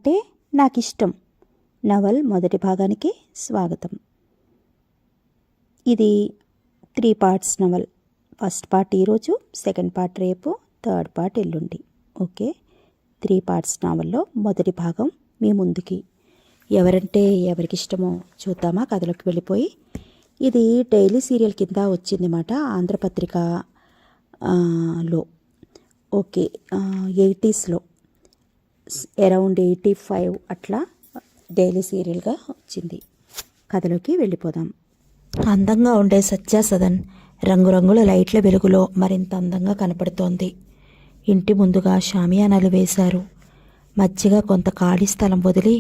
అంటే నాకిష్టం నవల్ మొదటి భాగానికి స్వాగతం. ఇది 3 పార్ట్స్ నవల్. ఫస్ట్ పార్ట్ ఈరోజు, సెకండ్ పార్ట్ రేపు, థర్డ్ పార్ట్ ఎల్లుండి. ఓకే, 3 పార్ట్స్ నవల్లో మొదటి భాగం మీ ముందుకి. ఎవరంటే ఎవరికి ఇష్టమో చూద్దామా కథలోకి వెళ్ళిపోయి. ఇది డైలీ సీరియల్ కింద వచ్చిందన్నమాట ఆంధ్రపత్రిక లో. ఓకే, 80స్లో అరౌండ్ 85 అట్లా డైలీ సీరియల్గా వచ్చింది. కథలోకి వెళ్ళిపోదాం. అందంగా ఉండే సత్య సదన్ రంగురంగుల లైట్ల వెలుగులో మరింత అందంగా కనపడుతోంది. ఇంటి ముందుగా షామియానాలు వేశారు. మధ్యగా కొంత ఖాళీ స్థలం వదిలి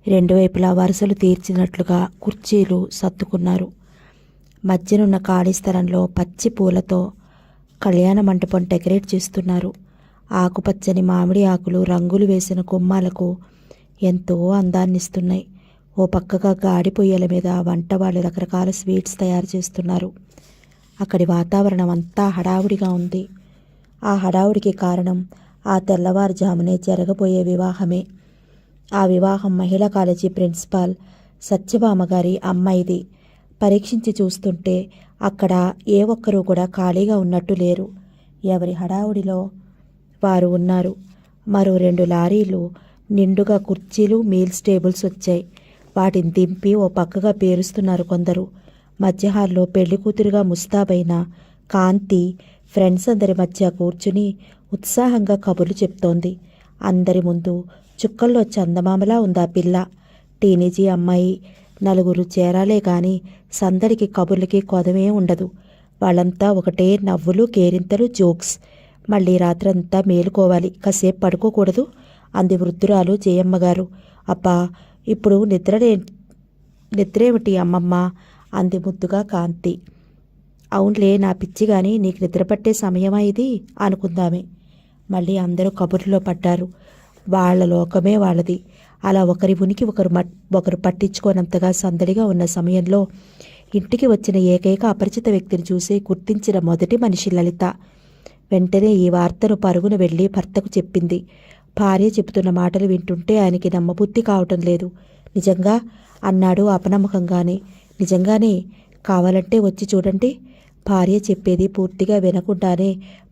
2 వైపులా వరుసలు తీర్చినట్లుగా కుర్చీలు సర్దుకున్నారు. మధ్యనున్న ఖాళీ స్థలంలో పచ్చి పూలతో కళ్యాణ మంటపం డెకరేట్ చేస్తున్నారు. ఆకుపచ్చని మామిడి ఆకులు రంగులు వేసిన గుమ్మాలకు ఎంతో అందాన్నిస్తున్నాయి. ఓ పక్కగా గాడి పొయ్యల మీద వంట వాళ్ళు రకరకాల స్వీట్స్ తయారు చేస్తున్నారు. అక్కడి వాతావరణం అంతా హడావుడిగా ఉంది. ఆ హడావుడికి కారణం ఆ తెల్లవారుజామునే జరగబోయే వివాహమే. ఆ వివాహం మహిళా కాలేజీ ప్రిన్సిపాల్ సత్యభామ గారి అమ్మాయిది. పరీక్షించి చూస్తుంటే అక్కడ ఏ ఒక్కరూ కూడా ఖాళీగా ఉన్నట్టు లేరు. ఎవరి హడావుడిలో వారు ఉన్నారు. మరో 2 లారీలు నిండుగా కుర్చీలు, మీల్స్ టేబుల్స్ వచ్చాయి. వాటిని దింపి ఓ పక్కగా పేరుస్తున్నారు కొందరు. మధ్య హాల్లో పెళ్లి కూతురుగా ముస్తాబైన కాంతి ఫ్రెండ్స్ అందరి మధ్య కూర్చుని ఉత్సాహంగా కబుర్లు చెప్తోంది. అందరి ముందు చుక్కల్లో చందమామలా ఉందా పిల్ల. టీనేజీ అమ్మాయి. 4 చేరాలే కానీ సందడికి కబుర్లకి కొదమే ఉండదు. వాళ్ళంతా ఒకటే నవ్వులు, కేరింతలు, జోక్స్. మళ్ళీ రాత్రంతా మేలుకోవాలి, కాసేపు పడుకోకూడదు అంది వృద్ధురాలు జయమ్మగారు. అబ్బా, ఇప్పుడు నిద్రేమిటి అమ్మమ్మ అంది ముద్దుగా కాంతి. అవునులే నా పిచ్చి గాని, నీకు నిద్రపట్టే సమయమా ఇది అనుకుందామే. మళ్ళీ అందరూ కబుర్లో పడ్డారు. వాళ్ళ లోకమే వాళ్ళది. అలా ఒకరి ఉనికి ఒకరు పట్టించుకోనంతగా సందడిగా ఉన్న సమయంలో ఇంటికి వచ్చిన ఏకైక అపరిచిత వ్యక్తిని చూసి గుర్తించిన మొదటి మనిషి లలిత. వెంటనే ఈ వార్తను పరుగున వెళ్ళి భర్తకు చెప్పింది. భార్య చెబుతున్న మాటలు వింటుంటే ఆయనకి నమ్మబుద్ధి కావటం లేదు. నిజంగా అన్నాడు అపనమ్మకంగానే. నిజంగానే, కావాలంటే వచ్చి చూడండి. భార్య చెప్పేది పూర్తిగా వినకుండానే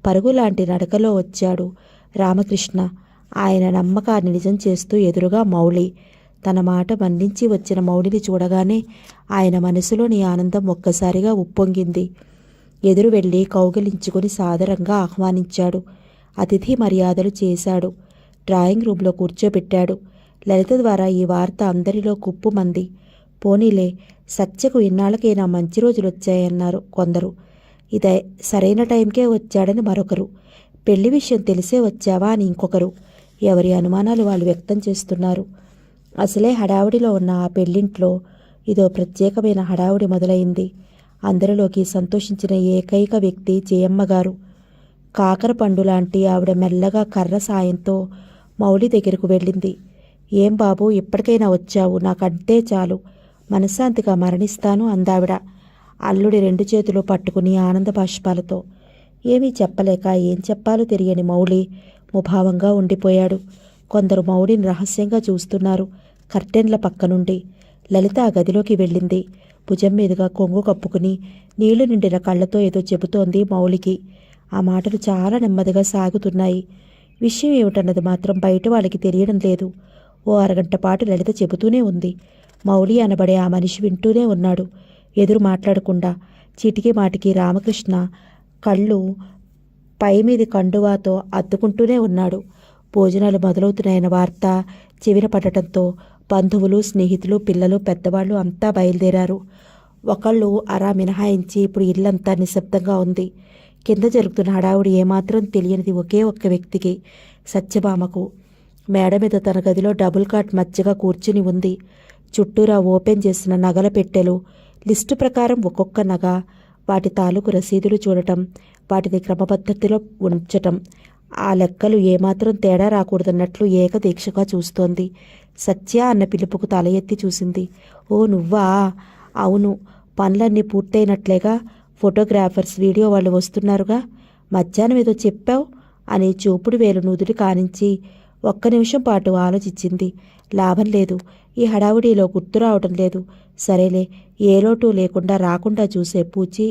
పరుగులాంటి నడకలో వచ్చాడు రామకృష్ణ. ఆయన నమ్మకాన్ని నిజం చేస్తూ ఎదురుగా మౌళి. తన మాట మన్నించి వచ్చిన మౌళిని చూడగానే ఆయన మనసులోని ఆనందం ఒక్కసారిగా ఉప్పొంగింది. ఎదురు వెళ్ళి కౌగిలించుకుని సాదరంగా ఆహ్వానించాడు. అతిథి మర్యాదలు చేశాడు. డ్రాయింగ్ రూంలో కూర్చోబెట్టాడు. లలిత ద్వారా ఈ వార్త అందరిలో కుప్పుమంది. పోనీలే, సత్యకు ఇన్నాళ్ళకైనా మంచి రోజులు వచ్చాయన్నారు కొందరు. ఇదే సరైన టైంకే వచ్చాడని మరొకరు. పెళ్లి విషయం తెలిసే వచ్చావా అని ఇంకొకరు. ఎవరి అనుమానాలు వాళ్ళు వ్యక్తం చేస్తున్నారు. అసలే హడావుడిలో ఉన్న ఆ పెళ్లింట్లో ఇదో ప్రత్యేకమైన హడావుడి మొదలైంది. అందరిలోకి సంతోషించిన ఏకైక వ్యక్తి జయమ్మగారు. కాకర పండు లాంటి ఆవిడ మెల్లగా కర్ర సాయంతో మౌళి దగ్గరకు వెళ్ళింది. ఏం బాబు, ఇప్పటికైనా వచ్చావు, నాకంటే చాలు, మనశ్శాంతిగా మరణిస్తాను అందావిడ అల్లుడి 2 చేతులు పట్టుకుని ఆనంద బాష్పాలతో. ఏమీ చెప్పలేక ఏం చెప్పాలో తెలియని మౌళి ముభావంగా ఉండిపోయాడు. కొందరు మౌళిని రహస్యంగా చూస్తున్నారు కర్టెన్ల పక్క నుండి. లలిత ఆ గదిలోకి వెళ్ళింది. భుజం మీదుగా కొంగు కప్పుకుని నీళ్లు నిండిన కళ్ళతో ఏదో చెబుతోంది మౌళికి. ఆ మాటలు చాలా నెమ్మదిగా సాగుతున్నాయి. విషయం ఏమిటన్నది మాత్రం బయట వాళ్ళకి తెలియడం లేదు. ఓ అరగంట పాటు లలిత చెబుతూనే ఉంది. మౌళి అనబడే ఆ మనిషి వింటూనే ఉన్నాడు, ఎదురు మాట్లాడకుండా. చీటికి మాటికి రామకృష్ణ కళ్ళు పైమీది కండువాతో అద్దుకుంటూనే ఉన్నాడు. భోజనాలు మొదలవుతున్నాయన్న వార్త చెవిన పడటంతో బంధువులు, స్నేహితులు, పిల్లలు, పెద్దవాళ్ళు అంతా బయలుదేరారు. ఒకళ్ళు అరా మినహాయించి ఇప్పుడు ఇల్లంతా నిశ్శబ్దంగా ఉంది. కింద జరుగుతున్న హడావుడి ఏమాత్రం తెలియనిది ఒకే ఒక్క వ్యక్తికి, సత్యభామకు. మేడ మీద తన గదిలో డబుల్ కాట్ మధ్యగా కూర్చుని ఉంది. చుట్టూరా ఓపెన్ చేసిన నగల పెట్టెలు, లిస్టు ప్రకారం ఒక్కొక్క నగ, వాటి తాలూకు రసీదులు చూడటం, వాటిని క్రమపద్ధతిలో ఉంచటం. ఆ లెక్కలు ఏమాత్రం తేడా రాకూడదన్నట్లు ఏకదీక్షగా చూస్తోంది. సత్య అన్న పిలుపుకు తల ఎత్తి చూసింది. ఓ నువ్వా? అవును, పనులన్నీ పూర్తయినట్లేగా. ఫోటోగ్రాఫర్స్, వీడియో వాళ్ళు వస్తున్నారుగా. మధ్యాహ్నం ఏదో చెప్పావు అని చూపుడు వేలు నుదుటి కానించి ఒక్క నిమిషం పాటు ఆలోచించింది. లాభం లేదు. ఈ హడావుడిలో గుర్తు రావటం లేదు. సరేలే, ఏ లోటు లేకుండా రాకుండా చూసే పూచి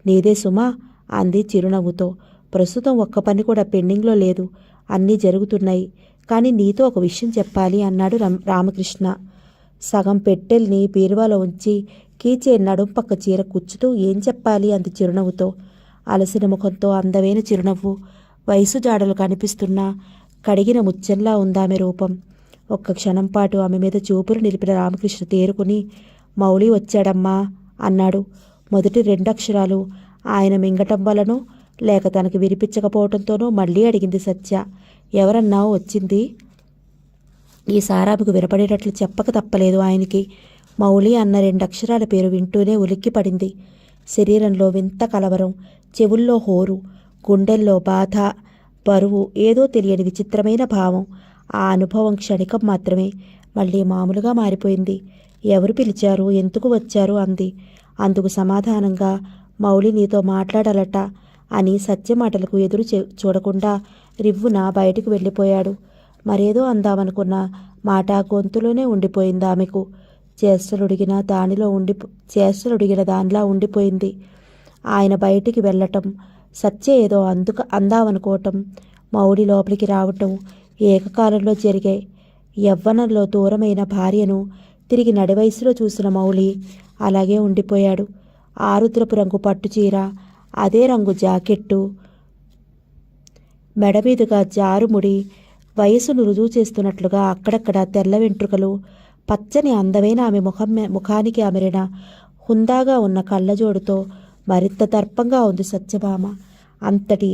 నీదే సుమా అంది చిరునవ్వుతో. ప్రస్తుతం ఒక్క పని కూడా పెండింగ్లో లేదు. అన్నీ జరుగుతున్నాయి. కానీ నీతో ఒక విషయం చెప్పాలి అన్నాడు రామకృష్ణ. సగం పెట్టెల్ని బీరువాలో ఉంచి కీచే నడుం పక్క చీర కూర్చుతూ ఏం చెప్పాలి అంది చిరునవ్వుతో. అలసిన ముఖంతో అందమైన చిరునవ్వు. వయసు జాడలు కనిపిస్తున్నా కడిగిన ముచ్చెల్లా ఉందామె రూపం. ఒక్క క్షణం పాటు ఆమె మీద చూపులు నిలిపిన రామకృష్ణ తేరుకుని మౌళి వచ్చాడమ్మా అన్నాడు. మొదటి 2 అక్షరాలు ఆయన మింగటం వలనో లేక తనకి వినిపించకపోవడంతోనో మళ్ళీ అడిగింది సత్య. ఎవరన్నావు వచ్చింది? ఈ సారాబుకు వినపడేటట్లు చెప్పక తప్పలేదు ఆయనకి. మౌళి అన్న 2 అక్షరాల పేరు వింటూనే ఉలిక్కి పడింది. శరీరంలో వింత కలవరం, చెవుల్లో హోరు, గుండెల్లో బాధ, బరువు, ఏదో తెలియని విచిత్రమైన భావం. ఆ అనుభవం క్షణికం మాత్రమే. మళ్ళీ మామూలుగా మారిపోయింది. ఎవరు పిలిచారు, ఎందుకు వచ్చారు అంది. అందుకు సమాధానంగా మౌళి నీతో మాట్లాడాలట అని సత్య మాటలకు ఎదురు చూడకుండా రివ్వున బయటికి వెళ్ళిపోయాడు. మరేదో అందామనుకున్న మాట గొంతులోనే ఉండిపోయింది ఆమెకు. చేష్టలుడిగిన దానిలా ఉండిపోయింది. ఆయన బయటికి వెళ్ళటం, సత్య ఏదో అందామనుకోవటం, మౌడి లోపలికి రావటం ఏకకాలంలో జరిగాయి. యవ్వనంలో దూరమైన భార్యను తిరిగి నడివయసులో చూసిన మౌళి అలాగే ఉండిపోయాడు. ఆరుద్రపు రంగు పట్టుచీర, అదే రంగు జాకెట్టు, మెడమీదుగా జారుముడి, వయసును రుజువు చేస్తున్నట్లుగా అక్కడక్కడ తెల్ల వెంట్రుకలు, పచ్చని అందమైన ఆమె ముఖానికి అమరిన హుందాగా ఉన్న కళ్ళజోడుతో మరింత దర్పంగా ఉంది సత్యభామ. అంతటి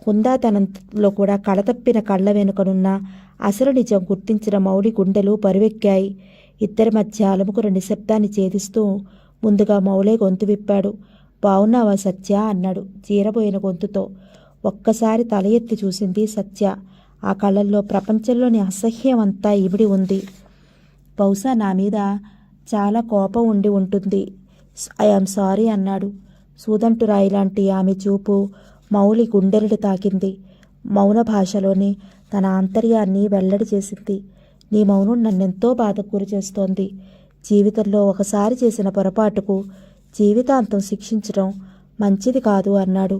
హుందాతనంలో కూడా కళతప్పిన కళ్ళ వెనుకనున్న అసలు నిజం గుర్తించిన మౌళి గుండెలు బరువెక్కాయి. ఇద్దరి మధ్య అలముకున్న నిశ్శబ్దాన్ని ఛేదిస్తూ ముందుగా మౌళే గొంతు విప్పాడు. బావున్నావా సత్య అన్నాడు చీరబోయిన గొంతుతో. ఒక్కసారి తల ఎత్తి చూసింది సత్య. ఆ కళ్ళల్లో ప్రపంచంలోని అసహ్యం అంతా ఇమిడి ఉంది. బహుశా నా మీద చాలా కోపం ఉండి ఉంటుంది. ఐఆమ్ సారీ అన్నాడు. సూదంటురాయి లాంటి ఆమె చూపు మౌలి గుండెలను తాకింది. మౌన భాషలోని తన ఆంతర్యాన్ని వెల్లడి చేసింది. నీ మౌనం నన్నెంతో బాధకు గురి చేస్తోంది. జీవితంలో ఒకసారి చేసిన పొరపాటుకు జీవితాంతం శిక్షించడం మంచిది కాదు అన్నాడు.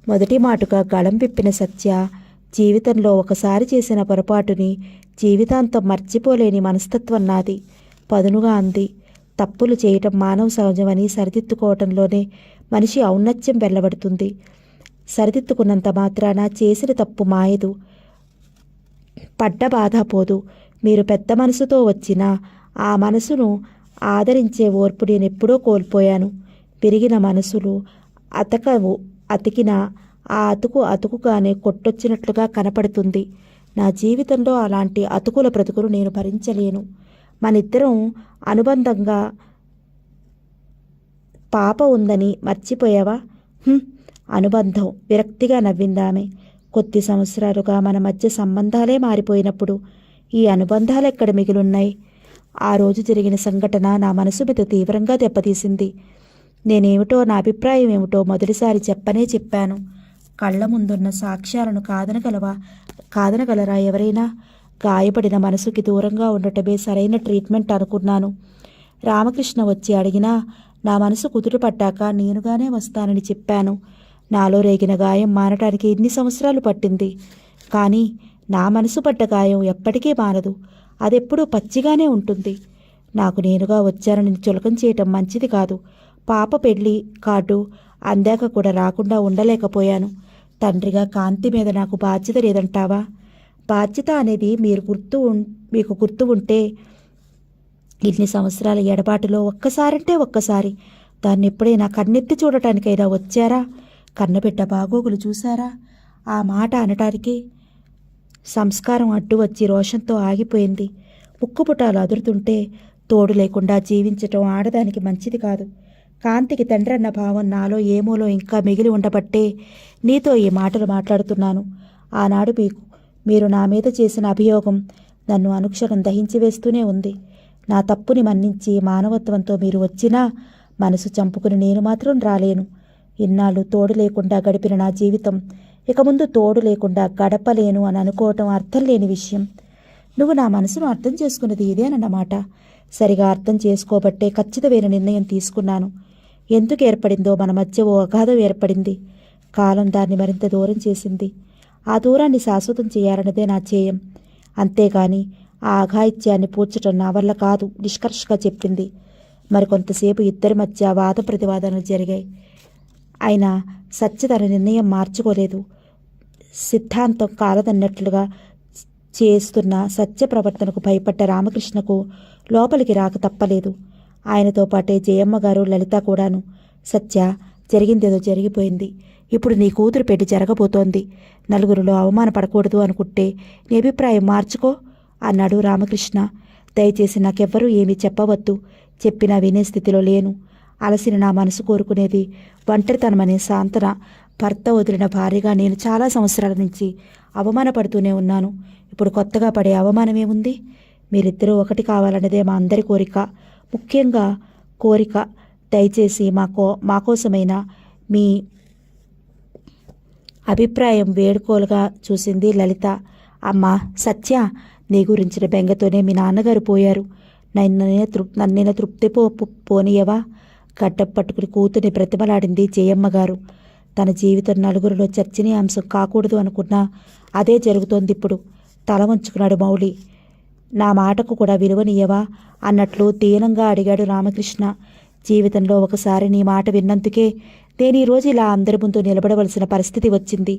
మొదటి మాటుగా గళం విప్పిన సత్య జీవితంలో ఒకసారి చేసిన పొరపాటుని జీవితాంతం మర్చిపోలేని మనస్తత్వం నాది పదునుగా అంది. తప్పులు చేయటం మానవ సహజమని సరిదిద్దుకోవటంలోనే మనిషి ఔన్నత్యం వెళ్ళబడుతుంది. సరిదిద్దుకున్నంత మాత్రాన చేసిన తప్పు మాయదు, పడ్డ బాధ పోదు. మీరు పెద్ద మనసుతో వచ్చినా ఆ మనసును ఆదరించే ఓర్పు నేనెప్పుడో కోల్పోయాను. విరిగిన మనసులు అతికిన ఆ అతుకుగానే కొట్టొచ్చినట్లుగా కనపడుతుంది. నా జీవితంలో అలాంటి అతుకుల బ్రతుకులు నేను భరించలేను. మనిద్దరం అనుబంధంగా పాప ఉందని మర్చిపోయావా? అనుబంధం విరక్తిగా నవ్విందామె. కొద్ది సంవత్సరాలుగా మన మధ్య సంబంధాలే మారిపోయినప్పుడు ఈ అనుబంధాలు ఎక్కడ మిగిలున్నాయి? ఆ రోజు జరిగిన సంఘటన నా మనసు మీద తీవ్రంగా దెబ్బతీసింది. నేనేమిటో, నా అభిప్రాయం ఏమిటో మొదటిసారి చెప్పాను. కళ్ళ ముందున్న సాక్ష్యాలను కాదనగలరా ఎవరైనా? గాయపడిన మనసుకి దూరంగా ఉండటమే సరైన ట్రీట్మెంట్ అనుకున్నాను. రామకృష్ణ వచ్చి అడిగినా నా మనసు కుదుటపడ్డాక నేనుగానే వస్తానని చెప్పాను. నాలో రేగిన గాయం మానటానికి ఇన్ని సంవత్సరాలు పట్టింది. కానీ నా మనసు పడ్డ గాయం ఎప్పటికీ మానదు. అదెప్పుడూ పచ్చిగానే ఉంటుంది. నాకు నేనుగా వచ్చానని చులకం చేయటం మంచిది కాదు. పాప పెళ్లి కార్డు అందాక కూడా రాకుండా ఉండలేకపోయాను. తండ్రిగా కాంతి మీద నాకు బాధ్యత లేదంటావా? బాధ్యత అనేది మీకు గుర్తు ఉంటే ఇన్ని సంవత్సరాల ఎడబాటులో ఒక్కసారి దాన్ని ఎప్పుడైనా కన్నెత్తి చూడటానికైనా వచ్చారా? కన్నబిడ్డ బాగోగులు చూశారా? ఆ మాట అనటానికి సంస్కారం అడ్డు వచ్చి రోషంతో ఆగిపోయింది. ముక్కుపుటాలు అదురుతుంటే తోడు లేకుండా జీవించటం ఆడదానికి మంచిది కాదు. కాంతికి తండ్రన్న భావం నాలో ఏమోలో ఇంకా మిగిలి ఉండబట్టే నీతో ఈ మాటలు మాట్లాడుతున్నాను. ఆనాడు మీరు నా మీద చేసిన అభియోగం నన్ను అనుక్షణం దహించి వేస్తూనే ఉంది. నా తప్పుని మన్నించి మానవత్వంతో మీరు వచ్చినా మనసు చంపుకుని నేను మాత్రం రాలేను. ఇన్నాళ్ళు తోడు లేకుండా గడిపిన నా జీవితం ఇక ముందు తోడు లేకుండా గడపలేను అని అనుకోవటం అర్థం లేని విషయం. నువ్వు నా మనసును అర్థం చేసుకున్నది ఇదేనన్నమాట. సరిగా అర్థం చేసుకోబట్టే ఖచ్చితమైన నిర్ణయం తీసుకున్నాను. ఎందుకు ఏర్పడిందో మన మధ్య ఓ అగాధం ఏర్పడింది. కాలం దాన్ని మరింత దూరం చేసింది. ఆ దూరాన్ని శాశ్వతం చేయాలన్నదే నా ధ్యేయం. అంతేగాని ఆ అఘాయిత్యాన్ని పూడ్చటం నా వల్ల కాదు నిష్కర్షగా చెప్పింది. మరికొంతసేపు ఇద్దరి మధ్య వాద ప్రతివాదనలు జరిగాయి. అయినా సత్య తన నిర్ణయం మార్చుకోలేదు. సిద్ధాంతం కాలదన్నట్లుగా చేస్తున్న సత్య ప్రవర్తనకు భయపడ్డ రామకృష్ణకు లోపలికి రాక తప్పలేదు. ఆయనతో పాటే జయమ్మ గారు, లలిత కూడాను. సత్య, జరిగిందేదో జరిగిపోయింది. ఇప్పుడు నీ కూతురు పెళ్లి జరగబోతోంది. నలుగురిలో అవమానపడకూడదు అనుకుంటే నీ అభిప్రాయం మార్చుకో అన్నాడు రామకృష్ణ. దయచేసి నాకెవ్వరూ ఏమీ చెప్పవద్దు. చెప్పినా వినే స్థితిలో లేను. అలసిన నా మనసు కోరుకునేది ఒంటరితనమనే సాంతన. భర్త వదిలిన భార్యగా నేను చాలా సంవత్సరాల నుంచి అవమానపడుతూనే ఉన్నాను. ఇప్పుడు కొత్తగా పడే అవమానమేముంది? మీరిద్దరూ ఒకటి కావాలన్నదే మా అందరి కోరిక. ముఖ్యంగా కోరిక. దయచేసి మా కోసమైనా మీ అభిప్రాయం వేడుకోలుగా చూసింది లలిత. అమ్మా సత్య, నీ గురించిన బెంగతోనే మీ నాన్నగారు పోయారు. నన్నైనా తృప్తి పోనీయవా? గడ్డం పట్టుకుని కూతుర్ని బ్రతిమలాడింది జయమ్మ గారు. తన జీవితం నలుగురిలో చర్చనీయాంశం కాకూడదు అనుకున్నా అదే జరుగుతోంది ఇప్పుడు. తల వంచుకున్నాడు మౌళి. నా మాటకు కూడా విలువనియ్యవా అన్నట్లు దీనంగా అడిగాడు రామకృష్ణ. జీవితంలో ఒకసారి నీ మాట విన్నందుకే నేను ఈరోజు ఇలా అందరి ముందు నిలబడవలసిన పరిస్థితి వచ్చింది.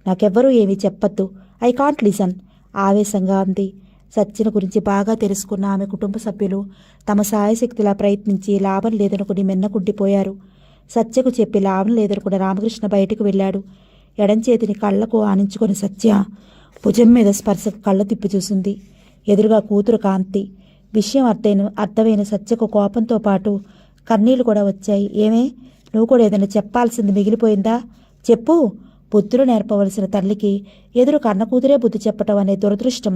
నాకెవ్వరూ ఏమీ చెప్పొద్దు. ఐ కాంట్ లిసన్ ఆవేశంగా అంది. సత్యను గురించి బాగా తెలుసుకున్న ఆమె కుటుంబ సభ్యులు తమ సాయశక్తిలా ప్రయత్నించి లాభం లేదనుకుని మెన్నకుండిపోయారు. సత్యకు చెప్పి లాభం లేదనుకున్న రామకృష్ణ బయటకు వెళ్ళాడు. ఎడంచేతిని కళ్లకు ఆనించుకొని సత్య భుజం మీద స్పర్శకు కళ్ళ తిప్పి చూసింది. ఎదురుగా కూతురు కాంతి. విషయం అర్థమైన సత్యకు కోపంతో పాటు కన్నీళ్లు కూడా వచ్చాయి. ఏమే, నువ్వు కూడా ఏదైనా చెప్పాల్సింది మిగిలిపోయిందా? చెప్పు. బుద్ధులు నేర్పవలసిన తల్లికి ఎదురు కన్న కూతురే బుద్ధి చెప్పటం అనే దురదృష్టం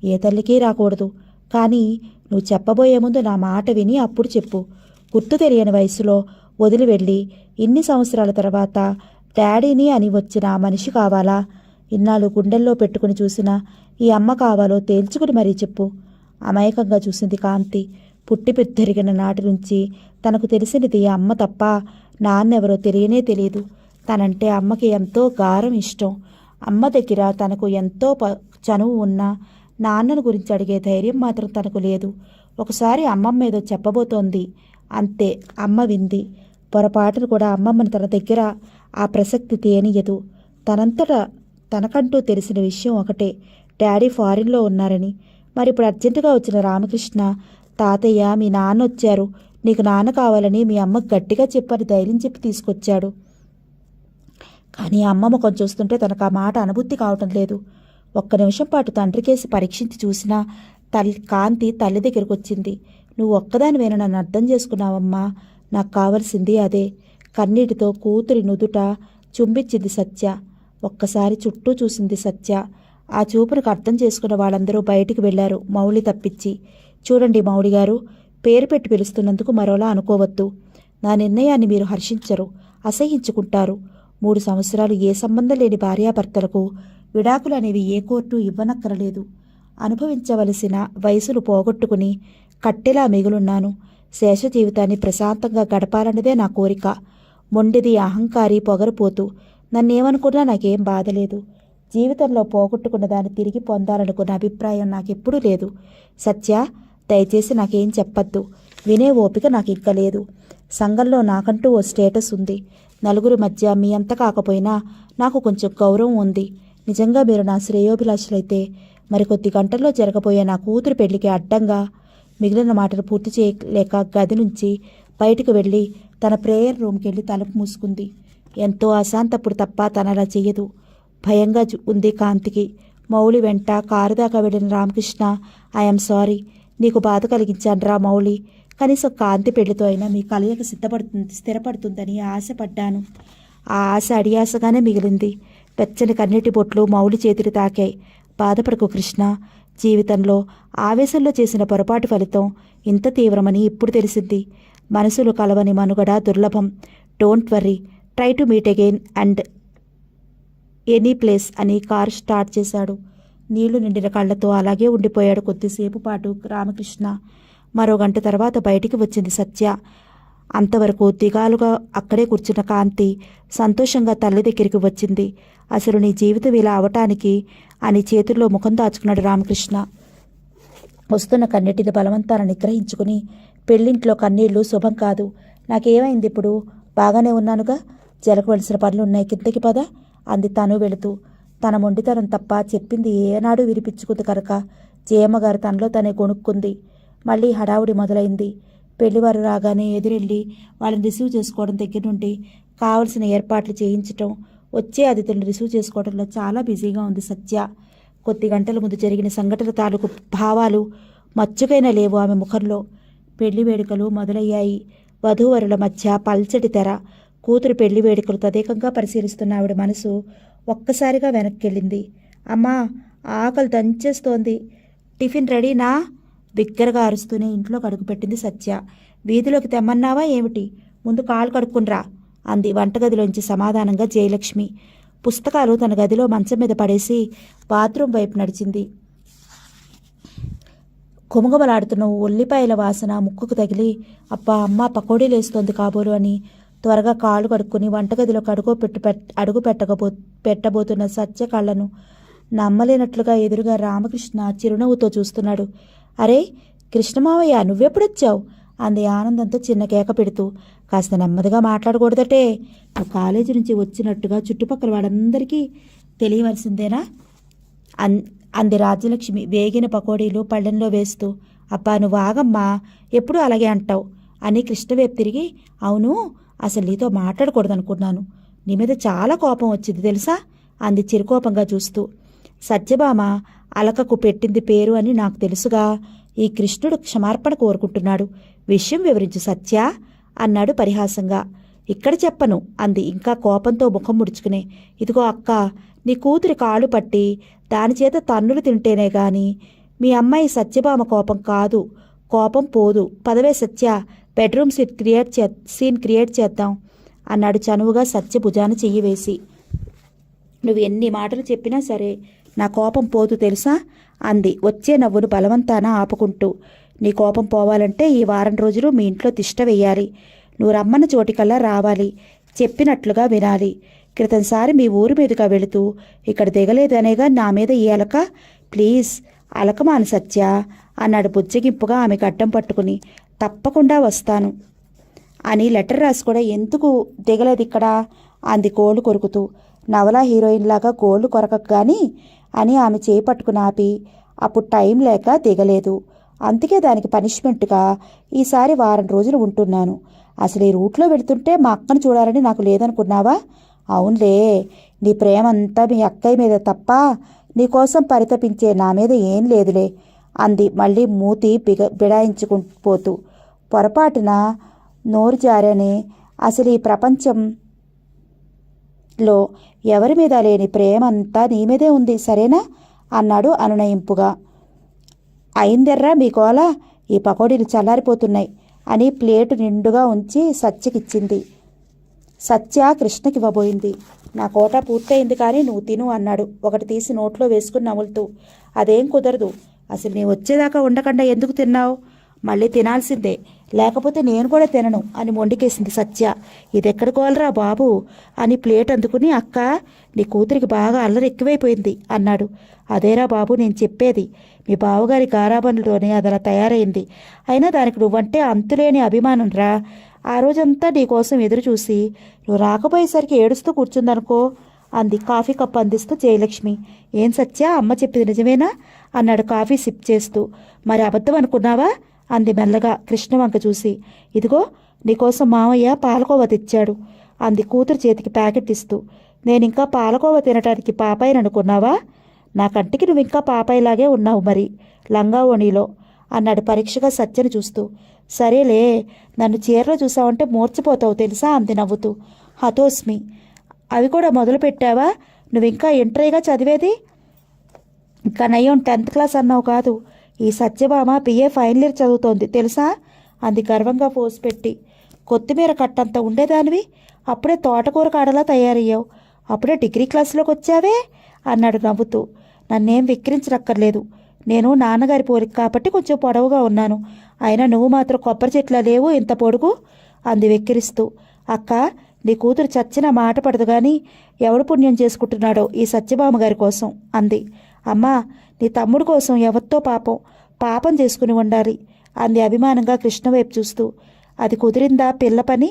ఏ తల్లికి రాకూడదు. కానీ నువ్వు చెప్పబోయే ముందు నా మాట విని అప్పుడు చెప్పు. గుర్తు తెలియని వయసులో వదిలి వెళ్ళి ఇన్ని సంవత్సరాల తర్వాత డాడీని అని వచ్చిన ఆ మనిషి కావాలా? ఇన్నాళ్ళు గుండెల్లో పెట్టుకుని చూసిన ఈ అమ్మ కావాలో తేల్చుకుని మరీ చెప్పు. అమాయకంగా చూసింది కాంతి. పుట్టి పెద్దరిగిన నాటి నుంచి తనకు తెలిసినది అమ్మ తప్ప నాన్నెవరో తెలియనే తెలియదు. తనంటే అమ్మకి ఎంతో గారం ఇష్టం. అమ్మ దగ్గర తనకు ఎంతో చనువు ఉన్నా నాన్నను గురించి అడిగే ధైర్యం మాత్రం తనకు లేదు. ఒకసారి అమ్మమ్మ ఏదో చెప్పబోతోంది. అంతే, అమ్మ వింది. పొరపాటును కూడా అమ్మమ్మని తన దగ్గర ఆ ప్రసక్తి తేనియదు. తనంతటా తనకంటూ తెలిసిన విషయం ఒకటే, డాడీ ఫారిన్లో ఉన్నారని. మరి ఇప్పుడు అర్జెంటుగా వచ్చిన రామకృష్ణ, తాతయ్య మీ నాన్న వచ్చారు, నీకు నాన్న కావాలని మీ అమ్మకు గట్టిగా చెప్పని ధైర్యం చెప్పి తీసుకొచ్చాడు. కానీ అమ్మమ్మ కొంచెం చూస్తుంటే తనకు ఆ మాట అనుభూతి కావటం లేదు. ఒక్క నిమిషం పాటు తండ్రి కేసి పరీక్షించి చూసినా కాంతి తల్లి దగ్గరకు వచ్చింది. నువ్వు ఒక్కదానివేనా నన్ను అర్థం చేసుకున్నావమ్మా? నాకు కావలసింది అదే. కన్నీటితో కూతురి నుదుట చుంబించింది సత్య. ఒక్కసారి చుట్టూ చూసింది సత్య. ఆ చూపునకు అర్థం చేసుకున్న వాళ్ళందరూ బయటికి వెళ్లారు, మౌళి తప్పించి. చూడండి మౌళి గారు, పేరు పెట్టి పిలుస్తున్నందుకు మరోలా అనుకోవద్దు. నా నిర్ణయాన్ని మీరు హర్షించరు, అసహించుకుంటారు. 3 సంవత్సరాలు ఏ సంబంధం లేని భార్యాభర్తలకు విడాకులు అనేవి ఏ కోర్టు ఇవ్వనక్కరలేదు. అనుభవించవలసిన వయసును పోగొట్టుకుని కట్టెలా మిగులున్నాను. శేష జీవితాన్ని ప్రశాంతంగా గడపాలన్నదే నా కోరిక. మొండిది, అహంకారి, పొగరుపోతూ నన్నేమనుకున్నా నాకేం బాధలేదు. జీవితంలో పోగొట్టుకున్న దాన్ని తిరిగి పొందాలనుకున్న అభిప్రాయం నాకెప్పుడూ లేదు. సత్య, దయచేసి నాకేం చెప్పద్దు. వినే ఓపిక నాకు ఇంకా లేదు. సంఘంలో నాకంటూ ఓ స్టేటస్ ఉంది. నలుగురి మధ్య మీ అంత కాకపోయినా నాకు కొంచెం గౌరవం ఉంది. నిజంగా మీరు నా శ్రేయోభిలాషులైతే మరికొద్ది గంటల్లో జరగబోయే నా కూతురు పెళ్లికి అడ్డంగా. మిగిలిన మాటలు పూర్తి చేయలేక గది నుంచి బయటకు వెళ్ళి తన ప్రేయర్ రూమ్కి వెళ్ళి తలుపు మూసుకుంది. ఎంతో అశాంతప్పుడు తప్ప తనలా చెయ్యదు. భయంగా ఉంది కాంతికి. మౌళి వెంట కారు దాకా వెళ్ళిన రామకృష్ణ, ఐఎమ్ సారీ, నీకు బాధ కలిగించానురా మౌళి. కనీసం కాంతి పెళ్లితో అయినా మీ కలయిక స్థిరపడుతుందని ఆశపడ్డాను. ఆ ఆశ అడియాసగానే మిగిలింది. వెచ్చని కన్నీటి బొట్లు మౌళి చేతులు తాకాయి. బాధపడకు కృష్ణ. జీవితంలో ఆవేశంలో చేసిన పొరపాటు ఫలితం ఇంత తీవ్రమని ఇప్పుడు తెలిసింది. మనసులు కలవని మనుగడ దుర్లభం. Don't worry, try to meet again and any place అని కారు స్టార్ట్ చేశాడు. నీళ్లు నిండిన కళ్ళతో అలాగే ఉండిపోయాడు కొద్దిసేపు పాటు రామకృష్ణ. మరో గంట తర్వాత బయటికి వచ్చింది సత్య. అంతవరకు దిగాలుగా అక్కడే కూర్చున్న కాంతి సంతోషంగా తల్లి దగ్గరికి వచ్చింది. అసలు నీ జీవితం ఇలా అవటానికి అని చేతుల్లో ముఖం దాచుకున్నాడు రామకృష్ణ. వస్తున్న కన్నీటిని బలవంతాన నిగ్రహించుకుని, పెళ్ళింట్లో కన్నీళ్లు శుభం కాదు. నాకేమైంది ఇప్పుడు? బాగానే ఉన్నానుగా. జరగవలసిన పనులున్నాయి, కిందకి పద అంది తను వెళుతూ. తన మొండితనం తప్ప చెప్పింది ఏనాడు వినిపించుకుంది కనుక జయమ్మగారు తనలో తనే గొణుక్కుంది. మళ్ళీ హడావుడి మొదలైంది. పెళ్లివారు రాగానే ఎదురెళ్ళి వాళ్ళని రిసీవ్ చేసుకోవడం దగ్గర నుండి కావలసిన ఏర్పాట్లు చేయించటం, వచ్చే అతిథులను రిసీవ్ చేసుకోవడంలో చాలా బిజీగా ఉంది సత్య. కొద్ది గంటల ముందు జరిగిన సంఘటన తాలూకు భావాలు మచ్చుకైనా లేవు ఆమె ముఖంలో. పెళ్లి వేడుకలు మొదలయ్యాయి. వధూవరుల మధ్య పల్చటి తెర. కూతురు పెళ్లి వేడుకలు తదేకంగా పరిశీలిస్తున్న ఆవిడ మనసు ఒక్కసారిగా వెనక్కెళ్ళింది. అమ్మా, ఆకలి దంచేస్తోంది, టిఫిన్ రెడీనా? బిగ్గరగా అరుస్తూనే ఇంట్లోకి అడుగుపెట్టింది సత్య. వీధిలోకి తెమ్మన్నావా ఏమిటి? ముందు కాలు కడుక్కునిరా అంది వంటగదిలోంచి సమాధానంగా జయలక్ష్మి. పుస్తకాలు తన గదిలో మంచం మీద పడేసి బాత్రూం వైపు నడిచింది. కుమగమలాడుతున్న ఉల్లిపాయల వాసన ముక్కుకు తగిలి, అబ్బా అమ్మ పకోడీలేస్తోంది కాబోలు అని త్వరగా కాళ్ళు కడుక్కుని వంటగదిలోకి అడుగు పెట్టబోతున్న సత్య కళ్ళను నమ్మలేనట్లుగా ఎదురుగా రామకృష్ణ చిరునవ్వుతో చూస్తున్నాడు. అరే కృష్ణమావయ్య, నువ్వెప్పుడొచ్చావు అంది ఆనందంతో చిన్న కేక పెడుతూ. కాస్త నెమ్మదిగా మాట్లాడకూడదటే, నువ్వు కాలేజీ నుంచి వచ్చినట్టుగా చుట్టుపక్కల వాళ్ళందరికీ తెలియవలసిందేనా అంది రాజ్యలక్ష్మి వేగిన పకోడీలు పళ్ళెంలో వేస్తూ. అబ్బా నువ్వు ఆగమ్మా, ఎప్పుడూ అలాగే అంటావు అని కృష్ణవేపు తిరిగి, అవును అసలు నీతో మాట్లాడకూడదనుకున్నాను, నీ మీద చాలా కోపం వచ్చింది తెలుసా అంది చిరుకోపంగా చూస్తూ. సత్యభామ అలకకు పెట్టింది పేరు అని నాకు తెలుసుగా. ఈ కృష్ణుడు క్షమార్పణ కోరుకుంటున్నాడు, విషయం వివరించు సత్య అన్నాడు పరిహాసంగా. ఇక్కడ చెప్పను అంది ఇంకా కోపంతో ముఖం ముడుచుకునే. ఇదిగో అక్క, నీ కూతురి కాళ్ళు పట్టి దానిచేత తన్నులు తింటేనే గాని మీ అమ్మాయి సత్యభామ కోపం కాదు, కోపం పోదు. పదవే సత్య, బెడ్రూమ్ సీన్ క్రియేట్ చేద్దాం అన్నాడు చనువుగా సత్య భుజాన చెయ్యి వేసి. నువ్వు ఎన్ని మాటలు చెప్పినా సరే నా కోపం పోదు తెలుసా అంది వచ్చే నవ్వును బలవంతాన ఆపుకుంటూ. నీ కోపం పోవాలంటే ఈ వారం రోజులు మీ ఇంట్లో తిష్ట వెయ్యాలి. నువ్వు రమ్మన్న చోటికల్లా రావాలి, చెప్పినట్లుగా వినాలి. క్రితంసారి మీ ఊరి మీదుగా వెళుతూ ఇక్కడ దిగలేదనేగా నా మీద ఈ అలక. ప్లీజ్ అలకమాను సత్య అన్నాడు బుజ్జగింపుగా ఆమె గడ్డం పట్టుకుని. తప్పకుండా వస్తాను అని లెటర్ రాసి కూడా ఎందుకు దిగలేదు ఇక్కడ అంది గోళ్ళు కొరుకుతూ. నవలా హీరోయిన్లాగా గోళ్ళు కొరకకు కానీ అని ఆమె చేయి పట్టుకుని ఆపి, అప్పుడు టైం లేక దిగలేదు, అందుకే దానికి పనిష్మెంట్గా ఈసారి వారం రోజులు ఉంటున్నాను. అసలు ఈ రూట్లో వెళుతుంటే మా అక్కను చూడాలని నాకు లేదనుకున్నావా? అవునులే, నీ ప్రేమంతా మీ అక్కయ్య మీద తప్ప నీకోసం పరితపించే నా మీద ఏం లేదులే అంది మళ్ళీ మూతి బిడాయించుకుపోతూ. పొరపాటున నోరు జారని అసలు ఈ ప్రపంచంలో ఎవరి మీద లేని ప్రేమంతా నీ మీదే ఉంది సరేనా అన్నాడు అనునయింపుగా. అయిందెర్రా మీ గోల, ఈ పకోడీలు చల్లారిపోతున్నాయి అని ప్లేటు నిండుగా ఉంచి సత్యకిచ్చింది. సత్య కృష్ణకివ్వబోయింది. నా కోట పూర్తయింది కానీ నువ్వు తిను అన్నాడు ఒకటి తీసి నోట్లో వేసుకుని నవ్వులుతూ. అదేం కుదరదు, అసలు నీ వచ్చేదాకా ఉండకుండా ఎందుకు తిన్నావు? మళ్ళీ తినాల్సిందే, లేకపోతే నేను కూడా తినను అని మొండికేసింది సత్య. ఇదెక్కడ గోలరా బాబు అని ప్లేట్ అందుకుని, అక్క నీ కూతురికి బాగా అల్లరి ఎక్కువైపోయింది అన్నాడు. అదేరా బాబు నేను చెప్పేది, మీ బావగారి గారాబండ్లోనే అదలా తయారైంది. అయినా దానికి నువ్వంటే అంతులేని అభిమానం రా. ఆ రోజంతా నీకోసం ఎదురు చూసి నువ్వు రాకపోయేసరికి ఏడుస్తూ కూర్చుందనుకో అంది కాఫీ కప్ అందిస్తూ జయలక్ష్మి. ఏం సత్య, అమ్మ చెప్పింది నిజమేనా అన్నాడు కాఫీ సిప్ చేస్తూ. మరి అబద్ధం అనుకున్నావా అంది మెల్లగా కృష్ణ వంక చూసి. ఇదిగో నీకోసం మామయ్య పాలకోవ తెచ్చాడు అంది కూతురు చేతికి ప్యాకెట్ ఇస్తూ. నేనింకా పాలకోవ తినటానికి పాపాయిని అనుకున్నావా? నా కంటికి నువ్వు ఇంకా పాపాయిలాగే ఉన్నావు మరి లంగా ఓణీలో అన్నాడు పరీక్షగా సత్యను చూస్తూ. సరేలే, నన్ను చీరలో చూసావంటే మూర్చిపోతావు తెలుసా అంది నవ్వుతూ. హతోస్మి, అవి కూడా మొదలు పెట్టావా? నువ్వు ఇంకా ఇంటర్గా చదివేది? ఇంకా నయ్యం 10th క్లాస్ అన్నావు కాదు. ఈ సత్యభామ BA ఫైనల్ ఇయర్ చదువుతోంది తెలుసా అంది గర్వంగా పోసి పెట్టి. కొత్తిమీర కట్టంత ఉండేదానివి, అప్పుడే తోటకూర కాడలా తయారయ్యావు అప్పుడే డిగ్రీ క్లాసులోకి వచ్చావే అన్నాడు నవ్వుతూ. నన్నేం విక్రించనక్కర్లేదు. నేను నాన్నగారి పోలిక కాబట్టి కొంచెం పొడవుగా ఉన్నాను. అయినా నువ్వు మాత్రం కొబ్బరి చెట్లా లేవు, ఇంత పొడుగు అంది వెక్కిరిస్తూ. అక్క, నీ కూతురు చచ్చిన మాట పడదు గాని ఎవడు పుణ్యం చేసుకుంటున్నాడో ఈ సత్యభామ గారి కోసం అంది. అమ్మా, నీ తమ్ముడు కోసం ఎవరితో పాపం చేసుకుని ఉండాలి అంది అభిమానంగా కృష్ణ వైపు చూస్తూ. అది కుదిరిందా పిల్ల పని?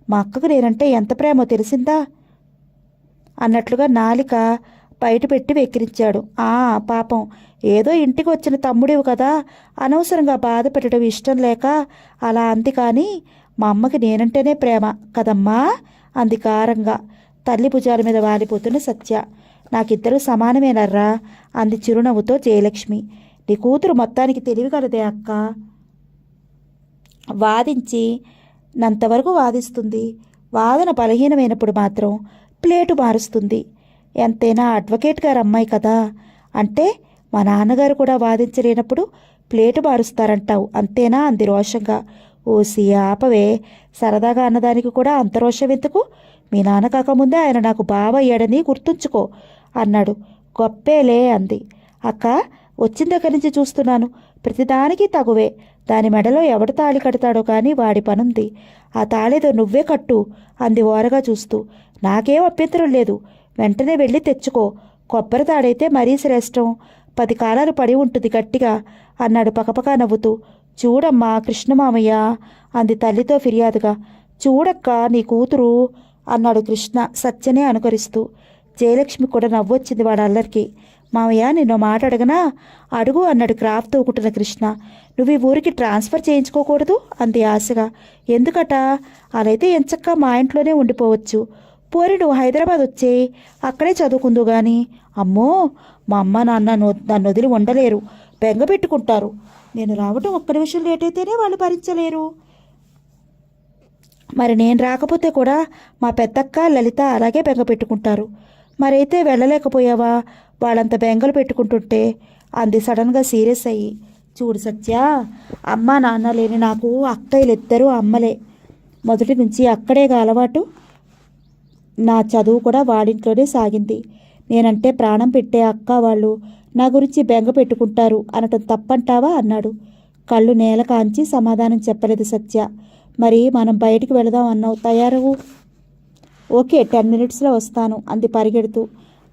మా అక్కకు నేనంటే ఎంత ప్రేమో తెలిసిందా అన్నట్లుగా నాలిక బయట పెట్టి వెక్కిరించాడు. పాపం, ఏదో ఇంటికి వచ్చిన తమ్ముడివి కదా, అనవసరంగా బాధ పెట్టడం ఇష్టం లేక అలా అంది. కానీ మా అమ్మకి నేనంటేనే ప్రేమ కదమ్మా అంది కారంగా తల్లి భుజాల మీద వాలిపోతున్న సత్య. నాకిద్దరూ సమానమేనర్రా అంది చిరునవ్వుతో జయలక్ష్మి. నీ కూతురు మొత్తానికి తెలివిగలదే అక్క. వాదించినంతవరకు వాదిస్తుంది. వాదన బలహీనమైనప్పుడు మాత్రం ప్లేటు మారుస్తుంది. ఎంతైనా అడ్వకేట్ గారు అమ్మాయి కదా. అంటే మా నాన్నగారు కూడా వాదించలేనప్పుడు ప్లేటు మారుస్తారంటావు అంతేనా అంది రోషంగా. ఓసి ఆపవే, సరదాగా అన్నదానికి కూడా అంత రోషం ఎందుకు? మీ నాన్న కాకముందే ఆయన నాకు బావ అయ్యాడని గుర్తుంచుకో అన్నాడు. గొప్పేలే అంది. అక్క, వచ్చిన దగ్గర నుంచి చూస్తున్నాను, ప్రతిదానికి తగువే. దాని మెడలో ఎవడు తాళి కడతాడో కానీ వాడి పనుంది. ఆ తాళేదో నువ్వే కట్టు అంది ఓరగా చూస్తూ. నాకేం అభ్యంతరం లేదు, వెంటనే వెళ్ళి తెచ్చుకో. కొబ్బరి తాడైతే మరీ శ్రేష్టం, 10 కాలాలు పడి ఉంటుంది గట్టిగా అన్నాడు పకపకా నవ్వుతూ. చూడమ్మా కృష్ణమామయ్య అంది తల్లితో ఫిర్యాదుగా. చూడక్క నీ కూతురు అన్నాడు కృష్ణ సత్యనే అనుకరిస్తూ. జయలక్ష్మి కూడా నవ్వొచ్చింది వాడు అల్లరికి. మామయ్య, నిన్ను మాట అడగనా? అడుగు అన్నాడు క్రాఫ్ట్ తోకుంటున్న కృష్ణ. నువ్వు ఈ ఊరికి ట్రాన్స్ఫర్ చేయించుకోకూడదు అంది ఆశగా. ఎందుకట? అలైతే ఎంచక్కా మా ఇంట్లోనే ఉండిపోవచ్చు. పోరి నువ్వు హైదరాబాద్ వచ్చేయి, అక్కడే చదువుకుందు గాని. అమ్మో, మా అమ్మ నాన్న నన్ను వదిలి ఉండలేరు, బెంగ పెట్టుకుంటారు. నేను రావటం ఒక్క నిమిషం లేట్ అయితేనే వాళ్ళు భరించలేరు. మరి నేను రాకపోతే కూడా మా పెద్దక్క లలిత అలాగే బెంగ పెట్టుకుంటారు. మరైతే వెళ్ళలేకపోయావా వాళ్ళంత బెంగలు పెట్టుకుంటుంటే అంది సడన్గా సీరియస్ అయ్యి. చూడు సత్య, అమ్మ నాన్న లేని నాకు అక్కయ్యలిద్దరూ అమ్మలే. మొదటి నుంచి అక్కడేగా అలవాటు. నా చదువు కూడా వాడింట్లోనే సాగింది. నేనంటే ప్రాణం పెట్టే అక్క వాళ్ళు నా గురించి బెంగ పెట్టుకుంటారు అనటం తప్పంటావా అన్నాడు. కళ్ళు నేల కాంచి సమాధానం చెప్పలేదు సత్య. మరి మనం బయటికి వెళదాం అన్నావు, తయారవు. ఓకే, 10 మినిట్స్లో వస్తాను అంది పరిగెడుతూ.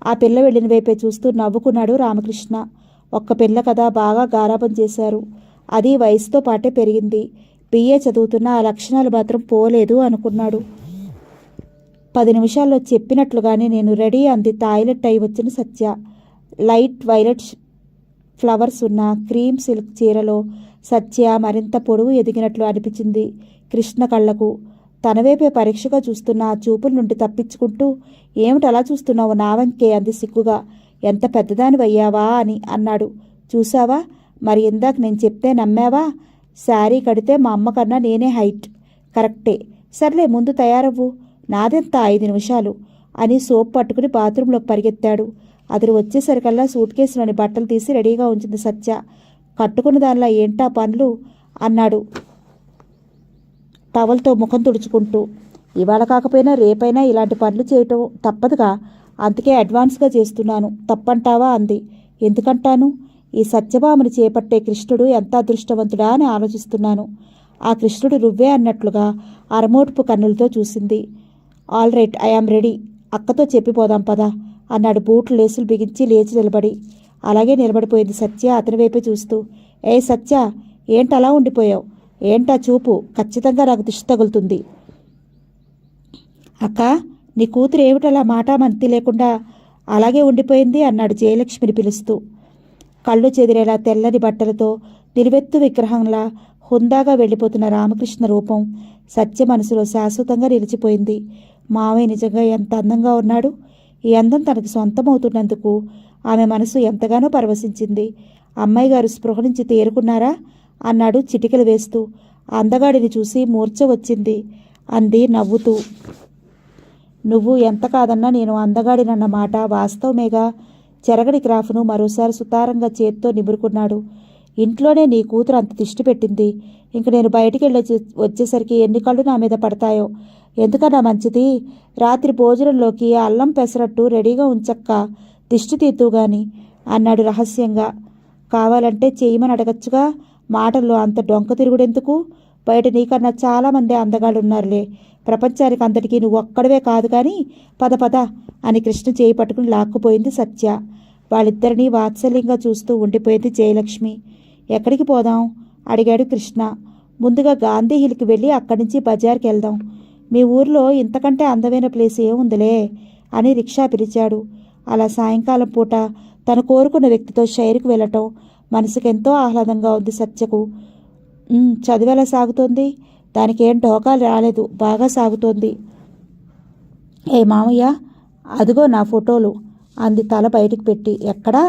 ఆ పిల్ల వెళ్ళిన వైపే చూస్తూ నవ్వుకున్నాడు రామకృష్ణ. ఒక్క పిల్ల కదా, బాగా గారాబం చేశారు. అది వయసుతో పాటే పెరిగింది. బిఏ చదువుతున్న ఆ లక్షణాలు మాత్రం పోలేదు అనుకున్నాడు. 10 నిమిషాల్లో చెప్పినట్లుగానే నేను రెడీ అంది టాయిలెట్ అయి వచ్చిన సత్య. లైట్ వైలెట్ ఫ్లవర్స్ ఉన్న క్రీమ్ సిల్క్ చీరలో సత్య మరింత పొడవు ఎదిగినట్లు అనిపించింది కృష్ణ కళ్ళకు. తనవైపే పరీక్షగా చూస్తున్న ఆ చూపుల నుండి తప్పించుకుంటూ, ఏమిటి అలా చూస్తున్నావు నా వంకే అంది సిగ్గుగా. ఎంత పెద్దదానివయ్యావా అని అన్నాడు. చూసావా, మరి ఇందాక నేను చెప్తే నమ్మావా? శారీ కడితే మా అమ్మ కన్నా నేనే హైట్. కరెక్టే, సర్లే ముందు తయారవ్వు. నాదెంత 5 నిమిషాలు అని సోప్ పట్టుకుని బాత్రూంలోకి పరిగెత్తాడు. అతను వచ్చేసరికల్లా సూట్ కేసులోని బట్టలు తీసి రెడీగా ఉంచింది సత్య. కట్టుకున్న దానిలా ఏంటా పనులు అన్నాడు టవల్తో ముఖం తుడుచుకుంటూ. ఇవాళ కాకపోయినా రేపైనా ఇలాంటి పనులు చేయటం తప్పదుగా, అందుకే అడ్వాన్స్గా చేస్తున్నాను. తప్పంటావా అంది. ఎందుకంటాను? ఈ సత్యభామని చేపట్టే కృష్ణుడు ఎంత అదృష్టవంతుడా అని ఆలోచిస్తున్నాను. ఆ కృష్ణుడు నువ్వే అన్నట్లుగా అరమోటుపు కన్నులతో చూసింది. All right, I am ready. అక్కతో చెప్పిపోదాం పదా అన్నాడు బూట్లు లేసులు బిగించి లేచి నిలబడి. అలాగే నిలబడిపోయింది సత్య అతని వైపే చూస్తూ. ఏ సత్య, ఏంటలా ఉండిపోయావు? ఏంటా చూపు? ఖచ్చితంగా నాకు దిష్టి తగులుతుంది. అక్క, నీ కూతురు ఏమిటలా మాటామంతి లేకుండా అలాగే ఉండిపోయింది అన్నాడు జయలక్ష్మిని పిలుస్తూ. కళ్ళు చెదిరేలా తెల్లని బట్టలతో నిలువెత్తు విగ్రహంలా హుందాగా వెళ్ళిపోతున్న రామకృష్ణ రూపం సత్య మనసులో శాశ్వతంగా నిలిచిపోయింది. మావయ్య నిజంగా ఎంత అందంగా ఉన్నాడు. ఈ అందం తనకు సొంతమవుతున్నందుకు ఆమె మనసు ఎంతగానో పరవశించింది. అమ్మాయి గారు స్పృహ నుంచి తేరుకున్నారా అన్నాడు చిటికలు వేస్తూ. అందగాడిని చూసి మూర్ఛ వచ్చింది అంది నవ్వుతూ. నువ్వు ఎంత కాదన్నా నేను అందగాడినన్న మాట వాస్తవమేగా. చెరగడి క్రాఫ్ను మరోసారి సుతారంగా చేత్తో నిమురుకున్నాడు. ఇంట్లోనే నీ కూతురు అంత దిష్టి పెట్టింది. ఇంక నేను బయటికి వెళ్ళి వచ్చేసరికి ఎన్ని కళ్ళు నా మీద పడతాయో. ఎందుకన్నా మంచిది, రాత్రి భోజనంలోకి అల్లం పెసరట్టు రెడీగా ఉంచక్క, దిష్టి తీద్దు గాని అన్నాడు రహస్యంగా. కావాలంటే చేయమని అడగచ్చుగా, మాటల్లో అంత డొంక తిరుగుడెందుకు? బయట నీకన్నా చాలామంది అందగాళ్ళున్నారులే. ప్రపంచానికి అంతటికీ నువ్వు ఒక్కడవే కాదు కానీ పద పద అని కృష్ణ చేయి పట్టుకుని లాక్కుపోయింది సత్య. వాళ్ళిద్దరినీ వాత్సల్యంగా చూస్తూ ఉండిపోయింది జయలక్ష్మి. ఎక్కడికి పోదాం అడిగాడు కృష్ణ. ముందుగా గాంధీ హిల్కి వెళ్ళి అక్కడి నుంచి బజార్కి వెళ్దాం. మీ ఊర్లో ఇంతకంటే అందమైన ప్లేస్ ఏముందిలే అని రిక్షా పిలిచాడు. అలా సాయంకాలం పూట తను కోరుకున్న వ్యక్తితో షైర్కి వెళ్ళటం మనసుకెంతో ఆహ్లాదంగా ఉంది సత్యకు. చదివేలా సాగుతోంది? దానికేం ఢోకాలు రాలేదు, బాగా సాగుతోంది. ఏ మామయ్య, అదిగో నా ఫోటోలు అంది తల బయటకు పెట్టి. ఎక్కడా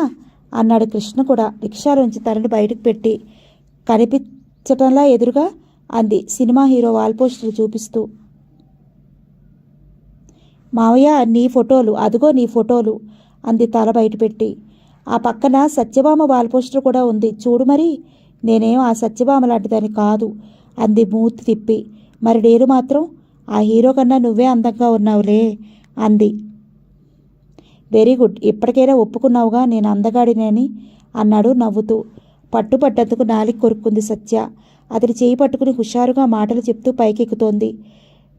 అన్నాడు కృష్ణ కూడా రిక్షాలోంచి తనని బయటకు పెట్టి. కనిపించటంలా ఎదురుగా అంది సినిమా హీరో వాల్ పోస్టర్ చూపిస్తూ. మావయ్య, నీ ఫోటోలు, అదిగో నీ ఫోటోలు అంది తల బయట పెట్టి. ఆ పక్కన సత్యభామ వాల్ పోస్టర్ కూడా ఉంది, చూడు మరి. నేనేం ఆ సత్యభామ లాంటిదని కాదు అంది మూతి తిప్పి. మరి నేను మాత్రం ఆ హీరో కన్నా నువ్వే అందంగా ఉన్నావులే అంది. వెరీ గుడ్, ఇప్పటికైనా ఒప్పుకున్నావుగా నేను అందగాడినేని అన్నాడు నవ్వుతూ. పట్టుపడ్డందుకు నాలికి కొరుక్కుంది సత్య. అతడి చేయి పట్టుకుని హుషారుగా మాటలు చెప్తూ పైకెక్కుతోంది.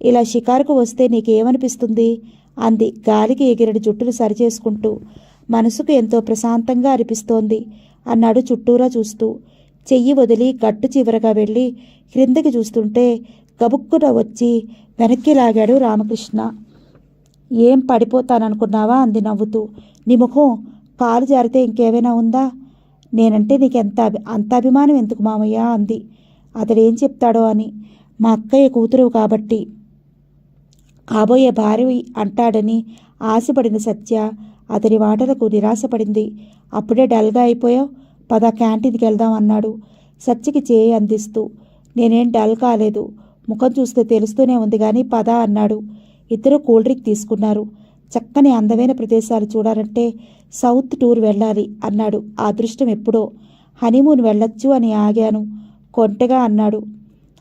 ఇలా షికారుకు వస్తే నీకేమనిపిస్తుంది అంది గాలికి ఎగిరడి జుట్టును సరిచేసుకుంటూ. మనసుకు ఎంతో ప్రశాంతంగా అనిపిస్తోంది అన్నాడు చుట్టూరా చూస్తూ. చెయ్యి వదిలి గట్టు చివరగా వెళ్ళి క్రిందకి చూస్తుంటే గబుక్కున వచ్చి వెనక్కి లాగాడు రామకృష్ణ. ఏం పడిపోతాననుకున్నావా అంది నవ్వుతూ. నీ ముఖం కాలు జారితే ఇంకేమైనా ఉందా? నేనంటే నీకెంత అంత అభిమానం ఎందుకు మామయ్య అంది. అతడేం చెప్తాడో అని. మా అక్కయ్య కూతురు కాబట్టి కాబోయే భార్య అంటాడని ఆశపడిన సత్య అతని మాటలకు నిరాశపడింది. అప్పుడే డల్గా అయిపోయావు, పద క్యాంటీన్కి వెళ్దాం అన్నాడు సత్యకి చేయి అందిస్తూ. నేనేం డల్ కాలేదు, ముఖం చూస్తే తెలుస్తూనే ఉంది కానీ పద అన్నాడు. ఇద్దరు కూల్ డ్రింక్ తీసుకున్నారు. చక్కని అందమైన ప్రదేశాలు చూడాలంటే సౌత్ టూర్ వెళ్ళాలి అన్నాడు. ఆ అదృష్టం ఎప్పుడో. హనీమూన్ వెళ్ళొచ్చు అని ఆగాను కొంటెగా అన్నాడు.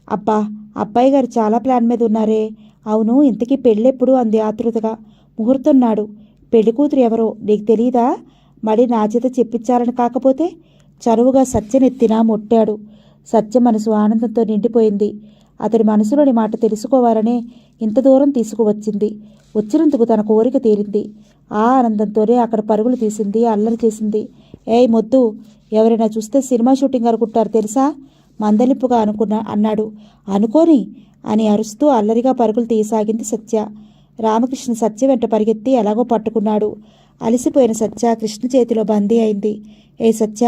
అబ్బా, అబ్బాయి గారు చాలా ప్లాన్ మీద ఉన్నారే. అవును, ఇంతకీ పెళ్ళెప్పుడు అంది ఆతృతగా. ముహూర్తం నాడు. పెళ్లి కూతురు ఎవరో నీకు తెలీదా? మళ్ళీ నా చేత చెప్పించాలని కాకపోతే చనువుగా సత్యనెత్తినా మొట్టాడు. సత్య మనసు ఆనందంతో నిండిపోయింది. అతడి మనసులోని మాట తెలుసుకోవాలనే ఇంత దూరం తీసుకువచ్చింది. వచ్చినందుకు తన కోరిక తీరింది. ఆ ఆనందంతోనే అక్కడ పరుగులు తీసింది, అల్లరి చేసింది. ఏయ్ మొద్దు, ఎవరైనా చూస్తే సినిమా షూటింగ్ అనుకుంటారు తెలుసా మందలింపుగా అన్నాడు. అనుకోని అని అరుస్తూ అల్లరిగా పరుగులు తీయసాగింది సత్య. రామకృష్ణ సత్య వెంట పరిగెత్తి ఎలాగో పట్టుకున్నాడు. అలసిపోయిన సత్య కృష్ణ చేతిలో బందీ అయింది. ఏ సత్య,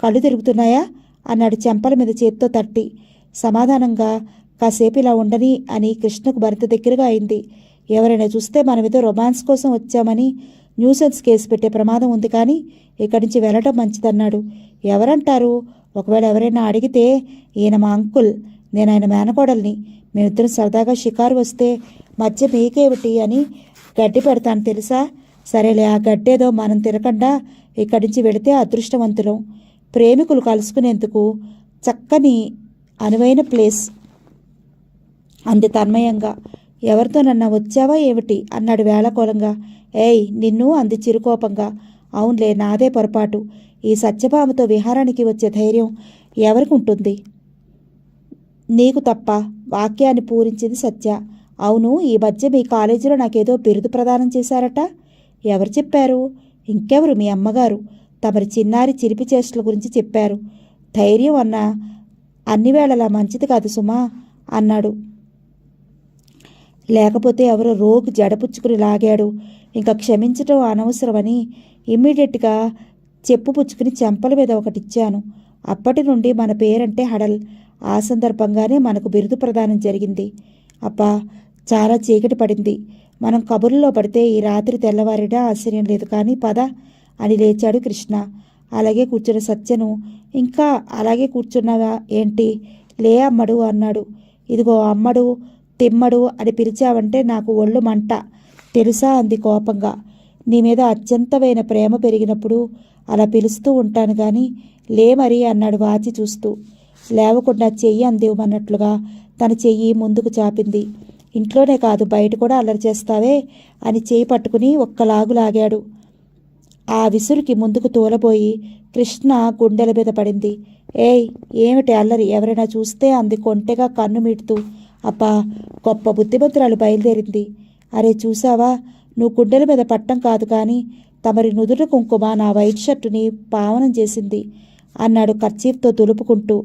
కళ్ళు తిరుగుతున్నాయా అన్నాడు చెంపల మీద చేత్తో తట్టి. సమాధానంగా కాసేపు ఇలా ఉండని అని కృష్ణకు మరింత దగ్గరగా అయింది. ఎవరైనా చూస్తే మనమేదో రొమాన్స్ కోసం వచ్చామని న్యూసెన్స్ కేసు పెట్టే ప్రమాదం ఉంది, కానీ ఇక్కడి నుంచి వెళ్ళటం మంచిదన్నాడు. ఎవరంటారు? ఒకవేళ ఎవరైనా అడిగితే ఈయన మా అంకుల్, నేను ఆయన మేనకోడల్ని, మేమిద్దరం సరదాగా షికారు వస్తే మధ్య మీకేమిటి అని గడ్డి పెడతాను తెలుసా? సరేలే, ఆ గడ్డేదో మనం తినకుండా ఇక్కడి నుంచి వెళితే అదృష్టవంతులం. ప్రేమికులు కలుసుకునేందుకు చక్కని అనువైన ప్లేస్ అంది తన్మయంగా. ఎవరితోనన్నా వచ్చావా ఏమిటి అన్నాడు వేళకోళంగా. ఏయ్ నిన్ను అంది చిరుకోపంగా. అవునులే, నాదే పొరపాటు. ఈ సత్యభామతో విహారానికి వచ్చే ధైర్యం ఎవరికి ఉంటుంది? నీకు తప్ప వాక్యాన్ని పూరించింది సత్య. అవును, ఈ మధ్య మీ కాలేజీలో నాకేదో బిరుదు ప్రదానం చేశారట. ఎవరు చెప్పారు? ఇంకెవరు, మీ అమ్మగారు. తమరి చిన్నారి చిలిపి చేష్టల గురించి చెప్పారు. ధైర్యం అన్నా అన్ని వేళలా మంచిది కాదు సుమా అన్నాడు. లేకపోతే ఎవరో రోగు జడపుచ్చుకుని లాగాడు. ఇంకా క్షమించటం అనవసరమని ఇమ్మీడియట్గా చెప్పు పుచ్చుకుని చెంపల మీద ఒకటిచ్చాను. అప్పటి నుండి మన పేరంటే హడల్. ఆ సందర్భంగానే మనకు బిరుదు ప్రదానం జరిగింది. అబ్బా, చాలా చీకటి పడింది. మనం కబుర్లో పడితే ఈ రాత్రి తెల్లవారినా ఆశ్చర్యం లేదు, కానీ పద అని లేచాడు కృష్ణ. అలాగే కూర్చున్న సత్యను, ఇంకా అలాగే కూర్చున్నావా ఏంటి, లే అమ్మడు అన్నాడు. ఇదిగో అమ్మడు తిమ్మడు అని పిలిచావంటే నాకు ఒళ్ళు మంట తెలుసా అంది కోపంగా. నీ మీద అత్యంతమైన ప్రేమ పెరిగినప్పుడు అలా పిలుస్తూ ఉంటాను, కానీ లే మరి అన్నాడు వాచి చూస్తూ. లేవకుండా చెయ్యి అందివ్వమన్నట్లుగా తన చెయ్యి ముందుకు చాపింది. ఇంట్లోనే కాదు బయట కూడా అల్లరి చేస్తావే అని చేయి పట్టుకుని ఒక్కలాగు లాగాడు. ఆ విసురుకి ముందుకు తోలబోయి కృష్ణ గుండెల మీద పడింది. ఏయ్ ఏమిటి అల్లరి, ఎవరైనా చూస్తే అంది కొంటెగా కన్ను మీటుతూ. అబ్బా, గొప్ప బుద్ధిమంతురాలు బయలుదేరింది. అరే చూసావా, నువ్వు గుండెల మీద పట్టం కాదు కానీ తమరి నుదుట కుంకుమ నా వైట్ షర్టుని పావనం చేసింది అన్నాడు కర్చీఫ్తో తులుపుకుంటూ.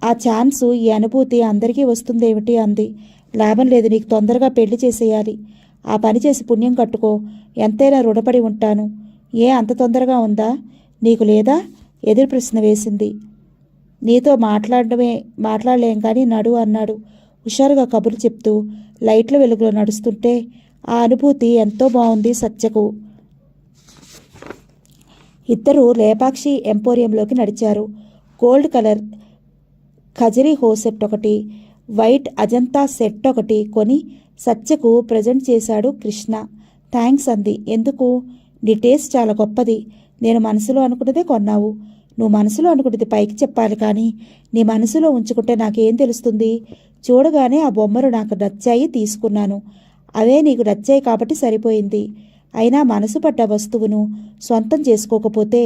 ఆ ఛాన్సు, ఈ అనుభూతి అందరికీ వస్తుందేమిటి అంది. లాభం లేదు, నీకు తొందరగా పెళ్లి చేసేయాలి. ఆ పని చేసి పుణ్యం కట్టుకో, ఎంతైనా రుణపడి ఉంటాను. ఏ అంత తొందరగా ఉందా నీకు లేదా? ఎదురు ప్రశ్న వేసింది. నీతో మాట్లాడలేం కానీ నడు అన్నాడు హుషారుగా కబుర్లు చెప్తూ. లైట్ల వెలుగులో నడుస్తుంటే ఆ అనుభూతి ఎంతో బాగుంది సత్యకు. ఇద్దరూ లేపాక్షి ఎంపోరియంలోకి నడిచారు. గోల్డ్ కలర్ ఖజరీ హో సెట్ ఒకటి, వైట్ అజంతా సెట్ ఒకటి కొని సత్యకు ప్రజెంట్ చేశాడు కృష్ణ. థ్యాంక్స్ అంది. ఎందుకు? నీ టేస్ట్ చాలా గొప్పది. నేను మనసులో అనుకున్నదే కొన్నావు. నువ్వు మనసులో అనుకున్నది పైకి చెప్పాలి కానీ నీ మనసులో ఉంచుకుంటే నాకేం తెలుస్తుంది? చూడగానే ఆ బొమ్మలు నాకు నచ్చాయి, తీసుకున్నాను. అవే నీకు నచ్చాయి కాబట్టి సరిపోయింది. అయినా మనసు పడ్డ వస్తువును సొంతం చేసుకోకపోతే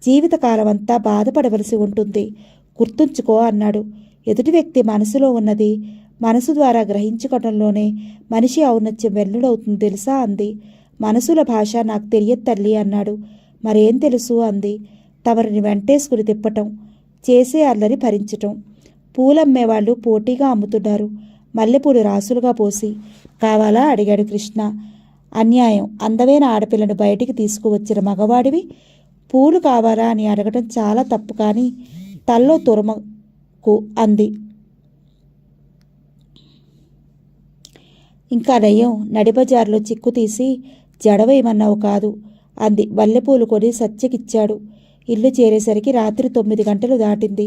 జీవితకాలం అంతా బాధపడవలసి ఉంటుంది. గుర్తుంచుకో అన్నాడు. ఎదుటి వ్యక్తి మనసులో ఉన్నది మనసు ద్వారా గ్రహించుకోవడంలోనే మనిషి ఔన్నత్యం వెల్లుడవుతుంది తెలుసా అంది. మనసుల భాష నాకు తెలియదు తల్లి అన్నాడు. మరేం తెలుసు అంది. తమరిని వెంటేసుకుని తిప్పటం, చేసే అల్లరి భరించటం. పూలమ్మేవాళ్ళు పోటీగా అమ్ముతున్నారు, మల్లెపూలు రాసులుగా పోసి. కావాలా అడిగాడు కృష్ణ. అన్యాయం, అందమైన ఆడపిల్లను బయటికి తీసుకువచ్చిన మగవాడివి పూలు కావాలా అని అడగటం చాలా తప్పు, కానీ తల్లో తురమకు అంది. ఇంకా నయ్యం, నడిబజార్లో చిక్కు తీసి జడవేయమన్నావు కాదు అంది. మల్లెపూలు కొని సత్యకిచ్చాడు. ఇల్లు చేరేసరికి రాత్రి 9 గంటలు దాటింది.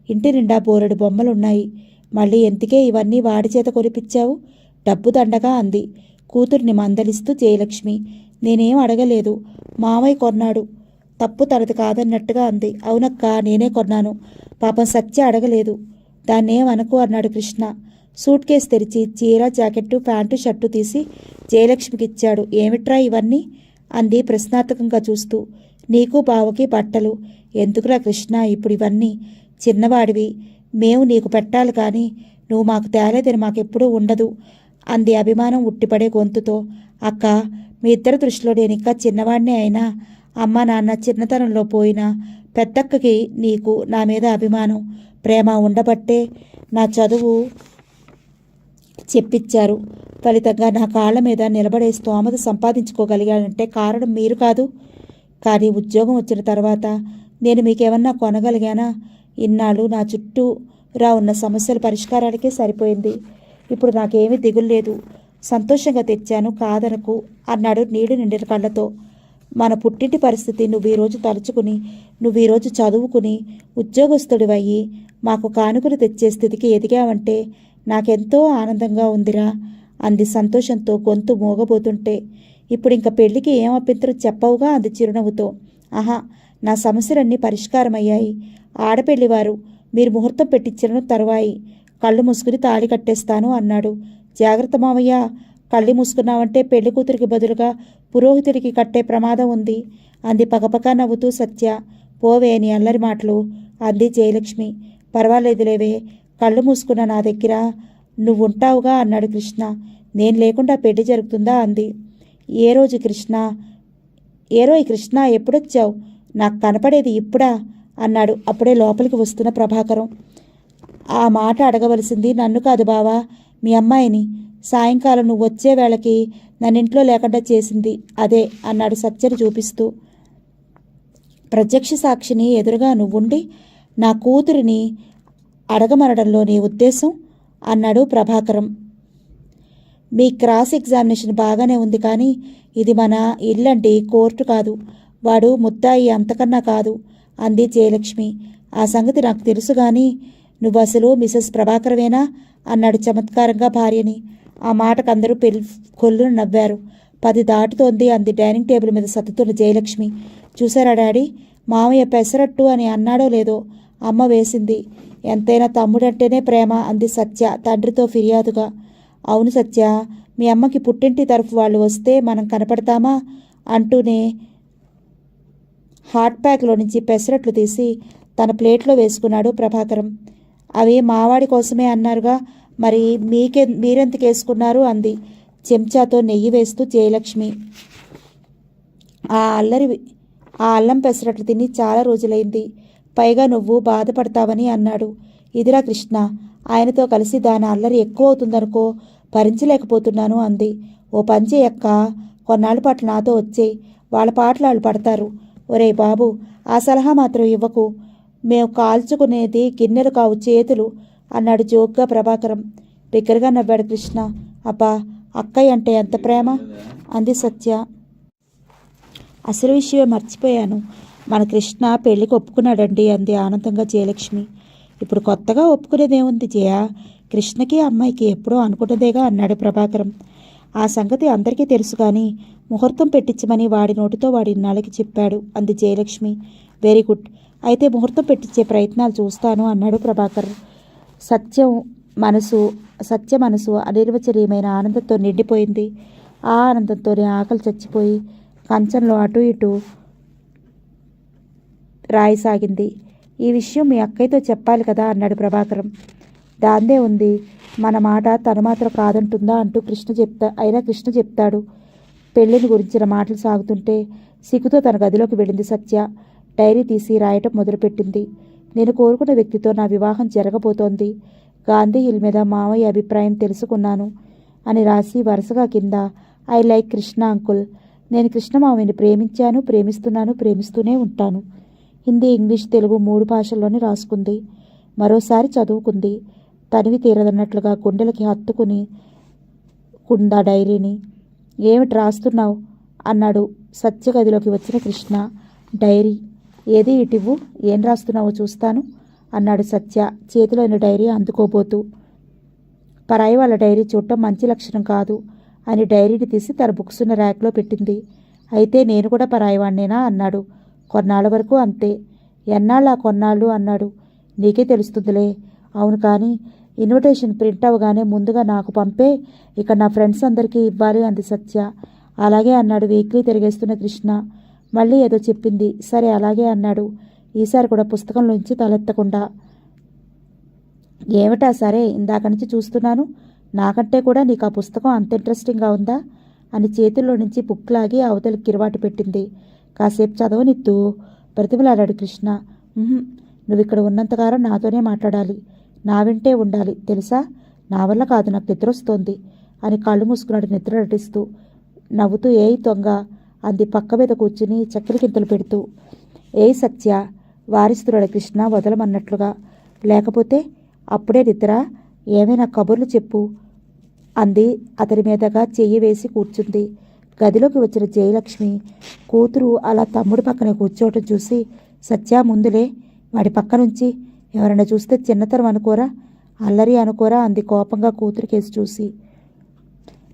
ఇంటి నిండా బోరెడు బొమ్మలున్నాయి. మళ్ళీ ఎందుకే ఇవన్నీ వాడి చేత కొనిపించావు? డబ్బు దండగా అంది కూతుర్ని మందలిస్తూ జయలక్ష్మి. నేనేం అడగలేదు, మామయ్య కొన్నాడు. తప్పు తనది కాదన్నట్టుగా అంది. అవునక్క, నేనే కొన్నాను. పాపం సత్య అడగలేదు. దాన్నేం అనకు అన్నాడు కృష్ణ. సూట్ కేసు తెరిచి చీర, జాకెట్టు, ప్యాంటు, షర్టు తీసి జయలక్ష్మికి ఇచ్చాడు. ఏమిట్రా ఇవన్నీ అంది ప్రశ్నార్థకంగా చూస్తూ. నీకు బావకి బట్టలు. ఎందుకురా కృష్ణ ఇప్పుడు ఇవన్నీ? చిన్నవాడివి, మేము నీకు పెట్టాలి కానీ నువ్వు మాకు తేలేదని మాకెప్పుడూ ఉండదు అంది అభిమానం ఉట్టిపడే గొంతుతో. అక్క, మీ ఇద్దరి దృష్టిలో నేను ఇంకా చిన్నవాడినే అయినా అమ్మ నాన్న చిన్నతనంలో పోయినా పెద్దక్కకి నీకు నా మీద అభిమానం ప్రేమ ఉండబట్టే నా చదువు చెప్పించారు. ఫలితంగా నా కాళ్ళ మీద నిలబడే స్తోమత సంపాదించుకోగలిగానంటే కారణం మీరు కాదు. కానీ ఉద్యోగం వచ్చిన తర్వాత నేను మీకేమన్నా కొనగలిగానా? ఇన్నాళ్ళు నా చుట్టూరా ఉన్న సమస్యల పరిష్కారానికే సరిపోయింది. ఇప్పుడు నాకేమీ దిగులు లేదు, సంతోషంగా తెచ్చాను కాదనకు అన్నాడు నీడు నిండిన కళ్ళతో. మన పుట్టింటి పరిస్థితి నువ్వు ఈరోజు తలుచుకుని, నువ్వు ఈరోజు చదువుకుని ఉద్యోగస్తుడివయ్యి మాకు కానుకలు తెచ్చే స్థితికి ఎదిగావంటే నాకెంతో ఆనందంగా ఉందిరా అంది సంతోషంతో గొంతు మోగబోతుంటే. ఇప్పుడు ఇంక పెళ్లికి ఏం అభ్యంతరం చెప్పవుగా అంది చిరునవ్వుతో. ఆహా, నా సమస్యలన్నీ పరిష్కారమయ్యాయి. ఆడపెళ్లివారు మీరు ముహూర్తం పెట్టించడం తరువాయి. కళ్ళు మూసుకుని తాళి కట్టేస్తాను అన్నాడు. జాగ్రత్త మావయ్య, కళ్ళు మూసుకున్నావంటే పెళ్లి కూతురికి బదులుగా పురోహితుడికి కట్టే ప్రమాదం ఉంది అంది పకపక నవ్వుతూ సత్య. పోవే నీ అల్లరి మాటలు అంది జయలక్ష్మి. పర్వాలేదులేవే, కళ్ళు మూసుకున్న నా దగ్గర నువ్వుంటావుగా అన్నాడు కృష్ణ. నేను లేకుండా పెళ్లి జరుగుతుందా అంది. ఏ రోజు కృష్ణ? ఏరోయ్ కృష్ణ, ఎప్పుడొచ్చావు? నాకు కనపడేది ఇప్పుడా అన్నాడు అప్పుడే లోపలికి వస్తున్న ప్రభాకరం. ఆ మాట అడగవలసింది నన్ను కాదు బావా, మీ అమ్మాయిని. సాయంకాలం నువ్వు వచ్చే వేళకి నన్నింట్లో లేకుండా చేసింది అదే అన్నాడు సత్యని చూపిస్తూ. ప్రత్యక్ష సాక్షిని ఎదురుగా నువ్వుండి నా కూతురిని అడగమనడంలో నీ ఉద్దేశం అన్నాడు ప్రభాకరం. మీ క్రాస్ ఎగ్జామినేషన్ బాగానే ఉంది కానీ ఇది మన ఇల్లండి, కోర్టు కాదు. వాడు ముద్దాయి, అంతకన్నా కాదు అంది జయలక్ష్మి. ఆ సంగతి నాకు తెలుసు కానీ నువ్వు అసలు మిసెస్ ప్రభాకరమేనా అన్నాడు చమత్కారంగా భార్యని. ఆ మాటకు అందరూ కొల్లును నవ్వారు. 10 దాటుతోంది అంది డైనింగ్ టేబుల్ మీద సత్తుతున్న జయలక్ష్మి. చూసారా డాడీ, మామయ్య పెసరట్టు అని అన్నాడో లేదో అమ్మ వేసింది. ఎంతైనా తమ్ముడంటేనే ప్రేమ అంది సత్య తండ్రితో ఫిర్యాదుగా. అవును సత్య, మీ అమ్మకి పుట్టింటి తరఫు వాళ్ళు వస్తే మనం కనపడతామా అంటూనే హాట్ ప్యాక్లో నుంచి పెసరట్లు తీసి తన ప్లేట్లో వేసుకున్నాడు ప్రభాకరం. అవి మావాడి కోసమే అన్నారుగా, మరి మీరెందుకు వేసుకున్నారు అంది చెంచాతో నెయ్యి వేస్తూ జయలక్ష్మి. ఆ అల్లం పెసరట్లు తిని చాలా రోజులైంది, పైగా నువ్వు బాధపడతావని అన్నాడు. ఇదిరా కృష్ణ, ఆయనతో కలిసి దాని అల్లరి ఎక్కువ అవుతుందనుకో, భరించలేకపోతున్నాను అంది. ఓ పంచే అక్క, కొన్నాళ్ళ పాటు నాతో వచ్చే, వాళ్ళ పాటలు వాళ్ళు పడతారు. ఒరే బాబు, ఆ సలహా మాత్రం ఇవ్వకు, మేము కాల్చుకునేది గిన్నెలు కావు చేతులు అన్నాడు జోక్గా ప్రభాకరం. బిగ్గరగా నవ్వాడు కృష్ణ. అబ్బా, అక్కయ్య అంటే ఎంత ప్రేమ అంది సత్య. అసలు విషయమే మర్చిపోయాను, మన కృష్ణ పెళ్లికి ఒప్పుకున్నాడండి అంది ఆనందంగా జయలక్ష్మి. ఇప్పుడు కొత్తగా ఒప్పుకునేదేముంది జయ, కృష్ణకి అమ్మాయికి ఎప్పుడో అనుకున్నదేగా అన్నాడు ప్రభాకరం. ఆ సంగతి అందరికీ తెలుసు కానీ ముహూర్తం పెట్టించమని వాడి నోటితో వాడి నాళ్ళకి చెప్పాడు అంది జయలక్ష్మి. వెరీ గుడ్, అయితే ముహూర్తం పెట్టించే ప్రయత్నాలు చూస్తాను అన్నాడు ప్రభాకర్. సత్య మనసు అనిర్వచనీయమైన ఆనందంతో నిండిపోయింది. ఆ ఆనందంతోనే ఆకలి చచ్చిపోయి కంచంలో అటు ఇటు రాయసాగింది. ఈ విషయం మీ అక్కయ్యతో చెప్పాలి కదా అన్నాడు ప్రభాకరం. దాందే ఉంది, మన మాట తను మాత్రం కాదంటుందా అంటూ కృష్ణ చెప్తాడు. పెళ్లిని గురించిన మాటలు సాగుతుంటే సిగ్గుతో తన గదిలోకి వెళ్ళింది సత్య. డైరీ తీసి రాయటం మొదలుపెట్టింది. నేను కోరుకున్న వ్యక్తితో నా వివాహం జరగబోతోంది. గాంధీ హిల్ మీద మామయ్య అభిప్రాయం తెలుసుకున్నాను అని రాసి వరుసగా కింద ఐ లైక్ కృష్ణ అంకుల్. నేను కృష్ణ మామయ్యని ప్రేమించాను, ప్రేమిస్తున్నాను, ప్రేమిస్తూనే ఉంటాను. హిందీ, ఇంగ్లీష్, తెలుగు 3 భాషల్లోనే రాసుకుంది. మరోసారి చదువుకుంది. తనివి తీరదన్నట్లుగా గుండెలకి హత్తుకుని కుందా డైరీని. ఏమిటి రాస్తున్నావు అన్నాడు సత్య గదిలోకి వచ్చిన కృష్ణ. డైరీ ఏది ఇటివ్వు, ఏం రాస్తున్నావో చూస్తాను అన్నాడు సత్య చేతిలోని డైరీ అందుకోబోతూ. పరాయి వాళ్ళ డైరీ చూడటం మంచి లక్షణం కాదు అని డైరీని తీసి తన బుక్స్ ఉన్న ర్యాక్లో పెట్టింది. అయితే నేను కూడా పరాయివాణ్ణేనా అన్నాడు. కొన్నాళ్ళ వరకు అంతే. ఎన్నాళ్ళు ఆ కొన్నాళ్ళు అన్నాడు. నీకే తెలుస్తుందిలే. అవును, కానీ ఇన్విటేషన్ ప్రింట్ అవ్వగానే ముందుగా నాకు పంపే, ఇక నా ఫ్రెండ్స్ అందరికీ ఇవ్వాలి అంది సత్య. అలాగే అన్నాడు వీక్లీ తిరిగేస్తున్న కృష్ణ. మళ్ళీ ఏదో చెప్పింది. సరే అలాగే అన్నాడు, ఈసారి కూడా పుస్తకంలోంచి తలెత్తకుండా. ఏమిటా సరే, ఇందాక నుంచి చూస్తున్నాను, నాకంటే కూడా నీకు ఆ పుస్తకం అంత ఇంట్రెస్టింగ్గా ఉందా అని చేతుల్లో నుంచి బుక్ లాగి అవతలికి కిరువాటు పెట్టింది. కాసేపు చదవనిద్దు బ్రతిమలాడాడు కృష్ణ. నువ్వు ఇక్కడ ఉన్నంతకాలం నాతోనే మాట్లాడాలి, నా వెంటే ఉండాలి తెలుసా. నా వల్ల కాదు, నాకు నిద్రొస్తోంది అని కళ్ళు మూసుకున్నాడు నిద్ర నటిస్తూ. నవ్వుతూ ఏయ్ దొంగ అంది పక్క మీద కూర్చుని చక్కెర గింతలు పెడుతూ. ఏయ్ సత్య వారిస్తున్నాడు కృష్ణ వదలమన్నట్లుగా. లేకపోతే అప్పుడే నిద్ర, ఏమైనా కబుర్లు చెప్పు అంది అతని మీదగా చెయ్యి వేసి కూర్చుంది. గదిలోకి వచ్చిన జయలక్ష్మి కూతురు అలా తమ్ముడి పక్కనే కూర్చోవటం చూసి, సత్య ముందులే, వాడి పక్క నుంచి, ఎవరైనా చూస్తే చిన్నతరం అనుకోరా, అల్లరి అనుకోరా అంది కోపంగా కూతురు కేసు చూసి.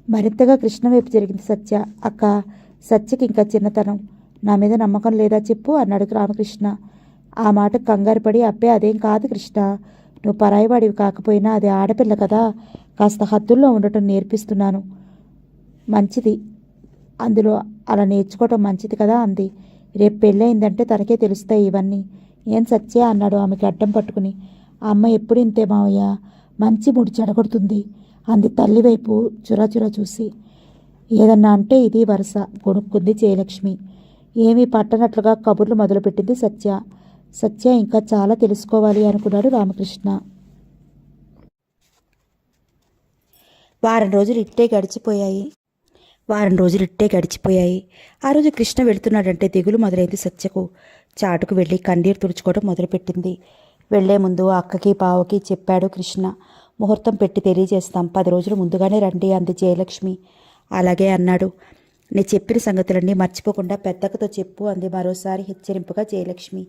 మరింతగా కృష్ణ వైపు జరిగింది సత్య. అక్క, సత్యకి ఇంకా చిన్నతనం, నా మీద నమ్మకం లేదా చెప్పు అన్నాడు రామకృష్ణ. ఆ మాట కంగారు పడి, అబ్బే అదేం కాదు కృష్ణ, నువ్వు పరాయివాడివి కాకపోయినా అది ఆడపిల్ల కదా, కాస్త హద్దుల్లో ఉండటం నేర్పిస్తున్నాను. మంచిది, అందులో అలా నేర్చుకోవటం మంచిది కదా అంది. రేపు పెళ్ళయిందంటే తనకే తెలుస్తాయి ఇవన్నీ. ఏం సత్య అన్నాడు ఆమెకి అడ్డం పట్టుకుని. ఆ అమ్మ ఎప్పుడు ఇంతే మావయ్య, మంచి ముడి చెడగొడుతుంది అంది తల్లి వైపు చురాచురా చూసి. ఏదన్నా అంటే ఇది వరుస గొణుక్కుంది జయలక్ష్మి. ఏమీ పట్టనట్లుగా కబుర్లు మొదలుపెట్టింది సత్య. సత్య ఇంకా చాలా తెలుసుకోవాలి అనుకున్నాడు రామకృష్ణ. వారం రోజులు ఇట్టే గడిచిపోయాయి. ఆ రోజు కృష్ణ వెళుతున్నాడంటే దిగులు మొదలైంది సత్యకు. చాటుకు వెళ్ళి కన్నీరు తుడుచుకోవడం మొదలుపెట్టింది. వెళ్లే ముందు అక్కకి బావకి చెప్పాడు కృష్ణ. ముహూర్తం పెట్టి తెలియజేస్తాం, 10 రోజులు ముందుగానే రండి అంది జయలక్ష్మి. అలాగే అన్నాడు. నేను చెప్పిన సంగతులన్నీ మర్చిపోకుండా పెద్దక్కతో చెప్పు అంది మరోసారి హెచ్చరింపుగా జయలక్ష్మి.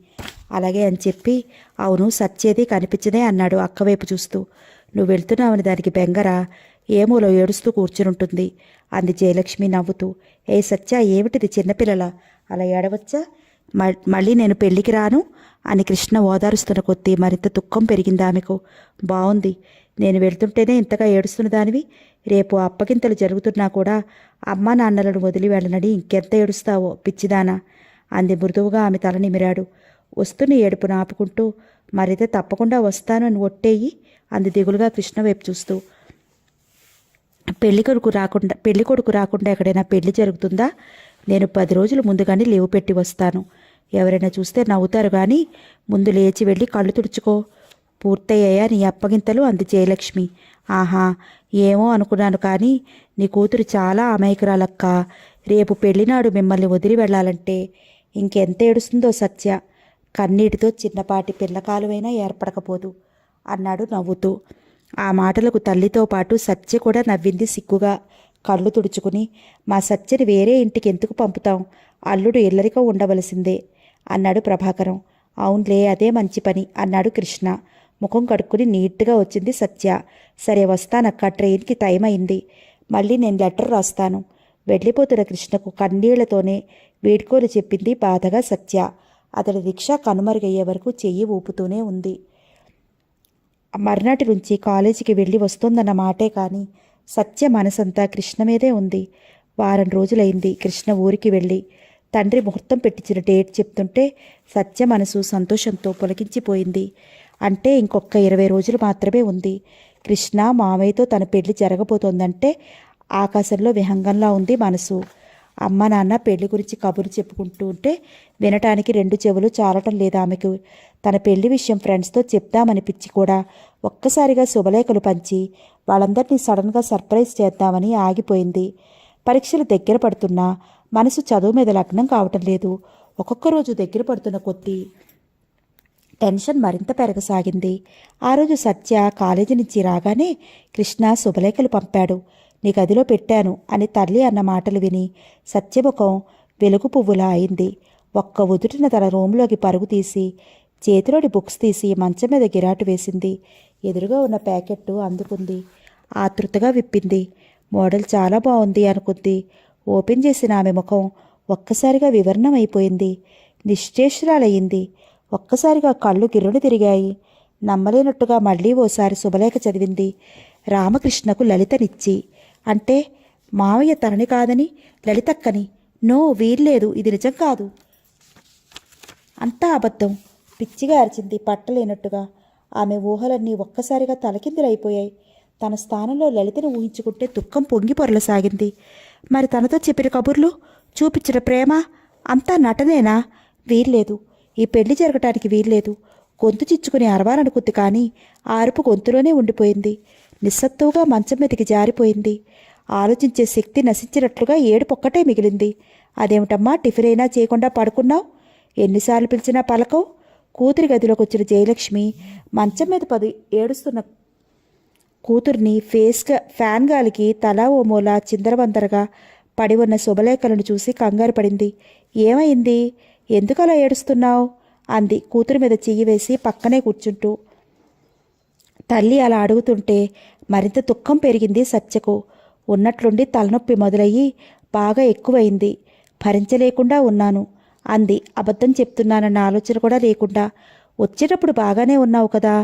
అలాగే అని చెప్పి, అవును సత్యేది కనిపించదే అన్నాడు అక్కవైపు చూస్తూ. నువ్వు వెళ్తున్నావని దానికి బెంగరా, ఏమోలో ఏడుస్తూ కూర్చునుంటుంది అంది జయలక్ష్మి నవ్వుతూ. ఏ సత్య, ఏమిటిది చిన్నపిల్లల, అలా ఏడవచ్చా? మళ్ళీ నేను పెళ్ళికి రాను అని కృష్ణ ఓదారుస్తున్న కొద్దీ మరింత దుఃఖం పెరిగింది ఆమెకు. బావుంది, నేను వెళ్తుంటేనే ఇంతగా ఏడుస్తున్న దానివి, రేపు అప్పగింతలు జరుగుతున్నా కూడా అమ్మా నాన్నలను వదిలి వెళ్ళనని ఇంకెంత ఏడుస్తావో పిచ్చిదానా అంది మృదువుగా. ఆమె తల నిమిరాడు. వస్తున్న ఏడుపును ఆపుకుంటూ, మరైతే తప్పకుండా వస్తాను అని ఒట్టేయి అంది దిగులుగా కృష్ణ వైపు చూస్తూ. పెళ్లి కొడుకు రాకుండా ఎక్కడైనా పెళ్లి జరుగుతుందా? నేను 10 రోజుల ముందుగానే లీవ్ పెట్టి వస్తాను. ఎవరైనా చూస్తే నవ్వుతారు కానీ ముందు లేచి వెళ్ళి కళ్ళు తుడుచుకో. పూర్తయ్యాయా నీ అప్పగింతలు అంది జయలక్ష్మి. ఆహా, ఏమో అనుకున్నాను కానీ నీ కూతురు చాలా అమాయకురాలక్క. రేపు పెళ్లినాడు మిమ్మల్ని వదిలి వెళ్ళాలంటే ఇంకెంత ఏడుస్తుందో సత్య. కన్నీటితో చిన్నపాటి పిల్లకాలువైనా ఏర్పడకపోదు అన్నాడు నవ్వుతూ. ఆ మాటలకు తల్లితో పాటు సత్య కూడా నవ్వింది సిగ్గుగా. కళ్ళు తుడుచుకుని, మా సత్యని వేరే ఇంటికి ఎందుకు పంపుతాం, అల్లుడు ఇల్లరికో ఉండవలసిందే అన్నాడు ప్రభాకరం. అవునులే, అదే మంచి పని అన్నాడు కృష్ణ. ముఖం కడుక్కుని నీట్గా వచ్చింది సత్య. సరే వస్తానక్క, ట్రైన్కి టైం అయింది. మళ్ళీ నేను లెటర్ రాస్తాను. వెళ్ళిపోతున్న కృష్ణకు కన్నీళ్లతోనే వీడ్కోలు చెప్పింది బాధగా సత్య. అతడి రిక్షా కనుమరుగయ్యే వరకు చెయ్యి ఊపుతూనే ఉంది. మర్నాటి నుంచి కాలేజీకి వెళ్ళి వస్తోందన్న మాటే కానీ సత్య మనసంతా కృష్ణ మీదే ఉంది. వారం రోజులైంది కృష్ణ ఊరికి వెళ్ళి. తండ్రి ముహూర్తం పెట్టించిన డేట్ చెప్తుంటే సత్య మనసు సంతోషంతో పులకించిపోయింది. అంటే ఇంకొక 20 రోజులు మాత్రమే ఉంది. కృష్ణ మామయ్యతో తన పెళ్లి జరగబోతోందంటే ఆకాశంలో విహంగంలా ఉంది మనసు. అమ్మ నాన్న పెళ్లి గురించి కబురు చెప్పుకుంటూ ఉంటే వినటానికి 2 చెవులు చాలటం లేదు ఆమెకు. తన పెళ్లి విషయం ఫ్రెండ్స్తో చెప్దామనిపించి కూడా ఒక్కసారిగా శుభలేఖలు పంచి వాళ్ళందరినీ సడన్గా సర్ప్రైజ్ చేద్దామని ఆగిపోయింది. పరీక్షలు దగ్గర పడుతున్నా మనసు చదువు మీద లగ్నం కావటం లేదు. ఒక్కొక్క రోజు దగ్గర పడుతున్న కొద్దీ టెన్షన్ మరింత పెరగసాగింది. ఆ రోజు సత్య కాలేజీ నుంచి రాగానే కృష్ణ శుభలేఖలు పంపాడు. నీ గదిలో పెట్టాను అని తల్లి అన్న మాటలు విని సత్యముఖం వెలుగు పువ్వులా అయింది. ఒక్క ఉదుటిన తన రూంలోకి పరుగు తీసి చేతిలోని బుక్స్ తీసి మంచం మీద గిరాటు వేసింది. ఎదురుగా ఉన్న ప్యాకెట్టు అందుకుంది. ఆతృతగా విప్పింది. మోడల్ చాలా బాగుంది అనుకుంది. ఓపెన్ చేసిన ఆమె ముఖం ఒక్కసారిగా వివరణమైపోయింది. నిశ్చేష్రాలయ్యింది. ఒక్కసారిగా కళ్ళు గిర్రును తిరిగాయి. నమ్మలేనట్టుగా మళ్ళీ ఓసారి శుభలేఖ చదివింది. రామకృష్ణకు లలితనిచ్చి. అంటే మావయ్య తనని కాదని లలితక్కని. నో, వీల్లేదు, ఇది నిజం కాదు, అంతా అబద్ధం. పిచ్చిగా అరిచింది పట్టలేనట్టుగా. ఆమె ఊహలన్నీ ఒక్కసారిగా తలకిందులైపోయాయి. తన స్థానంలో లలితను ఊహించుకుంటే దుఃఖం పొంగి పొరలసాగింది. మరి తనతో చెప్పిన కబుర్లు, చూపించిన ప్రేమ అంతా నటనేనా? వీల్లేదు, ఈ పెళ్లి జరగటానికి వీల్లేదు. గొంతు చిచ్చుకుని అరవాలనుకుంది కానీ ఆ అరుపు గొంతులోనే ఉండిపోయింది. నిస్సత్తువుగా మంచం మీదకి జారిపోయింది. ఆలోచించే శక్తి నశించినట్లుగా ఏడుపొక్కటే మిగిలింది. అదేమిటమ్మా, టిఫిన్ అయినా చేయకుండా పడుకున్నావు? ఎన్నిసార్లు పిలిచినా పలకవు. కూతురి గదిలోకి వచ్చిన జయలక్ష్మి మంచం మీద ఏడుస్తున్న కూతుర్ని ఫ్యాన్ గాలికి తలా ఓ మూల చిందరవందరగా పడి ఉన్న శుభలేఖలను చూసి కంగారు పడింది. ఏమైంది, ఎందుకలా ఏడుస్తున్నావు అంది కూతురి మీద చెయ్యి వేసి పక్కనే కూర్చుంటూ. తల్లి అలా అడుగుతుంటే మరింత దుఃఖం పెరిగింది సత్యకు. ఉన్నట్లుండి తలనొప్పి మొదలయ్యి బాగా ఎక్కువైంది. భరించలేకుండా ఉన్నాను అంది. అబద్ధం చెప్తున్నానన్న ఆలోచన కూడా లేకుండా. వచ్చేటప్పుడు బాగానే ఉన్నావు కదా.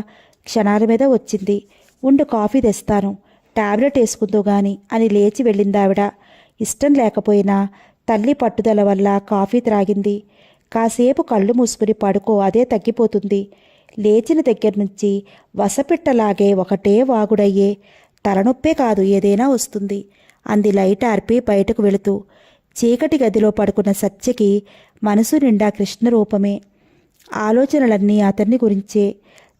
క్షణాల మీద వచ్చింది. ఉండు, కాఫీ తెస్తాను, టాబ్లెట్ వేసుకుందో గాని అని లేచి వెళ్ళిందావిడ. ఇష్టం లేకపోయినా తల్లి పట్టుదల వల్ల కాఫీ త్రాగింది. కాసేపు కళ్ళు మూసుకుని పడుకో, అదే తగ్గిపోతుంది. లేచిన దగ్గర నుంచి వసపిట్టలాగే ఒకటే వాగుడయ్యే. తలనొప్పే కాదు, ఏదైనా వస్తుంది అంది లైట్ ఆర్పి బయటకు వెళుతూ. చీకటి గదిలో పడుకున్న సత్యకి మనసు నిండా కృష్ణ రూపమే. ఆలోచనలన్నీ అతన్ని గురించే.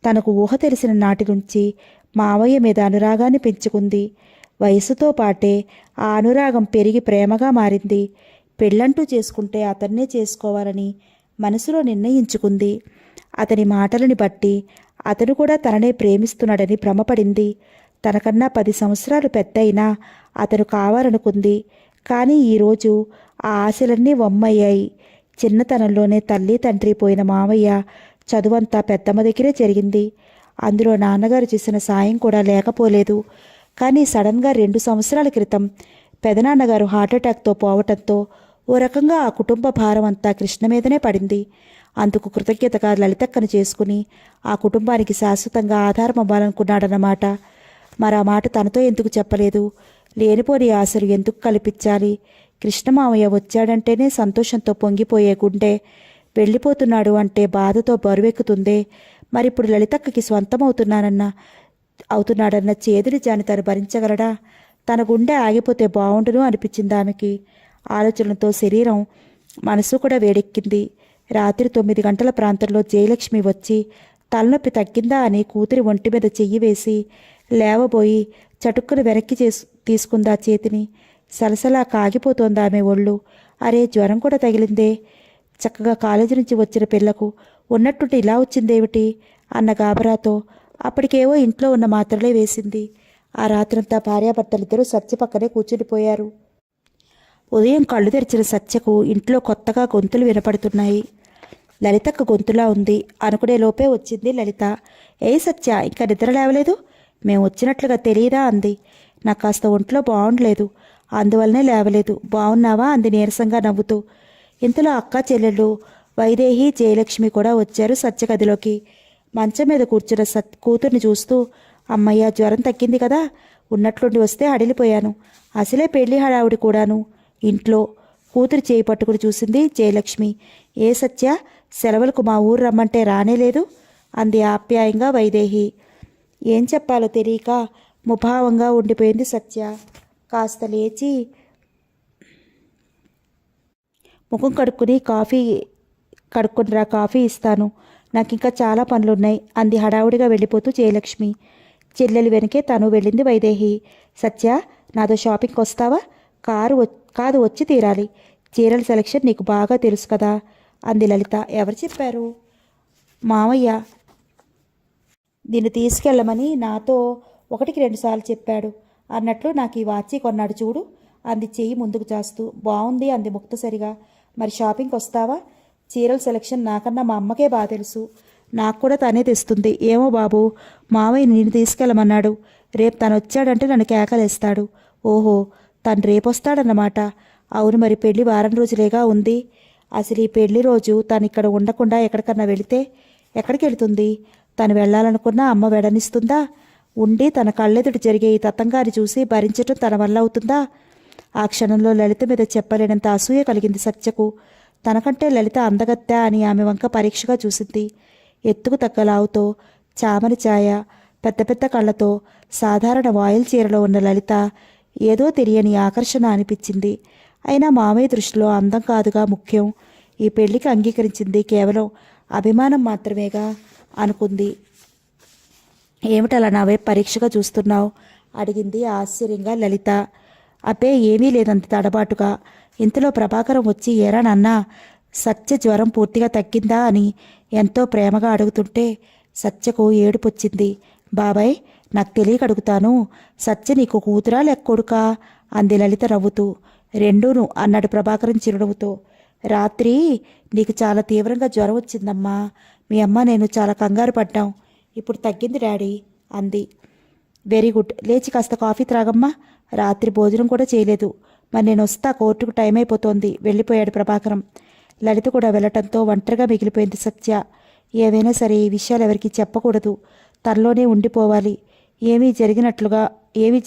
తనకు ఊహ తెలిసిన నాటి నుంచి మావయ్య మీద అనురాగాన్ని పెంచుకుంది. వయసుతో పాటే ఆ అనురాగం పెరిగి ప్రేమగా మారింది. పెళ్ళంటూ చేసుకుంటే అతన్నే చేసుకోవాలని మనసులో నిర్ణయించుకుంది. అతని మాటలని బట్టి అతను కూడా తననే ప్రేమిస్తున్నాడని భ్రమపడింది. తనకన్నా 10 సంవత్సరాలు పెద్దయినా అతను కావాలనుకుంది. కానీ ఈరోజు ఆ ఆశలన్నీ వమ్మయ్యాయి. చిన్నతనంలోనే తల్లి తండ్రి పోయిన మావయ్య చదువంతా పెద్దమ్మ దగ్గరే జరిగింది. అందులో నాన్నగారు చేసిన సాయం కూడా లేకపోలేదు. కానీ సడన్గా 2 సంవత్సరాల క్రితం పెదనాన్నగారు హార్ట్అటాక్తో పోవటంతో ఓ రకంగా ఆ కుటుంబ భారం అంతా కృష్ణ మీదనే పడింది. అందుకు కృతజ్ఞతగా లలితక్కను చేసుకుని ఆ కుటుంబానికి శాశ్వతంగా ఆధారం అవ్వాలనుకున్నాడన్నమాట. మరి ఆ మాట తనతో ఎందుకు చెప్పలేదు? లేనిపోని ఆశలు ఎందుకు కల్పించాలి? కృష్ణమామయ్య వచ్చాడంటేనే సంతోషంతో పొంగిపోయే గుండె వెళ్ళిపోతున్నాడు అంటే బాధతో బరువెక్కుతుందే. మరిప్పుడు లలితక్కకి అవుతున్నాడన్న చేదుని జాని తను భరించగలడా? తన గుండె ఆగిపోతే బావుండును అనిపించింది ఆమెకి. ఆలోచనలతో శరీరం మనసు కూడా వేడెక్కింది. రాత్రి 9 గంటల ప్రాంతంలో జయలక్ష్మి వచ్చి తలనొప్పి తగ్గిందా అని కూతురి ఒంటి మీద చెయ్యి వేసి లేవబోయి చటుక్కును వెనక్కి తీసుకుందా చేతిని. సలసలా కాగిపోతోంది ఆమె ఒళ్ళు. అరే, జ్వరం కూడా తగిలిందే. చక్కగా కాలేజీ నుంచి వచ్చిన పిల్లకు ఉన్నట్టుండి ఇలా వచ్చిందేమిటి అన్న గాబరాతో అప్పటికేవో ఇంట్లో ఉన్న మాత్రలే వేసింది. ఆ రాత్రంతా భార్యాభర్తలిద్దరూ సత్య పక్కనే కూర్చుండిపోయారు. ఉదయం కళ్ళు తెరిచిన సత్యకు ఇంట్లో కొత్తగా గొంతులు వినపడుతున్నాయి. లలితక్క గొంతులా ఉంది అనుకునే లోపే వచ్చింది లలిత. ఏ సత్య, ఇంకా నిద్ర లేవలేదు? మేము వచ్చినట్లుగా తెలియదా అంది. నాకు కాస్త ఒంట్లో బాగుండలేదు, అందువల్లనే లేవలేదు. బాగున్నావా అంది నీరసంగా నవ్వుతూ. ఇంతలో అక్క చెల్లెళ్ళు వైదేహి జయలక్ష్మి కూడా వచ్చారు సత్య గదిలోకి. మంచం మీద కూర్చున్న కూతుర్ని చూస్తూ, అమ్మయ్య, జ్వరం తగ్గింది కదా, ఉన్నట్లుండి వస్తే అడిలిపోయాను. అసలే పెళ్లి హడావుడి కూడాను ఇంట్లో. కూతురు చేయి పట్టుకుని చూసింది జయలక్ష్మి. ఏ సత్య, సెలవులకు మా ఊరు రమ్మంటే రానేలేదు అంది ఆప్యాయంగా వైదేహి. ఏం చెప్పాలో తెలియక ముభావంగా ఉండిపోయింది సత్య. కాస్త లేచి ముఖం కడుక్కునిరా, కాఫీ ఇస్తాను, నాకు ఇంకా చాలా పనులున్నాయి అంది హడావుడిగా వెళ్ళిపోతూ జయలక్ష్మి. చెల్లెలి వెనకే తను వెళ్ళింది వైదేహి. సత్య, నాతో షాపింగ్కి వస్తావా? కాదు, వచ్చి తీరాలి. చీరల సెలక్షన్ నీకు బాగా తెలుసు కదా అంది లలిత. ఎవరు చెప్పారు? మామయ్య దీన్ని తీసుకెళ్ళమని నాతో 1-2 సార్లు చెప్పాడు అన్నట్లు నాకు ఈ వాచి కొన్నాడు చూడు అంది చెయ్యి ముందుకు చాస్తూ. బాగుంది అంది ముక్తసరిగా. మరి షాపింగ్కి వస్తావా? చీరల సెలక్షన్ నాకన్నా మా అమ్మకే బాగా తెలుసు. నాకు కూడా తనే తెస్తుంది. ఏమో బాబు, మావయ్య నేను తీసుకెళ్ళమన్నాడు. రేపు తను వచ్చాడంటే నన్ను కేకలేస్తాడు. ఓహో, తను రేపొస్తాడన్నమాట. అవును, మరి పెళ్లి వారం రోజులేగా ఉంది. అసలు ఈ పెళ్లి రోజు తను ఇక్కడ ఉండకుండా ఎక్కడికన్నా వెళితే ఎక్కడికి వెళుతుంది? తను వెళ్ళాలనుకున్నా అమ్మ వెడనిస్తుందా? ఉండి తన కళ్ళెదుటి జరిగే ఈ తతంగాన్ని చూసి భరించటం తన వల్ల అవుతుందా? ఆ క్షణంలో లలిత మీద చెప్పలేనంత అసూయ కలిగింది సత్యకు. తనకంటే లలిత అందగత్తా అని ఆమె వంక పరీక్షగా చూసింది. ఎత్తుకు తగ్గ లావుతో, చామని ఛాయ, పెద్ద పెద్ద కళ్ళతో, సాధారణ వాయిల్ చీరలో ఉన్న లలిత ఏదో తెలియని ఆకర్షణ అనిపించింది. అయినా మామయ్య దృష్టిలో అందం కాదుగా ముఖ్యం. ఈ పెళ్లికి అంగీకరించింది కేవలం అభిమానం మాత్రమేగా అనుకుంది. ఏమిటలా నా వైపు పరీక్షగా చూస్తున్నావు అడిగింది ఆశ్చర్యంగా లలిత. అబ్బే, ఏమీ లేదంత తడబాటుగా. ఇంతలో ప్రభాకరం వచ్చి, ఏరా నాన్నా, సత్య జ్వరం పూర్తిగా తగ్గిందా అని ఎంతో ప్రేమగా అడుగుతుంటే సత్యకు ఏడుపొచ్చింది. బాబాయ్, నాకు తెలియక అడుగుతాను, సత్య నీకు కూతురా లేక కొడుకా అంది లలిత నవ్వుతూ. రెండూను అన్నాడు ప్రభాకరం చిరునవ్వుతో. రాత్రి నీకు చాలా తీవ్రంగా జ్వరం వచ్చిందమ్మా. మీ అమ్మ నేను చాలా కంగారు పడ్డాం. ఇప్పుడు తగ్గింది డాడీ అంది. వెరీ గుడ్, లేచి కాస్త కాఫీ త్రాగమ్మా. రాత్రి భోజనం కూడా చేయలేదు. మరి నేను వస్తా, కోర్టుకు టైం అయిపోతోంది వెళ్ళిపోయాడు ప్రభాకరం. లలిత కూడా వెళ్ళటంతో ఒంటరిగా మిగిలిపోయింది సత్య. ఏవైనా సరే ఈ విషయాలు ఎవరికి చెప్పకూడదు, తనలోనే ఉండిపోవాలి, ఏమీ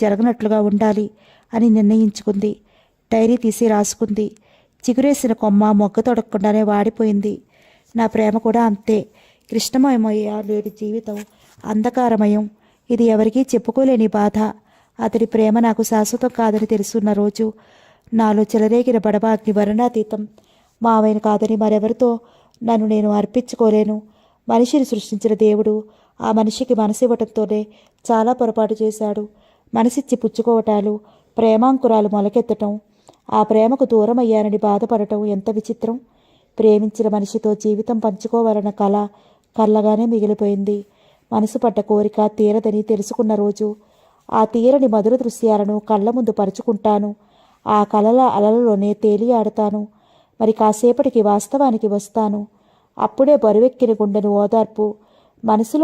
జరగనట్లుగా ఉండాలి అని నిర్ణయించుకుంది. డైరీ తీసి రాసుకుంది. చిగురేసిన కొమ్మ మొగ్గ తొడగకుండానే వాడిపోయింది. నా ప్రేమ కూడా అంతే. కృష్ణమయమయ్య లేని జీవితం అంధకారమయం. ఇది ఎవరికీ చెప్పుకోలేని బాధ. అతడి ప్రేమ నాకు శాశ్వతం కాదని తెలుసున్న రోజు నాలో చెలరేగిన బడబాగ్ని వర్ణాతీతం. మావయ్యను కాదని మరెవరితో నన్ను నేను అర్పించుకోలేను. మనిషిని సృష్టించిన దేవుడు ఆ మనిషికి మనసివ్వటంతోనే చాలా పొరపాటు చేశాడు. మనసిచ్చి పుచ్చుకోవటాలు, ప్రేమాంకురాలు మొలకెత్తటం, ఆ ప్రేమకు దూరం అయ్యానని బాధపడటం ఎంత విచిత్రం. ప్రేమించిన మనిషితో జీవితం పంచుకోవాలన్న కళ కళ్ళగానే మిగిలిపోయింది. మనసు పడ్డ కోరిక తీరదని తెలుసుకున్న రోజు ఆ తీరని మధుర దృశ్యాలను కళ్ళ ముందు పరుచుకుంటాను. ఆ కలల అలలలోనే తేలియాడతాను. మరి కాసేపటికి వాస్తవానికి వస్తాను. అప్పుడే బరువెక్కిన గుండెను ఓదార్పు, మనసు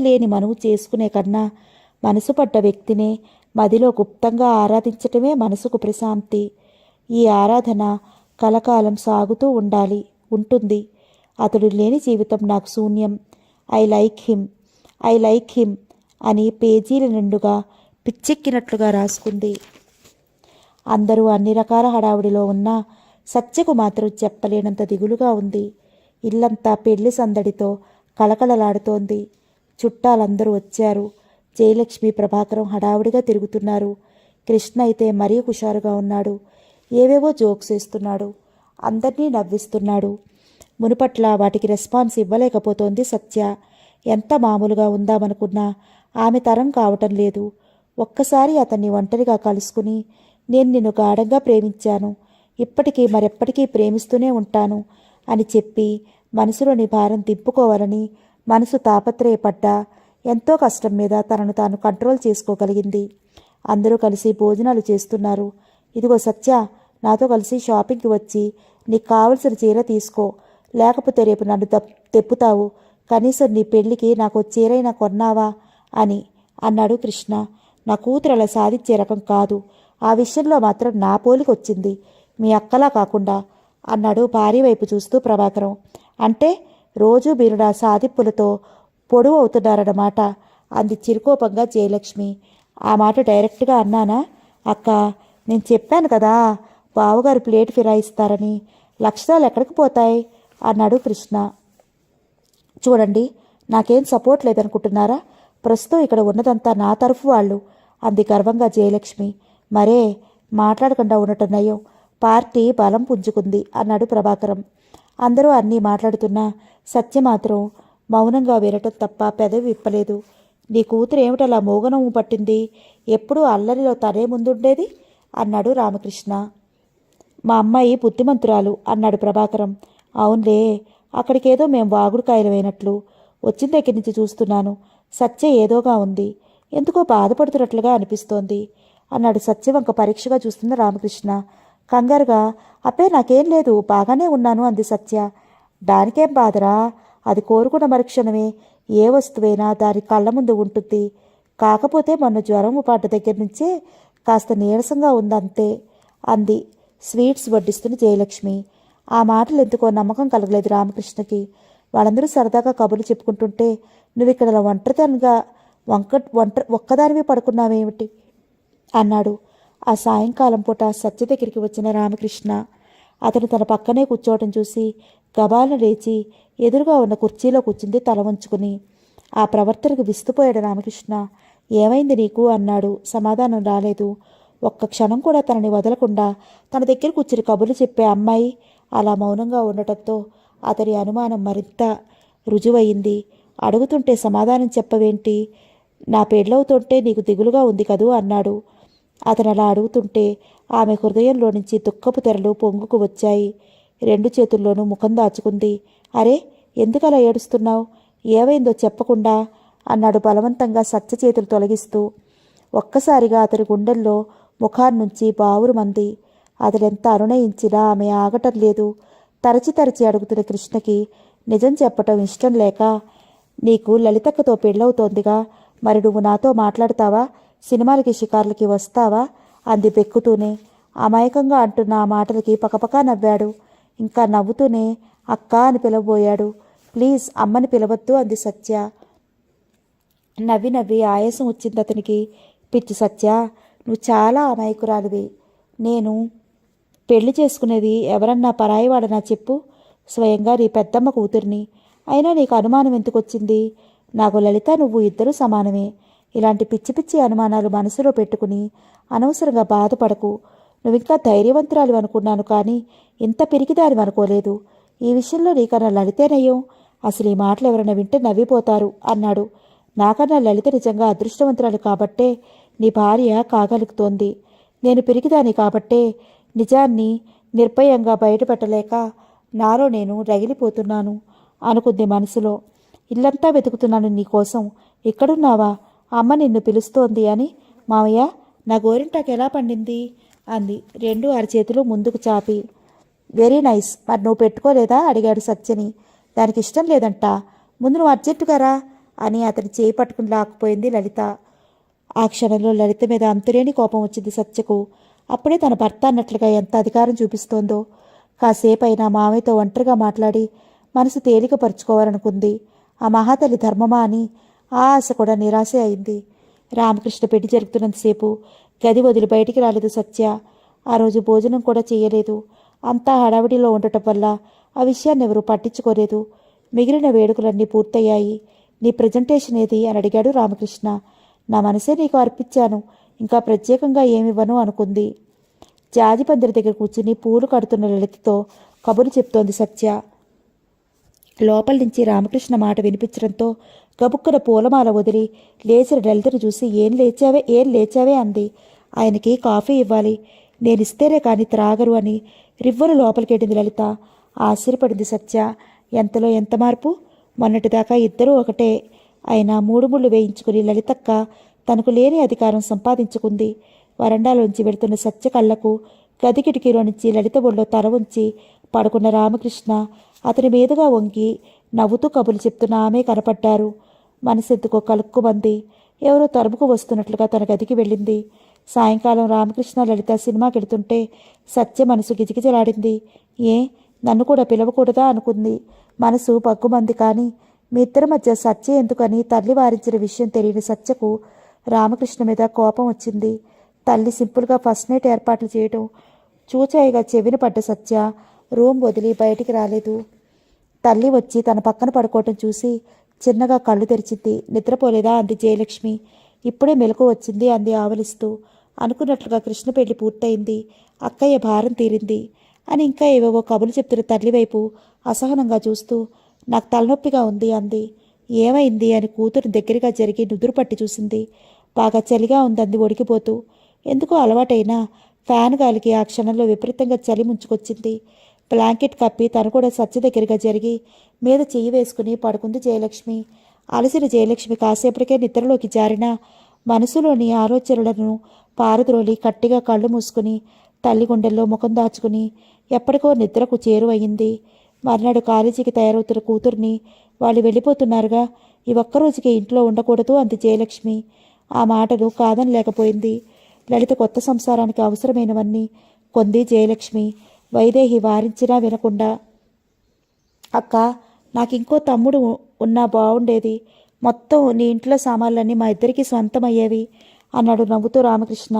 లేని మనువు చేసుకునే కన్నా మనసు పడ్డ వ్యక్తినే మదిలో గుప్తంగా ఆరాధించటమే మనసుకు ప్రశాంతి. ఈ ఆరాధన కలకాలం సాగుతూ ఉంటుంది. అతడు లేని జీవితం నాకు శూన్యం. ఐ లైక్ హిమ్ అని పేజీల నిండుగా పిచ్చెక్కినట్లుగా రాసుకుంది. అందరూ అన్ని రకాల హడావుడిలో ఉన్నా సత్యకు మాత్రం చెప్పలేనంత దిగులుగా ఉంది. ఇల్లంతా పెళ్లి సందడితో కళకళలాడుతోంది. చుట్టాలందరూ వచ్చారు. జయలక్ష్మి, ప్రభాకరం హడావుడిగా తిరుగుతున్నారు. కృష్ణ అయితే మరీ హుషారుగా ఉన్నాడు. ఏవేవో జోక్స్ వేస్తున్నాడు. అందరినీ నవ్విస్తున్నాడు. మునుపట్ల వాటికి రెస్పాన్స్ ఇవ్వలేకపోతోంది సత్య. ఎంత మామూలుగా ఉందామనుకున్నా ఆమె తరం కావటం లేదు. ఒక్కసారి అతన్ని ఒంటరిగా కలుసుకుని, నేను నిన్ను గాఢంగా ప్రేమించాను, ఇప్పటికీ మరెప్పటికీ ప్రేమిస్తూనే ఉంటాను అని చెప్పి మనసులోని భారం దింపుకోవాలని మనసు తాపత్రయపడ్డా ఎంతో కష్టం మీద తనను తాను కంట్రోల్ చేసుకోగలిగింది. అందరూ కలిసి భోజనాలు చేస్తున్నారు. ఇదిగో సత్య, నాతో కలిసి షాపింగ్కి వచ్చి నీకు కావలసిన చీర తీసుకో, లేకపోతే రేపు నన్ను తెప్పుతావు. కనీసం నీ పెళ్లికి నాకు చీరైనా కొన్నావా అని అన్నాడు కృష్ణ. నా కూతురు అలా సాధించే రకం కాదు. ఆ విషయంలో మాత్రం నా పోలికొచ్చింది, మీ అక్కలా కాకుండా అన్నాడు భార్య వైపు చూస్తూ ప్రభాకరం. అంటే రోజు మీరు నా సాధింపులతో పొడువు అవుతున్నారన్నమాట అంది చిరుకోపంగా జయలక్ష్మి. ఆ మాట డైరెక్ట్గా అన్నానా? అక్క, నేను చెప్పాను కదా బావగారు ప్లేట్ ఫిరాయిస్తారని. లక్షణాలు ఎక్కడికి పోతాయి అన్నాడు కృష్ణ. చూడండి, నాకేం సపోర్ట్ లేదనుకుంటున్నారా? ప్రస్తుతం ఇక్కడ ఉన్నదంతా నా తరఫు వాళ్ళు అంది గర్వంగా జయలక్ష్మి. మరే మాట్లాడకుండా ఉండటం నయం, పార్టీ బలం పుంజుకుంది అన్నాడు ప్రభాకరం. అందరూ అన్నీ మాట్లాడుతున్నా సత్య మాత్రం మౌనంగా వినటం తప్ప పెదవి విప్పలేదు. నీ కూతురు ఏమిటలా మోగనము పట్టింది? ఎప్పుడూ అల్లరిలో తనే ముందుండేది అన్నాడు రామకృష్ణ. మా అమ్మాయి బుద్ధిమంతురాలు అన్నాడు ప్రభాకరం. అవునులే, అక్కడికేదో మేం వాగుడుకాయలమైనట్లు వచ్చిన దగ్గర నుంచి చూస్తున్నాను. సత్య ఏదోగా ఉంది, ఎందుకో బాధపడుతున్నట్లుగా అనిపిస్తోంది అన్నాడు సత్యవంక పరీక్షగా చూస్తున్న రామకృష్ణ. కంగారుగా, అప్పే నాకేం లేదు, బాగానే ఉన్నాను అంది సత్య. దానికేం బాధరా, అది కోరుకున్న మరుక్షణమే ఏ వస్తువైనా దాని కళ్ళ ముందు ఉంటుంది. కాకపోతే మొన్న జ్వరం పడ్డ దగ్గర నుంచే కాస్త నీరసంగా ఉందంతే అంది స్వీట్స్ వడ్డిస్తున్న జయలక్ష్మి. ఆ మాటలు ఎందుకో నమ్మకం కలగలేదు రామకృష్ణకి. వాళ్ళందరూ సరదాగా కబుర్లు చెప్పుకుంటుంటే నువ్వు ఇక్కడ ఒంటరితనంగా ఒక్కదానివే పడుకున్నావేమిటి అన్నాడు. ఆ సాయంకాలం పూట సత్య దగ్గరికి వచ్చిన రామకృష్ణ అతను తన పక్కనే కూర్చోవటం చూసి గబాలను లేచి ఎదురుగా ఉన్న కుర్చీలో కూర్చుంది తల వంచుకుని. ఆ ప్రవర్తనకు విస్తుపోయాడు రామకృష్ణ. ఏమైంది నీకు అన్నాడు. సమాధానం రాలేదు. ఒక్క క్షణం కూడా తనని వదలకుండా తన దగ్గర కూర్చుని కబుర్లు చెప్పే అమ్మాయి అలా మౌనంగా ఉండటంతో అతని అనుమానం మరింత రుజువయింది. అడుగుతుంటే సమాధానం చెప్పవేంటి? నా పెళ్ళవుతుంటే నీకు దిగులుగా ఉంది కదూ అన్నాడు. అతను అలా అడుగుతుంటే ఆమె హృదయంలో నుంచి దుఃఖపు తెరలు పొంగుకు వచ్చాయి. రెండు చేతుల్లోనూ ముఖం దాచుకుంది. అరే, ఎందుకలా ఏడుస్తున్నావు? ఏమైందో చెప్పకుండా అన్నాడు బలవంతంగా సత్య చేతులు తొలగిస్తూ. ఒక్కసారిగా అతని గుండెల్లో ముఖాన్నుంచి బావురుమంది. అతడెంత అనునయించినా ఆమె ఆగటం లేదు. తరచి తరచి అడుగుతున్న కృష్ణకి నిజం చెప్పటం ఇష్టం లేక, నీకు లలితక్కతో పెళ్ళవుతోందిగా, మరి నువ్వు నాతో మాట్లాడతావా? సినిమాలకి షికార్లకి వస్తావా అంది బెక్కుతూనే. అమాయకంగా అంటున్న ఆ మాటలకి పకపకా నవ్వాడు. ఇంకా నవ్వుతూనే అక్క అని పిలవబోయాడు. ప్లీజ్ అమ్మని పిలవద్దు అంది సత్య. నవ్వి నవ్వి ఆయాసం వచ్చింది అతనికి. పిచ్చి సత్య, నువ్వు చాలా అమాయకురాలివి. నేను పెళ్లి చేసుకునేది ఎవరన్నా పరాయివాడనా చెప్పు? స్వయంగా నీ పెద్దమ్మ కూతుర్ని. అయినా నీకు అనుమానం ఎందుకు వచ్చింది? నాకు లలిత నువ్వు ఇద్దరూ సమానమే. ఇలాంటి పిచ్చి పిచ్చి అనుమానాలు మనసులో పెట్టుకుని అనవసరంగా బాధపడకు. నువ్వింకా ధైర్యవంతురాలు అనుకున్నాను, కానీ ఇంత పిరికిదాని అనుకోలేదు. ఈ విషయంలో నీకన్నా లలితేనయ్యం. అసలు ఈ మాటలు ఎవరైనా వింటే నవ్విపోతారు అన్నాడు. నాకన్నా లలిత నిజంగా అదృష్టవంతురాలు కాబట్టే నీ భార్య కాగలుగుతోంది. నేను పిరికిదాని కాబట్టే నిజాన్ని నిర్భయంగా బయటపెట్టలేక నాలో నేను రగిలిపోతున్నాను అనుకుంది మనసులో. ఇల్లంతా వెతుకుతున్నాను నీకోసం, ఇక్కడున్నావా? అమ్మ నిన్ను పిలుస్తోంది అని. మావయ్య, నా గోరింటాకు ఎలా పండింది అంది రెండు అరచేతులు ముందుకు చాపి. Very nice. మరి నువ్వు పెట్టుకోలేదా అడిగాడు సత్యని. దానికి ఇష్టం లేదంట. ముందు నువ్వు అర్జెంటుగా రా అని అతని చేయి పట్టుకుని లాక్కుపోయింది లలిత. ఆ క్షణంలో లలిత మీద అంతులేని కోపం వచ్చింది సత్యకు. అప్పుడే తన భర్త అన్నట్లుగా ఎంత అధికారం చూపిస్తోందో. కాసేపు అయినా మామయ్యతో ఒంటరిగా మాట్లాడి మనసు తేలికపరుచుకోవాలనుకుంది. ఆ మహాతల్లి ధర్మమా అని ఆ ఆశ కూడా నిరాశ అయింది. రామకృష్ణ పెళ్లి జరుగుతున్నంతసేపు గది వదిలి బయటికి రాలేదు సత్య. ఆ రోజు భోజనం కూడా చేయలేదు. అంతా హడావిడిలో ఉండటం వల్ల ఆ విషయాన్ని ఎవరూ పట్టించుకోలేదు. మిగిలిన వేడుకలన్నీ పూర్తయ్యాయి. నీ ప్రజెంటేషన్ ఏది అని అడిగాడు రామకృష్ణ. నా మనసే నీకు అర్పించాను, ఇంకా ప్రత్యేకంగా ఏమివ్వను అనుకుంది. జాజిపందిరి దగ్గర కూర్చుని పూలు కడుతున్న లలితతో కబురు చెప్తోంది సత్య. లోపల నుంచి రామకృష్ణ మాట వినిపించడంతో గబుక్కున పూలమాల వదిలి లేచిన లలితను చూసి ఏం లేచావే అంది. ఆయనకి కాఫీ ఇవ్వాలి, నేనిస్తేనే కానీ త్రాగరు అని రివ్వరు లోపలికెళ్ళింది లలిత. ఆశ్చర్యపడింది సత్య. ఎంతలో ఎంత మార్పు! మొన్నటిదాకా ఇద్దరూ ఒకటే. అయినా మూడు ముళ్ళు వేయించుకుని లలితక్క తనకు లేని అధికారం సంపాదించుకుంది. వరండాలోంచి వెళుతున్న సత్య కళ్ళకు గది కిటికీలో నుంచి లలిత ఒళ్ళో తల ఉంచి పడుకున్న రామకృష్ణ అతని మీదుగా వంగి నవ్వుతూ కబుర్లు చెప్తున్న ఆమె కనపడ్డారు. మనసెందుకో కలుక్కుమంది. ఎవరో తరుముకు వస్తున్నట్లుగా తన గదికి వెళ్ళింది. సాయంకాలం రామకృష్ణ లలిత సినిమాకెడుతుంటే సత్య మనసు గిజగిజలాడింది. నన్ను కూడా పిలవకూడదా అనుకుంది. మనసు పగ్గుమంది. కానీ మీ ఇద్దరి మధ్య సత్య ఎందుకని తల్లి వారించిన విషయం తెలియని సత్యకు రామకృష్ణ మీద కోపం వచ్చింది. తల్లి సింపుల్గా ఫస్ట్ నైట్ ఏర్పాట్లు చేయడం చూచాయిగా చెవిన పడ్డ సత్య రూమ్ వదిలి బయటికి రాలేదు. తల్లి వచ్చి తన పక్కన పడుకోవటం చూసి చిన్నగా కళ్ళు తెరిచింది. నిద్రపోలేదా అంది జయలక్ష్మి. ఇప్పుడే మెలకు వచ్చింది అంది ఆవలిస్తూ. అనుకున్నట్లుగా కృష్ణ పెళ్లి పూర్తయింది, అక్కయ్య భారం తీరింది అని ఇంకా ఏవేవో కబులు చెప్తున్న తల్లి వైపు అసహనంగా చూస్తూ నాకు తలనొప్పిగా ఉంది అంది. ఏమైంది అని కూతురు దగ్గరగా జరిగి నుదురు పట్టి చూసింది. బాగా చలిగా ఉందంది వణికిపోతూ. ఎందుకో అలవాటైనా ఫ్యాన్ గాలికి ఆ క్షణంలో విపరీతంగా చలి ముంచుకొచ్చింది. బ్లాంకెట్ కప్పి తను కూడా సత్య దగ్గరగా జరిగి మీద చెయ్యి వేసుకుని పడుకుంది జయలక్ష్మి. అలసిన జయలక్ష్మి కాసేపటికే నిద్రలోకి జారిన మనసులోని ఆలోచనలను పారద్రోలి గట్టిగా కళ్ళు మూసుకుని తల్లి గుండెల్లో ముఖం దాచుకుని ఎప్పటికో నిద్రకు చేరువయ్యింది. మర్నాడు కాలేజీకి తయారవుతున్న కూతుర్ని వాళ్ళు వెళ్ళిపోతున్నారుగా, ఈ ఒక్కరోజుకి ఇంట్లో ఉండకూడదు అంది జయలక్ష్మి. ఆ మాటలు కాదనలేకపోయింది. లలిత కొత్త సంసారానికి అవసరమైనవన్నీ కొంది జయలక్ష్మి. వైదేహి వారించినా వినకుండా, అక్క నాకింకో తమ్ముడు ఉన్నా బాగుండేది, మొత్తం నీ ఇంట్లో సామాన్లన్నీ మా ఇద్దరికీ స్వంతమయ్యేవి అన్నాడు నవ్వుతూ రామకృష్ణ.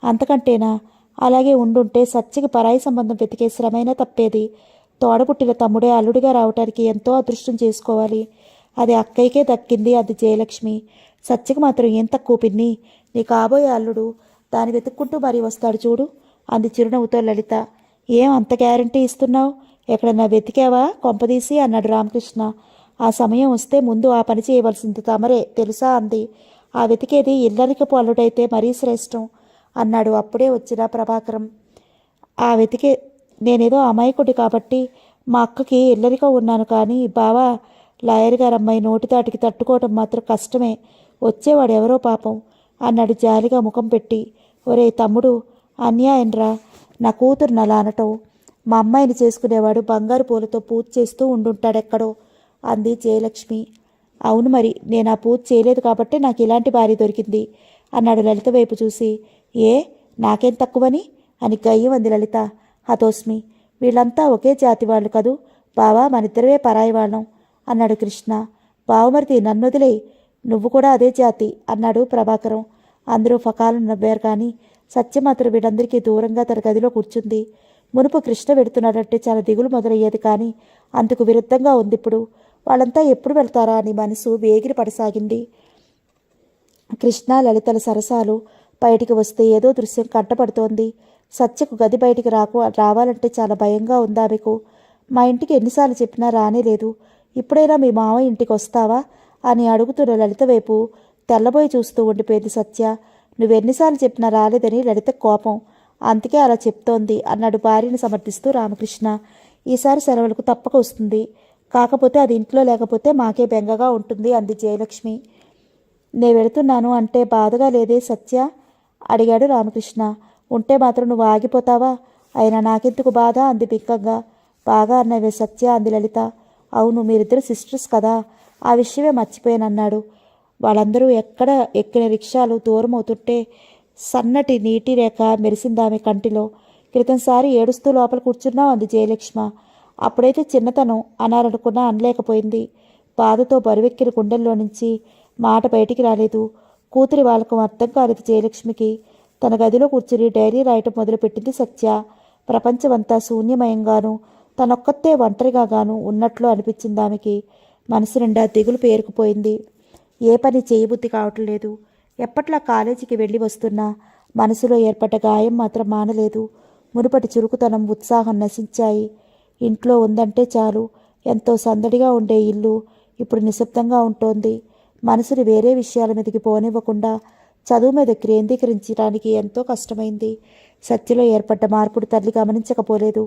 అంతకంటేనా? అలాగే ఉండుంటే సత్యకి పరాయి సంబంధం వెతికే శ్రమైనా తప్పేది. తోడపుట్టిన తమ్ముడే అల్లుడిగా రావటానికి ఎంతో అదృష్టం చేసుకోవాలి. అది అక్కయ్యకే దక్కింది అంది జయలక్ష్మి. సత్యకి మాత్రం ఏం తక్కువ పిన్ని, నీ కాబోయే అల్లుడు దాన్ని వెతుక్కుంటూ మరీ వస్తాడు చూడు అంది చిరునవ్వుతో లలిత. ఏం అంత గ్యారంటీ ఇస్తున్నావు? ఎక్కడన్నా వెతికావా కొంపదీసి అన్నాడు రామకృష్ణ. ఆ సమయం వస్తే ముందు ఆ పని చేయవలసింది తమరే తెలుసా అంది. ఆ వెతికేది ఇల్లరికపు అల్లుడైతే మరీ శ్రేష్టం అన్నాడు అప్పుడే వచ్చిన ప్రభాకరం. ఆ వెతికే నేనేదో అమాయకుడి కాబట్టి మా అక్కకి ఇల్లరికం ఉన్నాను, కానీ బావా లాయర్ గారు అమ్మాయి నోటి దాటికి తట్టుకోవటం మాత్రం కష్టమే. వచ్చేవాడు ఎవరో పాపం అన్నాడు జాలిగా ముఖం పెట్టి. ఒరే తమ్ముడు, అన్యాయంరా నా కూతురుని అలా అనటం. మా అమ్మాయిని చేసుకునేవాడు బంగారు పూలతో పూజ చేస్తూ ఉండుంటాడెక్కడో అంది జయలక్ష్మి. అవును మరి, నేను ఆ పూజ చేయలేదు కాబట్టి నాకు ఇలాంటి భార్య దొరికింది అన్నాడు లలిత వైపు చూసి. నాకేం తక్కువని అని గయ్యం అంది లలిత. హతోస్మి, వీళ్ళంతా ఒకే జాతి వాళ్ళు కదూ బావా, మనిద్దరమే పరాయి వాళ్ళం అన్నాడు కృష్ణ. బావమరిది నన్నొదిలే, నువ్వు కూడా అదే జాతి అన్నాడు ప్రభాకరం. అందరూ ఫకాలను నవ్వారు. కానీ సత్య మాత్రం వీళ్ళందరికీ దూరంగా తన గదిలో కూర్చుంది. మునుపు కృష్ణ వెడుతున్నాడంటే చాలా దిగులు మొదలయ్యేది, కానీ అందుకు విరుద్ధంగా ఉంది ఇప్పుడు. వాళ్ళంతా ఎప్పుడు వెళ్తారా అని మనసు వేగిరి పడసాగింది. కృష్ణ లలితల సరసాలు బయటికి వస్తే ఏదో దృశ్యం కంటపడుతోంది. సత్యకు గది బయటికి రావాలంటే చాలా భయంగా ఉంది ఆమెకు. మా ఇంటికి ఎన్నిసార్లు చెప్పినా రానేలేదు. ఇప్పుడైనా మీ మావయ్య ఇంటికి వస్తావా అని అడుగుతున్న లలిత వైపు తెల్లబోయి చూస్తూ ఉండిపోయింది సత్య. నువ్వెన్నిసార్లు చెప్పినా రాలేదని లలిత కోపం, అందుకే అలా చెప్తోంది అన్నాడు భార్యను సమర్థిస్తూ రామకృష్ణ. ఈసారి సెలవులకు తప్పక వస్తుంది, కాకపోతే అది ఇంట్లో లేకపోతే మాకే బెంగగా ఉంటుంది అంది జయలక్ష్మి. నే వెళుతున్నాను అంటే బాధగా లేదే సత్య అడిగాడు రామకృష్ణ. ఉంటే మాత్రం నువ్వు ఆగిపోతావా? అయినా నాకెందుకు బాధ అంది బిక్కంగా. బాగా అన్నవే సత్య అంది లలిత. అవును, మీరిద్దరు సిస్టర్స్ కదా, ఆ విషయమే మర్చిపోయానన్నాడు. వాళ్ళందరూ ఎక్కడ ఎక్కిన రిక్షాలు దూరం అవుతుంటే సన్నటి నీటి రేఖ మెరిసిందామె కంటిలో. క్రితంసారి ఏడుస్తూ లోపల కూర్చున్నావు అంది జయలక్ష్మ. అప్పుడైతే చిన్నతనం అనాలనుకున్నా అనలేకపోయింది. బాధతో బరువెక్కిన గుండెల్లో నుంచి మాట బయటికి రాలేదు. కూతురి వాళ్ళకు అర్థం కాలేదు జయలక్ష్మికి. తన గదిలో కూర్చుని డైరీ రాయటం మొదలుపెట్టింది సత్య. ప్రపంచమంతా శూన్యమయంగాను తనొక్కతే ఒంటరిగాను ఉన్నట్లు అనిపించింది ఆమెకి. మనసు నిండా దిగులు పేరుకుపోయింది. ఏ పని చేయబుద్ధి కావటం లేదు. ఎప్పట్లా కాలేజీకి వెళ్ళి వస్తున్నా మనసులో ఏర్పడ్డ గాయం మాత్రం మానలేదు. మునుపటి చురుకుతనం, ఉత్సాహం నశించాయి. ఇంట్లో ఉందంటే చాలు ఎంతో సందడిగా ఉండే ఇల్లు ఇప్పుడు నిశ్శబ్దంగా ఉంటోంది. మనసుని వేరే విషయాల మీదకి పోనివ్వకుండా చదువు మీద కేంద్రీకరించడానికి ఎంతో కష్టమైంది. సత్యలో ఏర్పడ్డ మార్పుడు తల్లి గమనించకపోలేదు.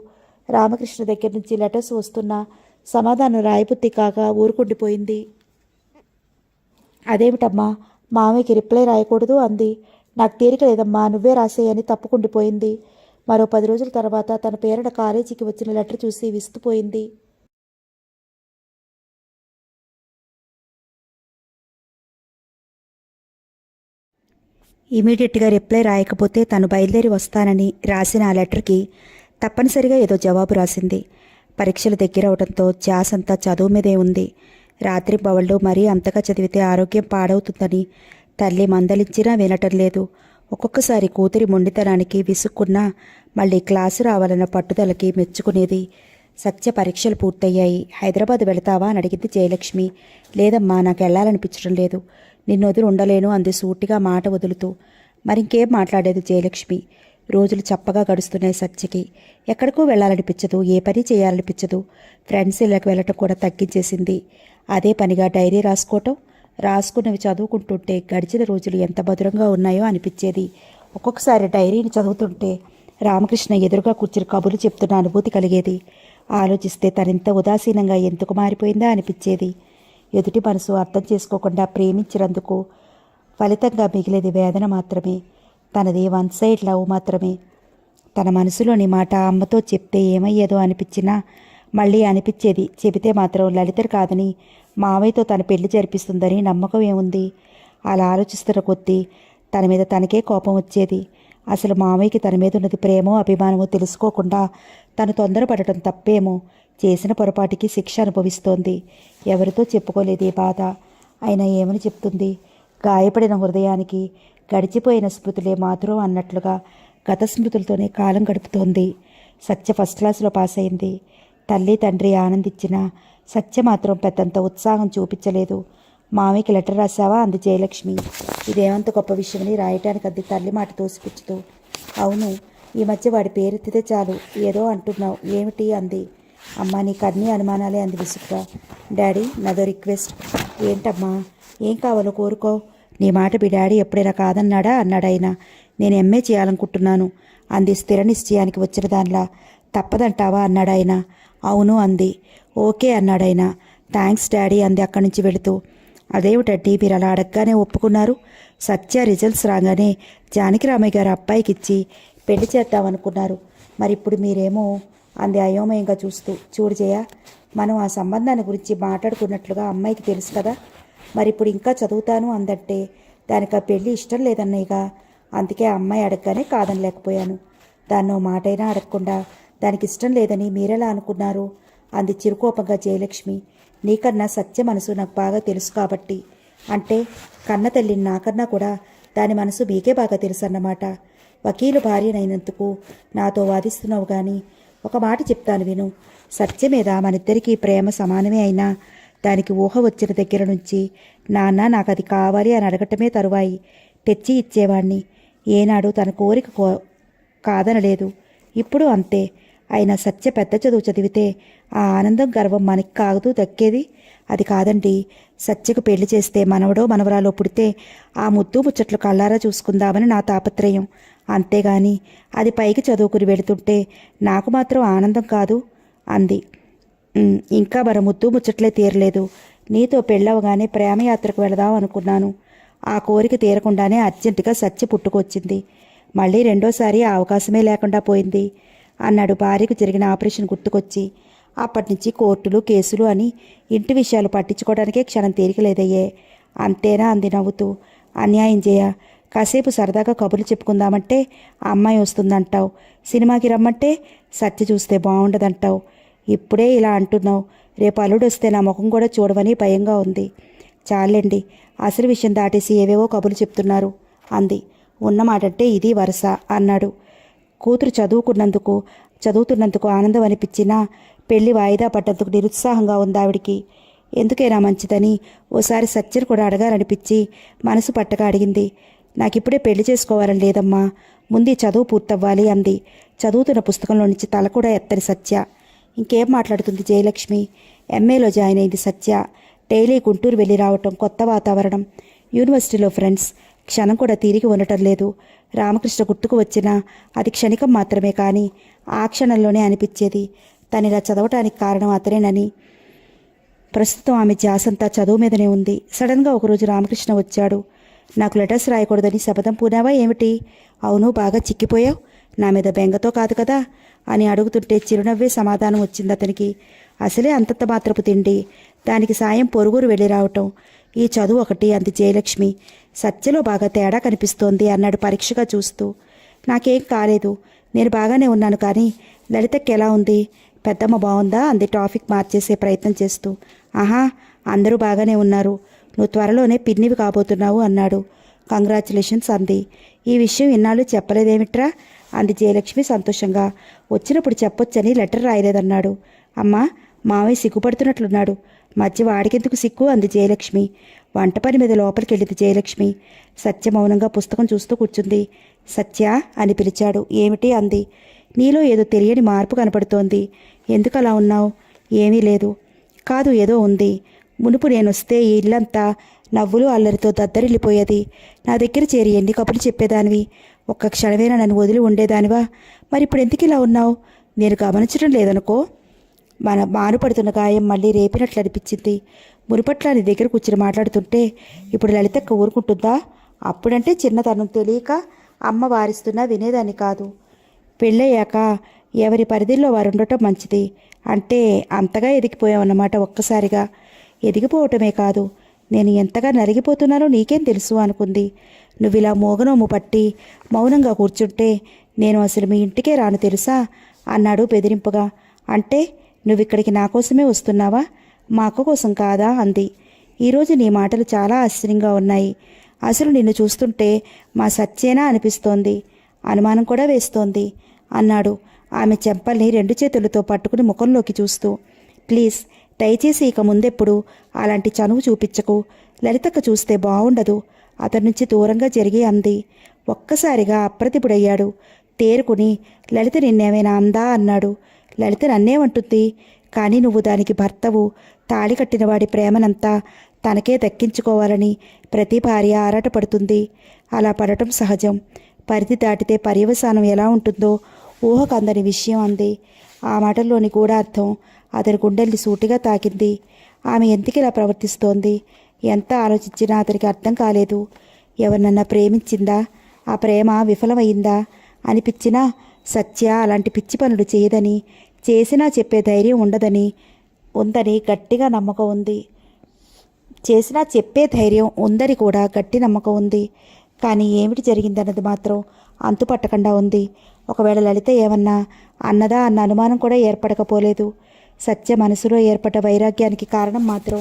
రామకృష్ణ దగ్గర నుంచి లెటర్స్ వస్తున్నా సమాధానం రాయబుద్ధి కాక ఊరుకుండిపోయింది. అదేమిటమ్మా, మామయ్యకి రిప్లై రాయకూడదు అంది. నాకు తీరిక లేదమ్మా, నువ్వే రాసేయని తప్పుకుండిపోయింది. మరో 10 రోజుల తర్వాత తన పేరున కాలేజీకి వచ్చిన లెటర్ చూసి విస్తుపోయింది. ఇమీడియట్గా రిప్లై రాయకపోతే తను బయలుదేరి వస్తానని రాసిన ఆ లెటర్కి తప్పనిసరిగా ఏదో జవాబు రాసింది. పరీక్షలు దగ్గరవడంతో ధ్యాసంతా చదువు మీదే ఉంది. రాత్రి బవళ్ళు మరీ అంతగా చదివితే ఆరోగ్యం పాడవుతుందని తల్లి మందలించినా వినటం లేదు. ఒక్కొక్కసారి కూతురి మొండితనానికి విసుక్కున్నా మళ్ళీ క్లాసు రావాలన్న పట్టుదలకి మెచ్చుకునేది. సత్య పరీక్షలు పూర్తయ్యాయి. హైదరాబాద్ వెళతావా అని అడిగింది జయలక్ష్మి. లేదమ్మా, నాకు వెళ్ళాలనిపించడం లేదు, నిన్ను వదిలి ఉండలేను అంది సూటిగా మాట వదులుతూ. మరింకేం మాట్లాడేది జయలక్ష్మి. రోజులు చప్పగా గడుస్తున్నాయి సత్యకి. ఎక్కడికో వెళ్ళాలనిపించదు, ఏ పని చేయాలనిపించదు. ఫ్రెండ్స్ ఇళ్ళకి వెళ్ళటం కూడా తగ్గించేసింది. అదే పనిగా డైరీ రాసుకున్నవి చదువుకుంటుంటే గడిచిన రోజులు ఎంత మధురంగా ఉన్నాయో అనిపించేది. ఒక్కొక్కసారి డైరీని చదువుతుంటే రామకృష్ణ ఎదురుగా కూర్చుని కబుర్లు చెప్తున్న అనుభూతి కలిగేది. ఆలోచిస్తే తనింత ఉదాసీనంగా ఎందుకు మారిపోయిందా అనిపించేది. ఎదుటి మనసు అర్థం చేసుకోకుండా ప్రేమించినందుకు ఫలితంగా మిగిలేది వేదన మాత్రమే. తనది 1 సైడ్ లవ్ మాత్రమే. తన మనసులోని మాట అమ్మతో చెప్తే ఏమయ్యేదో అనిపించినా మళ్ళీ అనిపించేది చెబితే మాత్రం లలితర్ కాదని మావయ్యతో తన పెళ్లి జరిపిస్తుందని నమ్మకం ఏముంది. అలా ఆలోచిస్తున్న కొద్దీ తన మీద తనకే కోపం వచ్చేది. అసలు మావయ్యకి తన మీద ఉన్నది ప్రేమో అభిమానమో తెలుసుకోకుండా తను తొందరపడటం తప్పేమో. చేసిన పొరపాటికి శిక్ష అనుభవిస్తోంది. ఎవరితో చెప్పుకోలేదే బాధ. అయినా ఏమని చెప్తుంది? గాయపడిన హృదయానికి గడిచిపోయిన స్మృతులే మాత్రం అన్నట్లుగా గత స్మృతులతోనే కాలం గడుపుతోంది. సత్య ఫస్ట్ క్లాస్లో పాస్ అయింది. తల్లి తండ్రి ఆనందించినా సత్య మాత్రం పెద్దంత ఉత్సాహం చూపించలేదు. మామయ్యకి లెటర్ రాశావా అంది జయలక్ష్మి. ఇదేమంత గొప్ప విషయమని రాయటానికి అంది తల్లి మాట తోసిపుచ్చుతూ. అవును, ఈ మధ్య వాడి పేరెత్తితే చాలు ఏదో అంటున్నావు, ఏమిటి అంది. అమ్మా, నీకు అన్నీ అనుమానాలే అంది విసుగ్గా. డాడీ, నాదో రిక్వెస్ట్. ఏంటమ్మా? ఏం కావాలో కోరుకో. నీ మాట మీ డాడీ ఎప్పుడైనా కాదన్నాడా అన్నాడైనా. నేను ఎంఏ చేయాలనుకుంటున్నాను అంది స్థిర నిశ్చయానికి వచ్చిన దానిలా. తప్పదంటావా అన్నాడాయన. అవును అంది. ఓకే అన్నాడాయన. థ్యాంక్స్ డాడీ అంది అక్కడి నుంచి వెళుతూ. అదేమిటండి మీరు అలా అడగగానే ఒప్పుకున్నారు? సత్య రిజల్ట్స్ రాగానే జానకిరామయ్య గారు అబ్బాయికి ఇచ్చి పెళ్లి చేద్దామనుకున్నారు. మరి ఇప్పుడు మీరేమో అంది అయోమయంగా చూస్తూ. చూడు జయ, మనం ఆ సంబంధాన్ని గురించి మాట్లాడుకున్నట్లుగా అమ్మాయికి తెలుసు కదా. మరి ఇప్పుడు ఇంకా చదువుతాను అందంటే దానికి ఆ పెళ్ళి ఇష్టం లేదన్నయ్యగా. అందుకే ఆ అమ్మాయి అడగగానే కాదనలేకపోయాను. దాన్నో మాటైనా అడగకుండా దానికి ఇష్టం లేదని మీరెలా అనుకున్నారు అంది చిరుకోపంగా జయలక్ష్మి. నీకన్నా సత్య మనసు నాకు బాగా తెలుసు కాబట్టి. అంటే కన్న తల్లిని నాకన్నా కూడా దాని మనసు మీకే బాగా తెలుసు అన్నమాట. వకీలు భార్యనైనందుకు నాతో వాదిస్తున్నావు కానీ ఒక మాట చెప్తాను విను. సత్య మీద మనిద్దరికీ ప్రేమ సమానమే అయినా దానికి ఊహ వచ్చిన దగ్గర నుంచి నాన్న నాకు అది కావాలి అని అడగటమే తరువాయి తెచ్చి ఇచ్చేవాణ్ణి. ఏనాడు తన కోరిక కాదనలేదు. ఇప్పుడు అంతే. అయినా సత్య పెద్ద చదువు చదివితే ఆ ఆనందం గర్వం మనకి కాదు దక్కేది. అది కాదండి, సత్యకు పెళ్లి చేస్తే మనవడో మనవరాలో పుడితే ఆ ముద్దు ముచ్చట్లు కళ్ళారా చూసుకుందామని నా తాపత్రయం. అంతేగాని అది పైకి చదువుకుని వెళుతుంటే నాకు మాత్రం ఆనందం కాదు అంది. ఇంకా మన ముద్దు ముచ్చట్లే తీరలేదు. నీతో పెళ్ళవగానే ప్రేమయాత్రకు వెళదాం అనుకున్నాను. ఆ కోరిక తీరకుండానే అర్జెంటుగా సత్య పుట్టుకొచ్చింది. మళ్ళీ రెండోసారి ఆ అవకాశమే లేకుండా పోయింది అన్నాడు భార్యకు జరిగిన ఆపరేషన్ గుర్తుకొచ్చి. అప్పటి నుంచి కోర్టులు కేసులు అని ఇంటి విషయాలు పట్టించుకోవడానికే క్షణం తీరికలేదయ్యే. అంతేనా అంది నవ్వుతూ. అన్యాయం చేయ, కాసేపు సరదాగా కబుర్లు చెప్పుకుందామంటే ఆ అమ్మాయి వస్తుందంటావు, సినిమాకి రమ్మంటే సత్య చూస్తే బాగుండదంటావు. ఇప్పుడే ఇలా అంటున్నావు, రేపు అల్లుడు వస్తే నా ముఖం కూడా చూడవని భయంగా ఉంది. చాలండి, అసలు విషయం దాటేసి ఏవేవో కబుర్లు చెప్తున్నారు అంది. ఉన్నమాటంటే ఇది వరుస అన్నాడు. కూతురు చదువుతున్నందుకు ఆనందం అనిపించినా పెళ్లి వాయిదా పడ్డందుకు నిరుత్సాహంగా ఉంది ఆవిడికి. ఎందుకైనా మంచిదని ఓసారి సత్యను కూడా అడగాలనిపించి మనసు పట్టగా అడిగింది. నాకిప్పుడే పెళ్లి చేసుకోవాలని లేదమ్మా, ముందు చదువు పూర్తవ్వాలి అంది. చదువుతున్న పుస్తకంలో నుంచి తల కూడా ఎత్తని సత్య. ఇంకేం మాట్లాడుతుంది జయలక్ష్మి? ఎంఏలో జాయిన్ అయింది సత్య. డైలీ గుంటూరు వెళ్ళి రావటం, కొత్త వాతావరణం, యూనివర్సిటీలో ఫ్రెండ్స్, క్షణం కూడా తిరిగి ఉండటం లేదు. రామకృష్ణ గుర్తుకు వచ్చినా అది క్షణికం మాత్రమే, కానీ ఆ క్షణంలోనే అనిపించేది తనిలా చదవటానికి కారణం అతనేనని. ప్రస్తుతం ఆమె ధ్యాసంతా చదువు మీదనే ఉంది. సడన్గా ఒకరోజు రామకృష్ణ వచ్చాడు. నాకు లెటర్స్ రాయకూడదని శపథం పూనావా ఏమిటి? అవును, బాగా చిక్కిపోయావు. నా మీద బెంగతో కాదు కదా అని అడుగుతుంటే చిరునవ్వే సమాధానం వచ్చింది అతనికి. అసలే అంతంత మాత్రపు తిండి, దానికి సాయం పొరుగురు వెళ్ళి రావటం, ఈ చదువు ఒకటి అంది జయలక్ష్మి. సత్యలో బాగా తేడా కనిపిస్తోంది అన్నాడు పరీక్షగా చూస్తూ. నాకేం కాలేదు, నేను బాగానే ఉన్నాను, కానీ లలితకి ఎలా ఉంది? పెద్దమ్మ బాగుందా అంది టాపిక్ మార్చేసే ప్రయత్నం చేస్తూ. ఆహా, అందరూ బాగానే ఉన్నారు, నువ్వు త్వరలోనే పిన్నివి కాబోతున్నావు అన్నాడు. కంగ్రాచులేషన్స్ అంది. ఈ విషయం ఇన్నాళ్ళు చెప్పలేదేమిట్రా అంది జయలక్ష్మి సంతోషంగా. వచ్చినప్పుడు చెప్పొచ్చని లెటర్ రాయలేదన్నాడు. అమ్మా, మావయ్య సిగ్గుపడుతున్నట్లున్నాడు. మధ్య వాడికెందుకు సిగ్గు అంది జయలక్ష్మి. వంట పని మీద లోపలికి వెళ్ళింది జయలక్ష్మి. సత్య మౌనంగా పుస్తకం చూస్తూ కూర్చుంది. సత్య అని పిలిచాడు. ఏమిటి అంది. నీలో ఏదో తెలియని మార్పు కనపడుతోంది. ఎందుకు అలా ఉన్నావు? ఏమీ లేదు. కాదు, ఏదో ఉంది. మునుపు నేనొస్తే ఈ ఇల్లంతా నవ్వులు అల్లరితో దద్దరిల్లిపోయేది. నా దగ్గర చేరి ఎన్ని కబుర్లు చెప్పేదానివి. ఒక్క క్షణమైనా నన్ను వదిలి ఉండేదానివా? మరి ఇప్పుడు ఎందుకు ఇలా ఉన్నావు? నేను గమనించడం లేదనుకో. మన మానుపడుతున్న గాయం మళ్ళీ రేపినట్లు అనిపించింది. మునుపట్ల నీ దగ్గర కూర్చుని మాట్లాడుతుంటే ఇప్పుడు లలితక్క ఊరుకుంటుందా? అప్పుడంటే చిన్నతనం తెలియక అమ్మ వారిస్తున్నా వినేదాన్ని కాదు. పెళ్ళయ్యాక ఎవరి పరిధిలో వారు ఉండటం మంచిది. అంటే అంతగా ఎదిగిపోయావన్నమాట. ఒక్కసారిగా ఎదిగిపోవటమే కాదు, నేను ఎంతగా నలిగిపోతున్నానో నీకేం తెలుసు అనుకుంది. నువ్వు ఇలా మోగనోము పట్టి మౌనంగా కూర్చుంటే నేను అసలు మీ ఇంటికే రాను తెలుసా అన్నాడు బెదిరింపుగా. అంటే నువ్విక్కడికి నా కోసమే వస్తున్నావా? మా అక్క కోసం కాదా అంది. ఈరోజు నీ మాటలు చాలా ఆశ్చర్యంగా ఉన్నాయి. అసలు నిన్ను చూస్తుంటే మా సత్యేనా అనిపిస్తోంది, అనుమానం కూడా వేస్తోంది అన్నాడు ఆమె చెంపల్ని 2 చేతులతో పట్టుకుని ముఖంలోకి చూస్తూ. ప్లీజ్, దయచేసి ఇక ముందెప్పుడు అలాంటి చనువు చూపించకు. లలితక్క చూస్తే బాగుండదు అతని నుంచి దూరంగా జరిగి అంది. ఒక్కసారిగా అప్రతిభుడయ్యాడు. తేరుకుని లలిత నిన్నేమైనా అందా అన్నాడు. లలిత నన్నేమంటుంది? కానీ నువ్వు దానికి భర్తవు. తాళి కట్టిన వాడి ప్రేమనంతా తనకే దక్కించుకోవాలని ప్రతి భార్య ఆరాటపడుతుంది. అలా పడటం సహజం. పరిధి దాటితే పర్యవసానం ఎలా ఉంటుందో ఊహకందని విషయం అంది. ఆ మాటల్లోని గూఢార్థం అతని గుండెల్ని సూటిగా తాకింది. ఆమె ఎందుకు ఇలా ప్రవర్తిస్తోంది? ఎంత ఆలోచించినా అతనికి అర్థం కాలేదు. ఎవరినన్నా ప్రేమించిందా? ఆ ప్రేమ విఫలమైందా అనిపించినా సత్య అలాంటి పిచ్చి పనులు చేయదని, చేసినా చెప్పే ధైర్యం ఉందని గట్టిగా నమ్మకం ఉంది. చేసినా చెప్పే ధైర్యం ఉందని కూడా గట్టి నమ్మకం ఉంది. కానీ ఏమిటి జరిగిందన్నది మాత్రం అంతుపట్టకుండా ఉంది. ఒకవేళ లలిత ఏమన్నా అన్నదా అన్న అనుమానం కూడా ఏర్పడకపోలేదు. సత్య మనసులో ఏర్పడ్డ వైరాగ్యానికి కారణం మాత్రం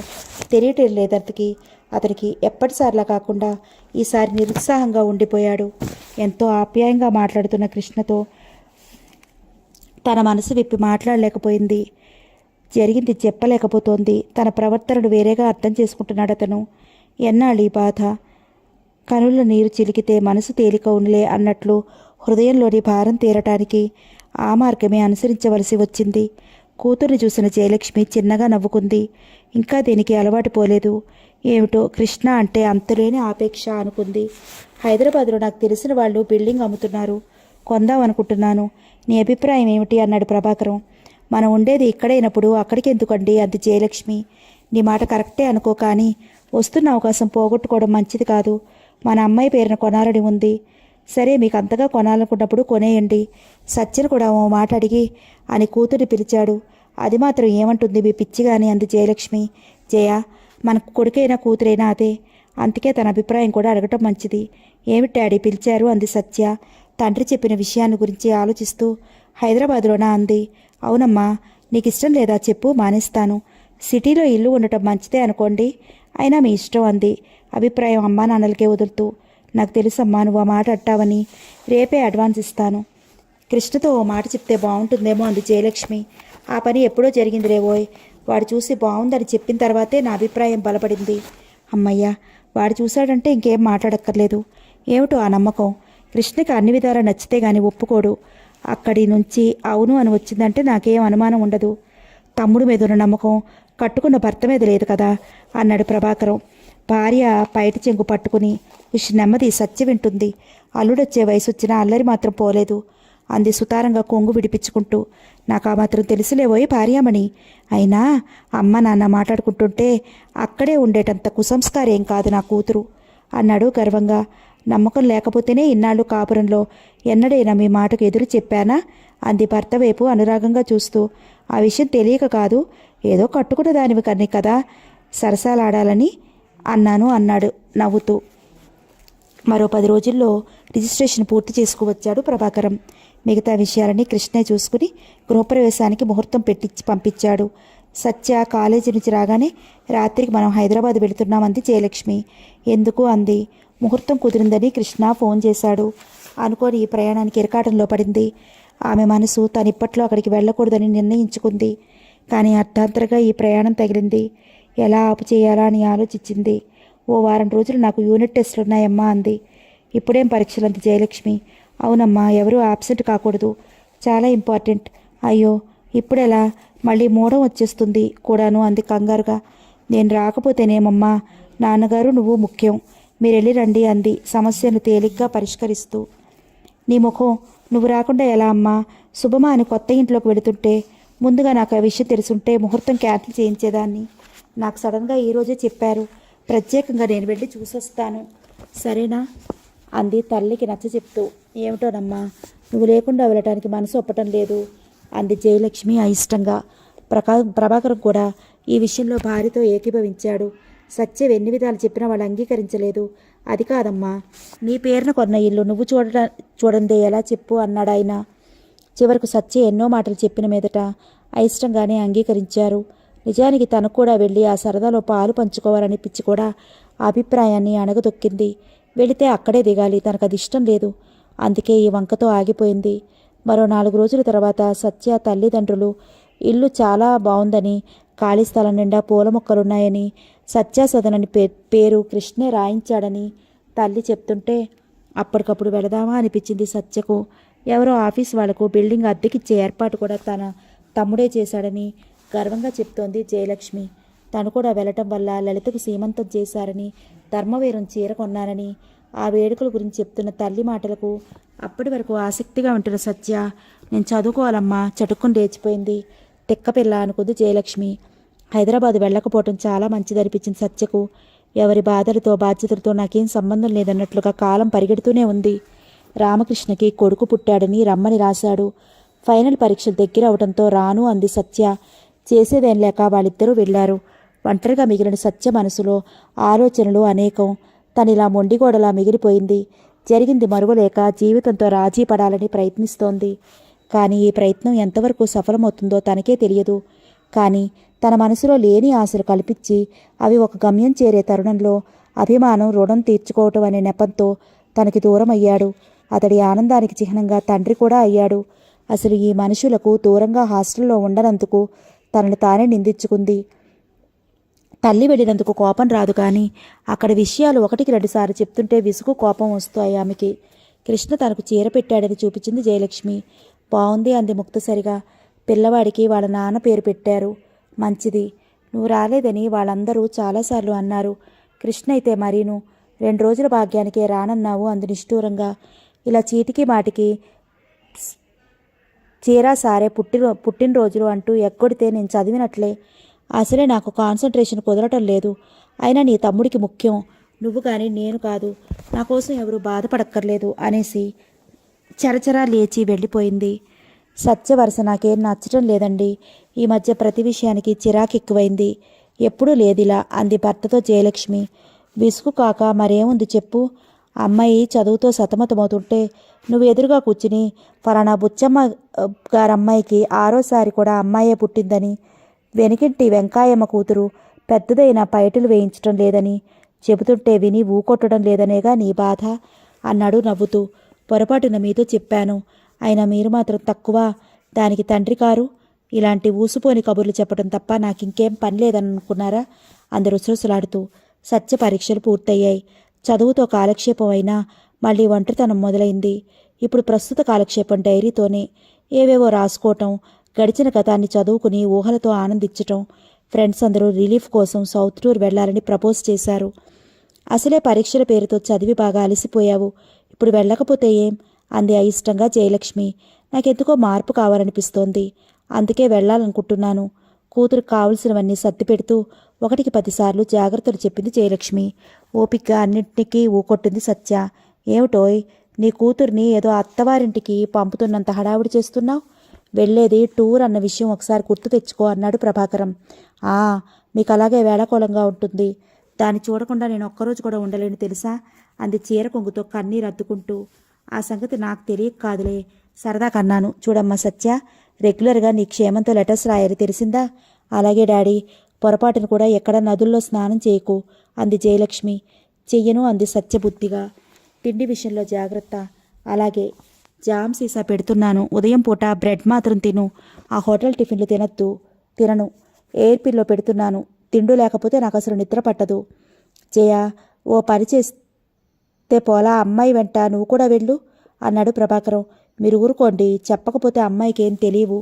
తెలియటం లేదు అతనికి ఎప్పటిసార్లా కాకుండా ఈసారి నిరుత్సాహంగా ఉండిపోయాడు. ఎంతో ఆప్యాయంగా మాట్లాడుతున్న కృష్ణతో తన మనసు విప్పి మాట్లాడలేకపోయింది. జరిగింది చెప్పలేకపోతోంది. తన ప్రవర్తనను వేరేగా అర్థం చేసుకుంటున్నాడు అతను. ఎన్నాళ్ళు ఈ బాధ? కనుల నీరు చిలికితే మనసు తేలికవునులే అన్నట్లు హృదయంలోని భారం తీరటానికి ఆ మార్గమే అనుసరించవలసి వచ్చింది. కూతుర్ని చూసిన జయలక్ష్మి చిన్నగా నవ్వుకుంది. ఇంకా దీనికి అలవాటు పోలేదు. ఏమిటో కృష్ణ అంటే అంతులేని ఆపేక్ష అనుకుంది. హైదరాబాద్లో నాకు తెలిసిన వాళ్ళు బిల్డింగ్ అమ్ముతున్నారు, కొందాం అనుకుంటున్నాను. నీ అభిప్రాయం ఏమిటి అన్నాడు ప్రభాకరం. మనం ఉండేది ఇక్కడైనప్పుడు అక్కడికి ఎందుకండి అంది జయలక్ష్మి. నీ మాట కరెక్టే అనుకో, కానీ వస్తున్న అవకాశం పోగొట్టుకోవడం మంచిది కాదు. మన అమ్మాయి పేరున కొనాలని ఉంది. సరే, మీకు అంతగా కొనాలనుకున్నప్పుడు కొనేయండి. సత్యను కూడా ఓ మాట అడిగి అని కూతుర్ని పిలిచాడు. అది మాత్రం ఏమంటుంది మీ పిచ్చిగాని అంది జయలక్ష్మి. జయ, మనకు కొడుకైనా కూతురైనా అదే. అందుకే తన అభిప్రాయం కూడా అడగటం మంచిది. ఏమిటి డాడీ పిలిచారు అంది సత్య తండ్రి చెప్పిన విషయాన్ని గురించి ఆలోచిస్తూ. హైదరాబాద్లోనా అంది. అవునమ్మా, నీకు ఇష్టం లేదా చెప్పు, మానేస్తాను. సిటీలో ఇల్లు ఉండటం మంచిదే అనుకోండి, అయినా మీ ఇష్టం అంది అభిప్రాయం అమ్మా నాన్నలకే వదులుతూ. నాకు తెలుసమ్మా నువ్వు ఆ మాట అంటావని, రేపే అడ్వాన్స్ ఇస్తాను. కృష్ణతో ఓ మాట చెప్తే బాగుంటుందేమో అంది జయలక్ష్మి. ఆ పని ఎప్పుడో జరిగింది రేవోయ్. వాడు చూసి బాగుందని చెప్పిన తర్వాతే నా అభిప్రాయం బలపడింది. అమ్మయ్య, వాడు చూశాడంటే ఇంకేం మాట్లాడక్కర్లేదు. ఏమిటో ఆ నమ్మకం. కృష్ణకి అన్ని విధాలా నచ్చితే గాని ఒప్పుకోడు. అక్కడి నుంచి అవును అని వచ్చిందంటే నాకేం అనుమానం ఉండదు. తమ్ముడు మీద ఉన్న నమ్మకం కట్టుకున్న భర్త మీద లేదు కదా అన్నాడు ప్రభాకరం. భార్య పైట చెంగు పట్టుకుని ఉష్ నెమ్మది సత్య వింటుంది. అల్లుడొచ్చే వయసు వచ్చినా అల్లరి మాత్రం పోలేదు అంది సుతారంగా కొంగు విడిపించుకుంటూ. నాకు ఆ మాత్రం తెలుసులేవోయి భార్యామణి. అయినా అమ్మ నాన్న మాట్లాడుకుంటుంటే అక్కడే ఉండేటంత కుసంస్కారేం కాదు నా కూతురు అన్నాడు గర్వంగా. నమ్మకం లేకపోతేనే ఇన్నాళ్ళు కాపురంలో ఎన్నడైనా మీ మాటకు ఎదురు చెప్పానా అంది భర్త వైపు అనురాగంగా చూస్తూ. ఆ విషయం తెలియక కాదు, ఏదో కట్టుకున్న దానివి కన్నీ కదా సరసాలాడాలని అన్నాను అన్నాడు నవ్వుతూ. మరో 10 రోజుల్లో రిజిస్ట్రేషన్ పూర్తి చేసుకువచ్చాడు ప్రభాకరం. మిగతా విషయాలని కృష్ణే చూసుకుని గృహప్రవేశానికి ముహూర్తం పెట్టించి పంపించాడు. సత్య కాలేజీ నుంచి రాగానే రాత్రికి మనం హైదరాబాద్ వెళుతున్నామంది జయలక్ష్మి. ఎందుకు అంది. ముహూర్తం కుదిరిందని కృష్ణ ఫోన్ చేశాడు. అనుకోని ఈ ప్రయాణానికి ఇరకాటంలో పడింది. ఆమె మనసు తనిప్పట్లో అక్కడికి వెళ్ళకూడదని నిర్ణయించుకుంది. కానీ అర్థాంతరంగా ఈ ప్రయాణం తగిలింది. ఎలా ఆపు చేయాలా అని ఆలోచించింది. ఓ వారం రోజులు నాకు యూనిట్ టెస్టులు ఉన్నాయమ్మా అంది. ఇప్పుడేం పరీక్షలు అంది జయలక్ష్మి. అవునమ్మా, ఎవరూ ఆబ్సెంట్ కాకూడదు, చాలా ఇంపార్టెంట్. అయ్యో ఇప్పుడెలా, మళ్ళీ మూడం వచ్చేస్తుంది కూడాను అంది కంగారుగా. నేను రాకపోతేనేమమ్మా, నాన్నగారు నువ్వు ముఖ్యం, మీరెళ్ళి రండి అంది సమస్యను తేలిగ్గా పరిష్కరిస్తూ. నీ ముఖం, నువ్వు రాకుండా ఎలా అమ్మా? శుభమా అని కొత్త ఇంట్లోకి వెళుతుంటే ముందుగా నాకు ఆ విషయం తెలుసుంటే ముహూర్తం క్యాన్సిల్ చేయించేదాన్ని. నాకు సడన్గా ఈరోజే చెప్పారు. ప్రత్యేకంగా నేను వెళ్ళి చూసొస్తాను, సరేనా అంది తల్లికి నచ్చ చెప్తూ. ఏమిటోనమ్మా, నువ్వు లేకుండా వెళ్ళటానికి మనసు ఒప్పటం లేదు అంది జయలక్ష్మి అయిష్టంగా. ప్రభాకరం కూడా ఈ విషయంలో భార్యతో ఏకీభవించాడు. సత్య ఎన్ని విధాలు చెప్పినా వాళ్ళు అంగీకరించలేదు. అది కాదమ్మా, నీ పేరున కొన్న ఇల్లు నువ్వు చూడందే ఎలా చెప్పు అన్నాడు ఆయన. చివరకు సత్య ఎన్నో మాటలు చెప్పిన మీదట అయిష్టంగానే అంగీకరించారు. నిజానికి తను కూడా వెళ్ళి ఆ సరదాలో పాలు పంచుకోవాలనిపించి కూడా ఆ అభిప్రాయాన్ని అణగదొక్కింది. వెళితే అక్కడే దిగాలి, తనకు అది ఇష్టం లేదు. అందుకే ఈ వంకతో ఆగిపోయింది. మరో 4 రోజుల తర్వాత సత్య తల్లిదండ్రులు ఇల్లు చాలా బాగుందని, ఖాళీ స్థలం నిండా పూల మొక్కలున్నాయని, సత్యాసదనని పేరు కృష్ణే రాయించాడని తల్లి చెప్తుంటే అప్పటికప్పుడు వెళదామా అనిపించింది సత్యకు. ఎవరో ఆఫీస్ వాళ్లకు బిల్డింగ్ అద్దెకిచ్చే ఏర్పాటు కూడా తన తమ్ముడే చేశాడని గర్వంగా చెప్తోంది జయలక్ష్మి. తను కూడా వెళ్ళటం వల్ల లలితకు సీమంతం చేశారని, ధర్మవీరం చీర కొన్నారని, ఆ వేడుకల గురించి చెప్తున్న తల్లి మాటలకు అప్పటి వరకు ఆసక్తిగా ఉంటున్న సత్య, నేను చదువుకోవాలమ్మా చటుక్కుని లేచిపోయింది. తిక్కపిల్ల అనుకుంది జయలక్ష్మి. హైదరాబాద్ వెళ్ళకపోవటం చాలా మంచిదనిపించింది సత్యకు. ఎవరి బాధలతో బాధ్యతలతో నాకేం సంబంధం లేదన్నట్లుగా కాలం పరిగెడుతూనే ఉంది. రామకృష్ణకి కొడుకు పుట్టాడని రమ్మని రాశాడు. ఫైనల్ పరీక్షలు దగ్గర అవడంతో రాను అంది సత్య. చేసేదేం లేక వాళ్ళిద్దరూ వెళ్లారు. ఒంటరిగా మిగిలిన సత్య మనసులో ఆలోచనలు అనేకం. తనిలా మొండిగోడలా మిగిలిపోయింది. జరిగింది మరువలేక జీవితంతో రాజీ పడాలని ప్రయత్నిస్తోంది. కానీ ఈ ప్రయత్నం ఎంతవరకు సఫలమవుతుందో తనకే తెలియదు. కానీ తన మనసులో లేని ఆశలు కల్పించి అవి ఒక గమ్యం చేరే తరుణంలో అభిమానం రుణం తీర్చుకోవటం అనే నెపంతో తనకి దూరం అయ్యాడు. అతడి ఆనందానికి చిహ్నంగా తండ్రి కూడా అయ్యాడు. అసలు ఈ మనుషులకు దూరంగా హాస్టల్లో ఉండనందుకు తనను తానే నిందించుకుంది. తల్లి వెళ్ళినందుకు కోపం రాదు, కానీ అక్కడ విషయాలు 1కి 2 సార్లు చెప్తుంటే విసుగు కోపం వస్తాయి ఆమెకి. కృష్ణ తనకు చీర పెట్టాడని చూపించింది జయలక్ష్మి. బాగుంది అంది ముక్తసరిగా. పిల్లవాడికి వాళ్ళ నాన్న పేరు పెట్టారు. మంచిది. నువ్వు రాలేదని వాళ్ళందరూ చాలాసార్లు అన్నారు. కృష్ణ అయితే మరీను 2 రోజుల భాగ్యానికే రానన్నావు అంది నిష్ఠూరంగా. ఇలా చీటికి మాటికి చీరా సారే పుట్టినరోజులు అంటూ ఎగ్గొడితే నేను చదివినట్లే. అసలే నాకు కాన్సన్ట్రేషన్ కుదరటం లేదు. అయినా నీ తమ్ముడికి ముఖ్యం, నువ్వు కానీ నేను కాదు. నా కోసం ఎవరు బాధపడక్కర్లేదు అనేసి చరచరా లేచి వెళ్ళిపోయింది. సత్య వరుస నాకేం నచ్చటం లేదండి. ఈ మధ్య ప్రతి విషయానికి చిరాకు ఎక్కువైంది. ఎప్పుడూ లేదిలా అంది భర్తతో జయలక్ష్మి. విసుగు కాక మరేముంది చెప్పు. అమ్మాయి చదువుతో సతమతమవుతుంటే నువ్వు ఎదురుగా కూర్చుని ఫలానా బుచ్చమ్మ గారమ్మాయికి ఆరోసారి కూడా అమ్మాయే పుట్టిందని, వెనుకింటి వెంకాయమ్మ కూతురు పెద్దదైన పైటలు వేయించటం లేదని చెబుతుంటే విని ఊకొట్టడం లేదనేగా నీ బాధ అన్నాడు నవ్వుతూ. పొరపాటున మీతో చెప్పాను, అయినా మీరు మాత్రం తక్కువ. దానికి తండ్రి కారు. ఇలాంటి ఊసుపోని కబుర్లు చెప్పడం తప్ప నాకింకేం పని లేదని అనుకున్నారా అందరూ రుసరుసలాడుతూ. సత్య పరీక్షలు పూర్తయ్యాయి. చదువుతో కాలక్షేపం అయినా మళ్ళీ ఒంటరితనం మొదలైంది. ఇప్పుడు ప్రస్తుత కాలక్షేపం డైరీతోనే. ఏవేవో రాసుకోవటం, గడిచిన గతాన్ని చదువుకుని ఊహలతో ఆనందించటం. ఫ్రెండ్స్ అందరూ రిలీఫ్ కోసం సౌత్ టూర్ వెళ్లాలని ప్రపోజ్ చేశారు. అసలే పరీక్షల పేరుతో చదివి బాగా అలసిపోయావు, ఇప్పుడు వెళ్ళకపోతే ఏం అంది అయిష్టంగా జయలక్ష్మి. నాకెందుకో మార్పు కావాలనిపిస్తోంది, అందుకే వెళ్ళాలనుకుంటున్నాను. కూతురికి కావలసినవన్నీ సర్ది పెడుతూ 1కి 10 సార్లు జాగ్రత్తలు చెప్పింది జయలక్ష్మి. ఓపిగ్గా అన్నింటికీ ఊకొట్టింది సత్య. ఏమిటోయ్, నీ కూతుర్ని ఏదో అత్తవారింటికి పంపుతున్నంత హడావుడి చేస్తున్నావు. వెళ్ళేది టూర్ అన్న విషయం ఒకసారి గుర్తు తెచ్చుకో అన్నాడు ప్రభాకరం. మీకు అలాగే వేళకోళంగా ఉంటుంది. దాన్ని చూడకుండా నేను ఒక్కరోజు కూడా ఉండలేను తెలుసా అంది చీర కొంగుతో కన్నీరు అద్దుకుంటూ. ఆ సంగతి నాకు తెలియక కాదులే, సరదా కన్నాను. చూడమ్మా సత్య, రెగ్యులర్గా నీ క్షేమంతో లెటర్స్ రాయాలి తెలిసిందా? అలాగే డాడీ. పొరపాటును కూడా ఎక్కడ నదుల్లో స్నానం చేయకు అంది జయలక్ష్మి. చెయ్యను అంది సత్య బుద్ధిగా. తిండి విషయంలో జాగ్రత్త. అలాగే. జామ్ సీసా పెడుతున్నాను, ఉదయం పూట బ్రెడ్ మాత్రం తిను. ఆ హోటల్ టిఫిన్లు తినను. ఎయిర్పిల్లో పెడుతున్నాను. తిండు లేకపోతే నాకు అసలు నిద్ర పట్టదు. జయ, ఓ పని చేస్తే పోలా, అమ్మాయి వెంట నువ్వు కూడా వెళ్ళు అన్నాడు ప్రభాకరం. మీరు ఊరుకోండి, చెప్పకపోతే అమ్మాయికి ఏం తెలియవు.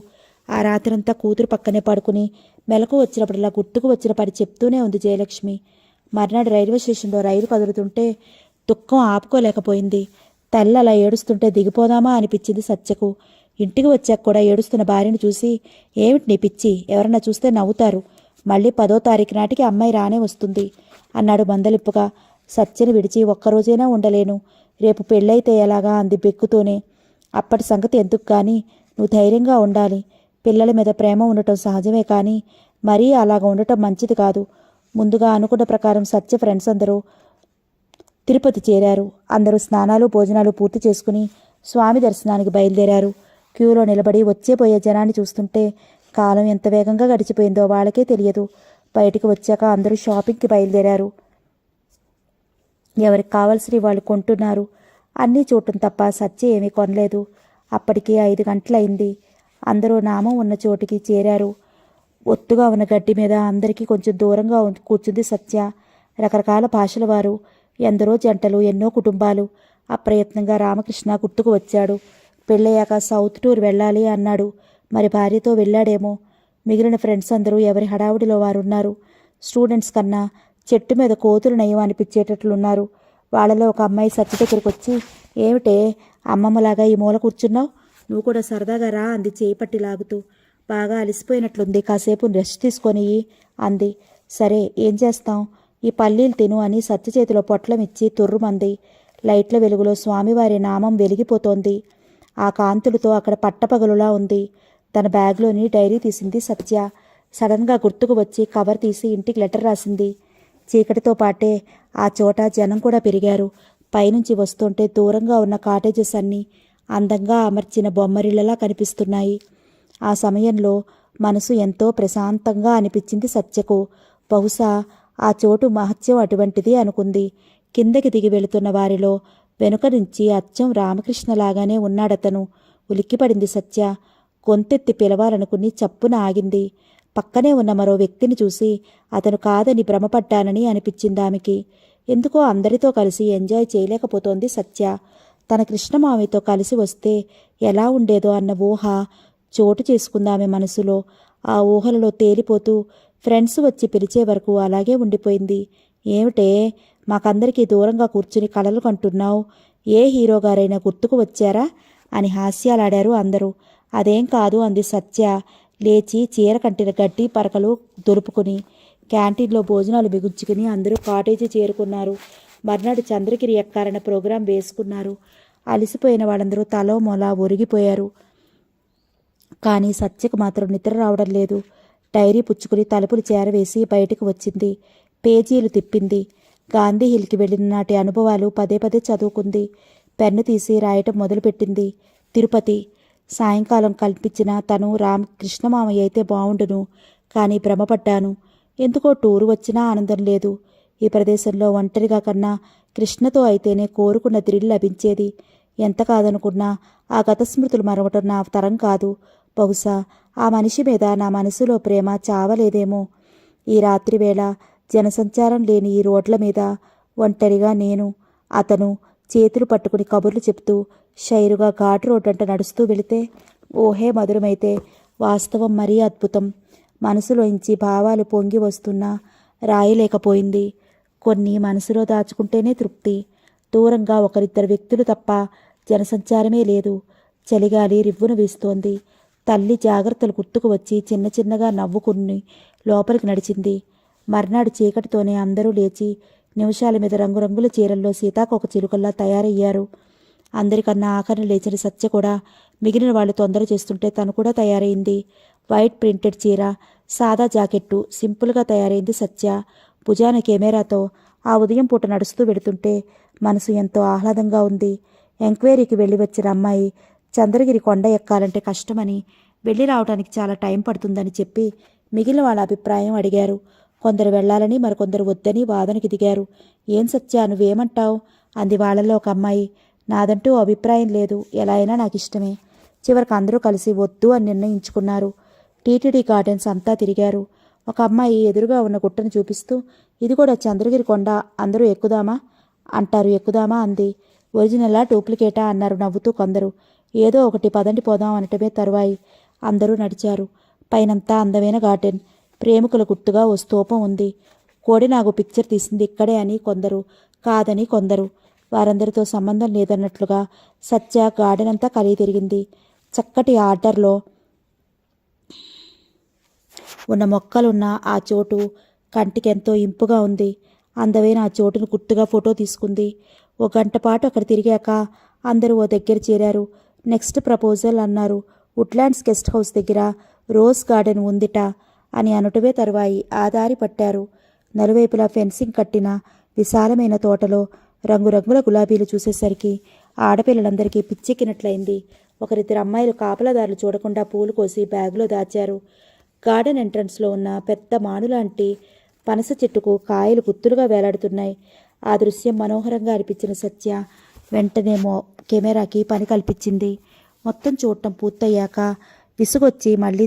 ఆ రాత్రంతా కూతురు పక్కనే పడుకుని మెలకు వచ్చినప్పుడల్లా గుర్తుకు వచ్చిన పని చెప్తూనే ఉంది జయలక్ష్మి. మర్నాడు రైల్వే స్టేషన్లో రైలు కదులుతుంటే దుఃఖం ఆపుకోలేకపోయింది. తల్లి అలా ఏడుస్తుంటే దిగిపోదామా అనిపించింది సత్యకు. ఇంటికి వచ్చాక కూడా ఏడుస్తున్న భార్యను చూసి, ఏమిటి నీ పిచ్చి, ఎవరన్నా చూస్తే నవ్వుతారు. మళ్ళీ 10వ తారీఖు నాటికి అమ్మాయి రానే వస్తుంది అన్నాడు మందలిప్పుగా. సత్యని విడిచి ఒక్కరోజైనా ఉండలేను. రేపు పెళ్ళైతే ఎలాగా అంది బెక్కుతూనే. అప్పటి సంగతి ఎందుకు కానీ, నువ్వు ధైర్యంగా ఉండాలి. పిల్లల మీద ప్రేమ ఉండటం సహజమే కానీ మరీ అలాగ ఉండటం మంచిది కాదు. ముందుగా అనుకున్న ప్రకారం సత్య ఫ్రెండ్స్ అందరూ తిరుపతి చేరారు. అందరూ స్నానాలు భోజనాలు పూర్తి చేసుకుని స్వామి దర్శనానికి బయలుదేరారు. క్యూలో నిలబడి వచ్చేపోయే జనాన్ని చూస్తుంటే కాలం ఎంత వేగంగా గడిచిపోయిందో వాళ్ళకే తెలియదు. బయటికి వచ్చాక అందరూ షాపింగ్కి బయలుదేరారు. ఎవరికి కావాల్సినవి వాళ్ళు కొంటున్నారు. అన్నీ చూడటం తప్ప సత్య ఏమీ కొనలేదు. అప్పటికి 5 గంటలైంది. అందరూ నామం ఉన్న చోటికి చేరారు. ఒత్తుగా ఉన్న గడ్డి మీద అందరికీ కొంచెం దూరంగా కూర్చుంది సత్య. రకరకాల భాషల వారు, ఎందరో జంటలు, ఎన్నో కుటుంబాలు. అప్రయత్నంగా రామకృష్ణ గుర్తుకు వచ్చాడు. పెళ్ళయ్యాక సౌత్ టూర్ వెళ్ళాలి అన్నాడు. మరి భార్యతో వెళ్ళాడేమో. మిగిలిన ఫ్రెండ్స్ అందరూ ఎవరి హడావుడిలో వారున్నారు. స్టూడెంట్స్ కన్నా చెట్టు మీద కోతులు నయం అనిపించేటట్లున్నారు. వాళ్ళలో ఒక అమ్మాయి సత్య దగ్గరికి వచ్చి, ఏమిటే అమ్మమ్మలాగా ఈ మూల కూర్చున్నావు, నువ్వు కూడా సరదాగా రా అంది చేయి పట్టి లాగుతూ. బాగా అలసిపోయినట్లుంది, కాసేపు రెస్ట్ తీసుకొని అంది. సరే, ఏం చేస్తాం, ఈ పల్లీలు తిను అని సత్య చేతిలో పొట్లం ఇచ్చి తుర్రుమంది. లైట్ల వెలుగులో స్వామివారి నామం వెలిగిపోతోంది. ఆ కాంతులతో అక్కడ పట్టపగలులా ఉంది. తన బ్యాగ్లోని డైరీ తీసింది సత్య. సడన్గా గుర్తుకు వచ్చి కవర్ తీసి ఇంటికి లెటర్ రాసింది. చీకటితో పాటే ఆ చోట జనం కూడా పెరిగారు. పైనుంచి వస్తుంటే దూరంగా ఉన్న కాటేజెస్ అన్నీ అందంగా అమర్చిన బొమ్మరిళ్లలా కనిపిస్తున్నాయి. ఆ సమయంలో మనసు ఎంతో ప్రశాంతంగా అనిపించింది సత్యకు. బహుశా ఆ చోటు మహత్యం అటువంటిది అనుకుంది. కిందకి దిగి వెళుతున్న వారిలో వెనుక నుంచి అచ్చం రామకృష్ణలాగానే ఉన్నాడతను. ఉలిక్కిపడింది సత్య. గొంతెత్తి పిలవాలనుకుని చప్పున ఆగింది. పక్కనే ఉన్న మరో వ్యక్తిని చూసి అతను కాదని భ్రమపడ్డానని అనిపించిందామెకి. ఎందుకో అందరితో కలిసి ఎంజాయ్ చేయలేకపోతోంది సత్య. తన కృష్ణమామితో కలిసి వస్తే ఎలా ఉండేదో అన్న ఊహ చోటు చేసుకుందామె మనసులో. ఆ ఊహలలో తేలిపోతూ ఫ్రెండ్స్ వచ్చి పిలిచే వరకు అలాగే ఉండిపోయింది. ఏమిటే మాకందరికీ దూరంగా కూర్చుని కలలు కంటున్నావు, ఏ హీరోగారైనా గుర్తుకు వచ్చారా అని హాస్యాలాడారు అందరూ. అదేం కాదు అంది సత్య లేచి చీర కట్టిన గడ్డి పరకలు దొరుపుకుని. క్యాంటీన్లో భోజనాలు మిగుల్చుకుని అందరూ కాటేజీ చేరుకున్నారు. మర్నాడు చంద్రగిరి ఎక్కారన్న ప్రోగ్రాం వేసుకున్నారు. అలసిపోయిన వాళ్ళందరూ తలో మొలా ఒరిగిపోయారు. కానీ సత్యకు మాత్రం నిద్ర రావడం లేదు. డైరీ పుచ్చుకుని తలుపులు చేరవేసి బయటికి వచ్చింది. పేజీలు తిప్పింది. గాంధీ హిల్కి వెళ్ళిన నాటి అనుభవాలు పదే పదే చదువుకుంది. పెన్ను తీసి రాయటం మొదలుపెట్టింది. తిరుపతి సాయంకాలం కల్పించిన తను కృష్ణమామయ్య అయితే బావుండును, కానీ భ్రమపడ్డాను. ఎందుకో టూరు వచ్చినా ఆనందం లేదు. ఈ ప్రదేశంలో ఒంటరిగా కన్నా కృష్ణతో అయితేనే కోరుకున్న థ్రిల్ లభించేది. ఎంత కాదనుకున్నా ఆ గతస్మృతులు మరవటం నా తరం కాదు. బహుశా ఆ మనిషి మీద నా మనసులో ప్రేమ చావలేదేమో. ఈ రాత్రివేళ జనసంచారం లేని ఈ రోడ్ల మీద ఒంటరిగా నేను, అతను చేతులు పట్టుకుని కబుర్లు చెప్తూ షైరుగా ఘాటు రోడ్డంట నడుస్తూ వెళితే ఊహే మధురమైతే వాస్తవం మరీ అద్భుతం. మనసులోంచి భావాలు పొంగి వస్తున్నా రాయలేకపోయింది. కొన్ని మనసులో దాచుకుంటేనే తృప్తి. దూరంగా ఒకరిద్దరు వ్యక్తులు తప్ప జనసంచారమే లేదు. చలిగాలి రివ్వును వీస్తోంది. తల్లి జాగ్రత్తలు గుర్తుకు వచ్చి చిన్న చిన్నగా నవ్వుకుని లోపలికి నడిచింది. మర్నాడు చీకటితోనే అందరూ లేచి నిమిషాల మీద రంగురంగుల చీరల్లో సీతాకోక చిలుకల్లా తయారయ్యారు. అందరికన్నా ఆఖరణ లేచిన సత్య కూడా మిగిలిన వాళ్ళు తొందర చేస్తుంటే తను కూడా తయారైంది. వైట్ ప్రింటెడ్ చీర, సాదా జాకెట్టు, సింపుల్గా తయారైంది సత్య. భుజాన కెమెరాతో ఆ ఉదయం పూట నడుస్తూ వెడుతుంటే మనసు ఎంతో ఆహ్లాదంగా ఉంది. ఎంక్వైరీకి వెళ్ళి వచ్చిన అమ్మాయి చంద్రగిరి కొండ ఎక్కాలంటే కష్టమని, వెళ్ళి రావడానికి చాలా టైం పడుతుందని చెప్పి మిగిలిన వాళ్ళ అభిప్రాయం అడిగారు. కొందరు వెళ్లాలని, మరికొందరు వద్దని వాదనకి దిగారు. ఏం సత్య, నువ్వేమంటావు అంది వాళ్ళల్లో ఒక అమ్మాయి. నాదంటూ అభిప్రాయం లేదు, ఎలా అయినా నాకు ఇష్టమే. చివరికి అందరూ కలిసి వద్దు అని నిర్ణయించుకున్నారు. టీటీడీ గార్డెన్స్ అంతా తిరిగారు. ఒక అమ్మాయి ఎదురుగా ఉన్న గుట్టను చూపిస్తూ, ఇది కూడా చంద్రగిరి కొండ, అందరూ ఎక్కుదామా అంటారు, ఎక్కుదామా అంది. ఒరిజినలా డూప్లికేటా అన్నారు నవ్వుతూ కొందరు. ఏదో ఒకటి, పదండి పోదాం అనటమే తరువాయి. అందరూ నడిచారు. పైనంతా అందమైన గార్డెన్, ప్రేమికుల గుర్తుగా ఓ స్తూపం ఉంది. కోడినాగు పిక్చర్ తీసింది ఇక్కడే అని కొందరు, కాదని కొందరు. వారందరితో సంబంధం లేదన్నట్లుగా సత్య గార్డెన్ అంతా కలిగి తిరిగింది. చక్కటి ఆర్డర్లో ఉన్న మొక్కలున్న ఆ చోటు కంటికెంతో ఇంపుగా ఉంది. అందమైన ఆ చోటును గుర్తుగా ఫోటో తీసుకుంది. ఓ గంట పాటు అక్కడ తిరిగాక అందరూ ఓ దగ్గర చేరారు. నెక్స్ట్ ప్రపోజల్ అన్నారు. వుడ్లాండ్స్ గెస్ట్ హౌస్ దగ్గర రోజ్ గార్డెన్ ఉందిట అని అనుటవే తరువాయి ఆ దారి పట్టారు. నలువైపులా ఫెన్సింగ్ కట్టిన విశాలమైన తోటలో రంగురంగుల గులాబీలు చూసేసరికి ఆడపిల్లలందరికీ పిచ్చెక్కినట్లయింది. ఒకరిద్దరు అమ్మాయిలు కాపలాదారులు చూడకుండా పూలు కోసి బ్యాగులో దాచారు. గార్డెన్ ఎంట్రన్స్లో ఉన్న పెద్ద మానులాంటి పనస చెట్టుకు కాయలు గుత్తులుగా వేలాడుతున్నాయి. ఆ దృశ్యం మనోహరంగా అనిపించిన సత్య వెంటనే కెమెరాకి పని కల్పించింది. మొత్తం చూడటం పూర్తయ్యాక విసుగొచ్చి మళ్ళీ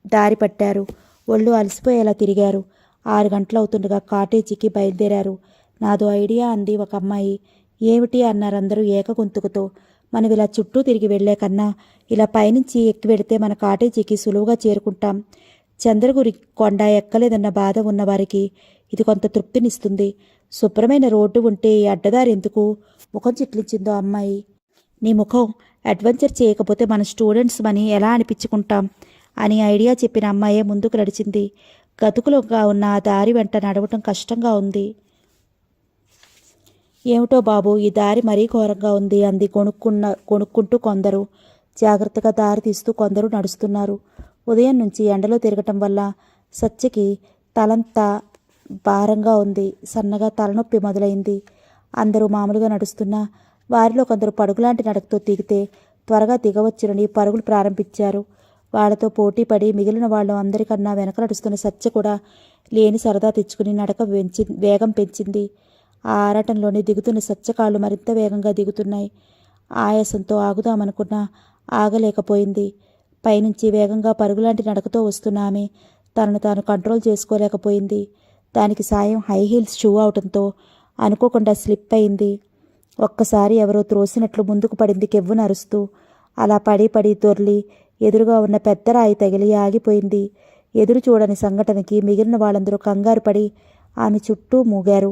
దారి పట్టారు. ఒళ్ళు అలసిపోయేలా తిరిగారు. 6 గంటలవుతుండగా కాటేజీకి బయలుదేరారు. నాదో ఐడియా అంది ఒక అమ్మాయి. ఏమిటి అన్నారందరూ ఏకగొంతుకుతో. మనం ఇలా చుట్టూ తిరిగి వెళ్లే కన్నా ఇలా పైనుంచి ఎక్కి వెడితే మన కాటేజీకి సులువుగా చేరుకుంటాం. చంద్రగిరి కొండ ఎక్కలేదన్న బాధ ఉన్నవారికి ఇది కొంత తృప్తినిస్తుంది. శుభ్రమైన రోడ్డు ఉంటే ఈ అడ్డదారి ఎందుకు? ముఖం చిట్లించిందో అమ్మాయి. నీ ముఖం, అడ్వెంచర్ చేయకపోతే మన స్టూడెంట్స్ మని ఎలా అనిపించుకుంటాం అని ఐడియా చెప్పిన అమ్మాయే ముందుకు నడిచింది. గతుకులుగా ఉన్న ఆ దారి వెంట నడవటం కష్టంగా ఉంది. ఏమిటో బాబు, ఈ దారి మరీ ఘోరంగా ఉంది అంది కొనుక్కుంటూ కొందరు. జాగ్రత్తగా దారి తీస్తూ కొందరు నడుస్తున్నారు. ఉదయం నుంచి ఎండలో తిరగటం వల్ల సత్యకి తలంతా భారంగా ఉంది. సన్నగా తలనొప్పి మొదలైంది. అందరూ మామూలుగా నడుస్తున్నా వారిలో కొందరు పరుగులాంటి నడకతో దిగితే త్వరగా దిగవచ్చునని పరుగులు ప్రారంభించారు. వాళ్లతో పోటీపడి మిగిలిన వాళ్ళు అందరికన్నా వెనక నడుస్తున్న సత్య కూడా లేని సరదా తెచ్చుకుని నడక వేగం పెంచింది. ఆ ఆరాటంలోనే దిగుతున్న సత్య కాళ్ళు మరింత వేగంగా దిగుతున్నాయి. ఆయాసంతో ఆగుదామనుకున్నా ఆగలేకపోయింది. పైనుంచి వేగంగా పరుగులాంటి నడకతో వస్తున్న ఆమె తనను తాను కంట్రోల్ చేసుకోలేకపోయింది. దానికి సాయం హై హీల్స్ షూ అవటంతో అనుకోకుండా స్లిప్ అయింది. ఒక్కసారి ఎవరో త్రోసినట్లు ముందుకు పడింది కెవ్వున అరుస్తూ. అలా పడి దొర్లి ఎదురుగా ఉన్న పెద్ద రాయి తగిలి ఆగిపోయింది. ఎదురు చూడని సంఘటనకి మిగిలిన వాళ్ళందరూ కంగారు పడి ఆమె చుట్టూ మూగారు.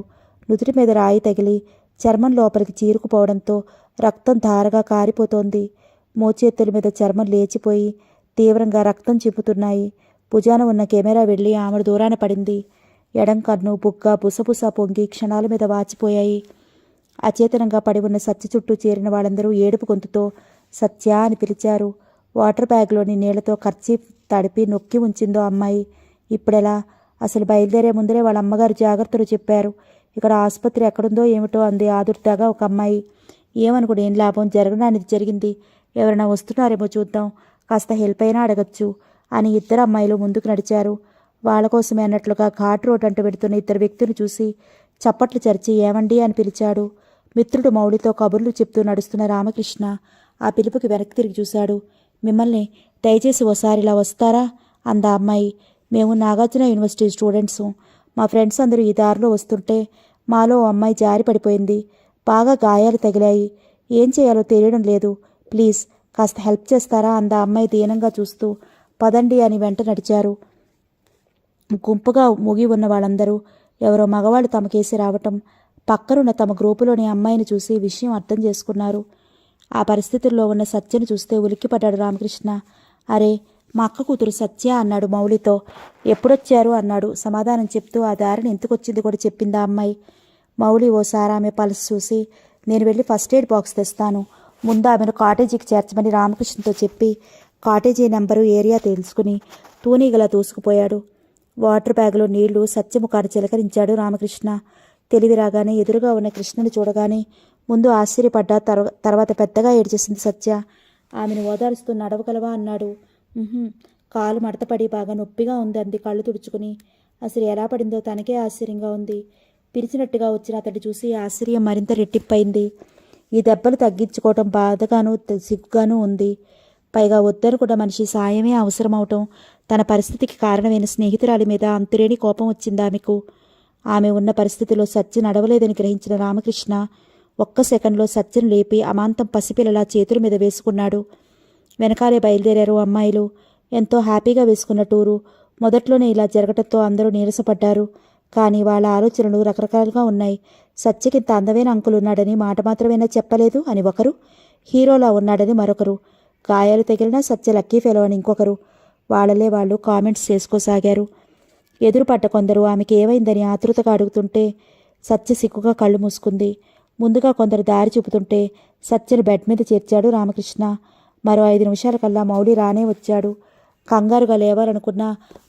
నుదుటి మీద రాయి తగిలి చర్మం లోపలికి చీరుకుపోవడంతో రక్తం ధారగా కారిపోతోంది. మోచేతుల మీద చర్మం లేచిపోయి తీవ్రంగా రక్తం చిమ్ముతున్నాయి. భుజాన ఉన్న కెమెరా వెళ్ళి ఆమె దూరాన పడింది. ఎడం కన్ను, బుగ్గ బుసబుస పొంగి క్షణాల మీద వాచిపోయాయి. అచేతనంగా పడి ఉన్న సత్య చుట్టూ చేరిన వాళ్ళందరూ ఏడుపు గొంతుతో సత్య అని పిలిచారు. వాటర్ బ్యాగ్లోని నీళ్లతో కర్చీఫ్ తడిపి నొక్కి ఉంచిందో అమ్మాయి. ఇప్పుడెలా? అసలు బయలుదేరే ముందరే వాళ్ళ అమ్మగారు జాగ్రత్తలు చెప్పారు. ఇక్కడ ఆసుపత్రి ఎక్కడుందో ఏమిటో అంది ఆదుర్దాగా ఒక అమ్మాయి. ఏమనుకుని ఏం లాభం, జరగడానికి జరిగింది. ఎవరైనా వస్తున్నారేమో చూద్దాం, కాస్త హెల్ప్ అయినా అడగచ్చు అని ఇద్దరు అమ్మాయిలు ముందుకు నడిచారు. వాళ్ళ కోసమే అన్నట్లుగా ఘాట్ రోడ్ అంటూ పెడుతున్న ఇద్దరు వ్యక్తులు చూసి చప్పట్లు చరిచి ఏమండి అని పిలిచాడు. మిత్రుడు మౌళితో కబుర్లు చెప్తూ నడుస్తున్న రామకృష్ణ ఆ పిలుపుకి వెనక్కి తిరిగి చూశాడు. మిమ్మల్ని దయచేసి ఓసారి ఇలా వస్తారా అంద అమ్మాయి. మేము నాగార్జున యూనివర్సిటీ స్టూడెంట్సు. మా ఫ్రెండ్స్ అందరూ ఈ దారిలో వస్తుంటే మాలో ఓ అమ్మాయి జారి పడిపోయింది. బాగా గాయాలు తగిలాయి. ఏం చేయాలో తెలియడం లేదు. ప్లీజ్ కాస్త హెల్ప్ చేస్తారా అంద అమ్మాయి దీనంగా చూస్తూ. పదండి అని వెంట నడిచారు. గుంపుగా ముగి ఉన్న వాళ్ళందరూ ఎవరో మగవాళ్ళు తమకేసి రావటం, పక్కనున్న తమ గ్రూపులోని అమ్మాయిని చూసి విషయం అర్థం చేసుకున్నారు. ఆ పరిస్థితుల్లో ఉన్న సత్యను చూస్తే ఉలిక్కిపడ్డాడు రామకృష్ణ. అరే, మా అక్క కూతురు సత్య అన్నాడు మౌళితో. ఎప్పుడొచ్చారు అన్నాడు సమాధానం చెప్తూ. ఆ దారిని ఎందుకొచ్చింది కూడా చెప్పింది ఆ అమ్మాయి. మౌళి ఓసారి ఆమె పల్స్ చూసి, నేను వెళ్ళి ఫస్ట్ ఎయిడ్ బాక్స్ తెస్తాను, ముందు ఆమెను కాటేజీకి చేర్చమని రామకృష్ణతో చెప్పి కాటేజీ నెంబరు ఏరియా తెలుసుకుని తూనీగలా దూసుకుపోయాడు. వాటర్ బ్యాగులో నీళ్లు సత్యముఖాన్ని చిలకరించాడు రామకృష్ణ. తెలివి రాగానే ఎదురుగా ఉన్న కృష్ణను చూడగానే ముందు ఆశ్చర్యపడ్డా, తర్వాత పెద్దగా ఏడ్చేసింది సత్య. ఆమెను ఓదారుస్తూ నడవగలవా అన్నాడు. కాలు మడతపడి బాగా నొప్పిగా ఉంది అంది కళ్ళు తుడుచుకుని. అసలు ఎలా పడిందో తనకే ఆశ్చర్యంగా ఉంది. పిలిచినట్టుగా వచ్చిన అతడి చూసి ఆశ్చర్యం మరింత రెట్టింపైంది. ఈ దెబ్బలు తగ్గించుకోవటం బాధగాను సిగ్గుగాను ఉంది. పైగా వద్దనుకున్న మనిషి సాయమే అవసరమవటం, తన పరిస్థితికి కారణమైన స్నేహితురాలి మీద అంతులేని కోపం వచ్చింది ఆమెకు. ఆమె ఉన్న పరిస్థితిలో సత్య నడవలేదని గ్రహించిన రామకృష్ణ ఒక్క సెకండ్లో సత్యను లేపి అమాంతం పసిపిల్లలా చేతుల మీద వేసుకున్నాడు. వెనకాలే బయలుదేరారు అమ్మాయిలు. ఎంతో హ్యాపీగా వేసుకున్న టూరు. మొదట్లోనే ఇలా జరగటంతో అందరూ నీరసపడ్డారు. కానీ వాళ్ళ ఆలోచనలు రకరకాలుగా ఉన్నాయి. సత్యకింత అందమైన అంకులు ఉన్నాడని మాట మాత్రమేనా చెప్పలేదు అని ఒకరు, హీరోలా ఉన్నాడని మరొకరు, గాయాలు తగిలినా సత్య లక్కీ ఫెలో అని ఇంకొకరు. వాళ్ళలే వాళ్ళు కామెంట్స్ చేసుకోసాగారు. ఎదురుపడ్డ కొందరు ఆమెకి ఏమైందని ఆతృతగా అడుగుతుంటే సత్య సిగ్గుగా కళ్ళు మూసుకుంది. ముందుగా కొందరు దారి చూపుతుంటే సత్యను బెడ్ మీద చేర్చాడు రామకృష్ణ. మరో 5 నిమిషాల కల్లా మౌళి రానే వచ్చాడు. కంగారుగా లేవాలనుకున్నా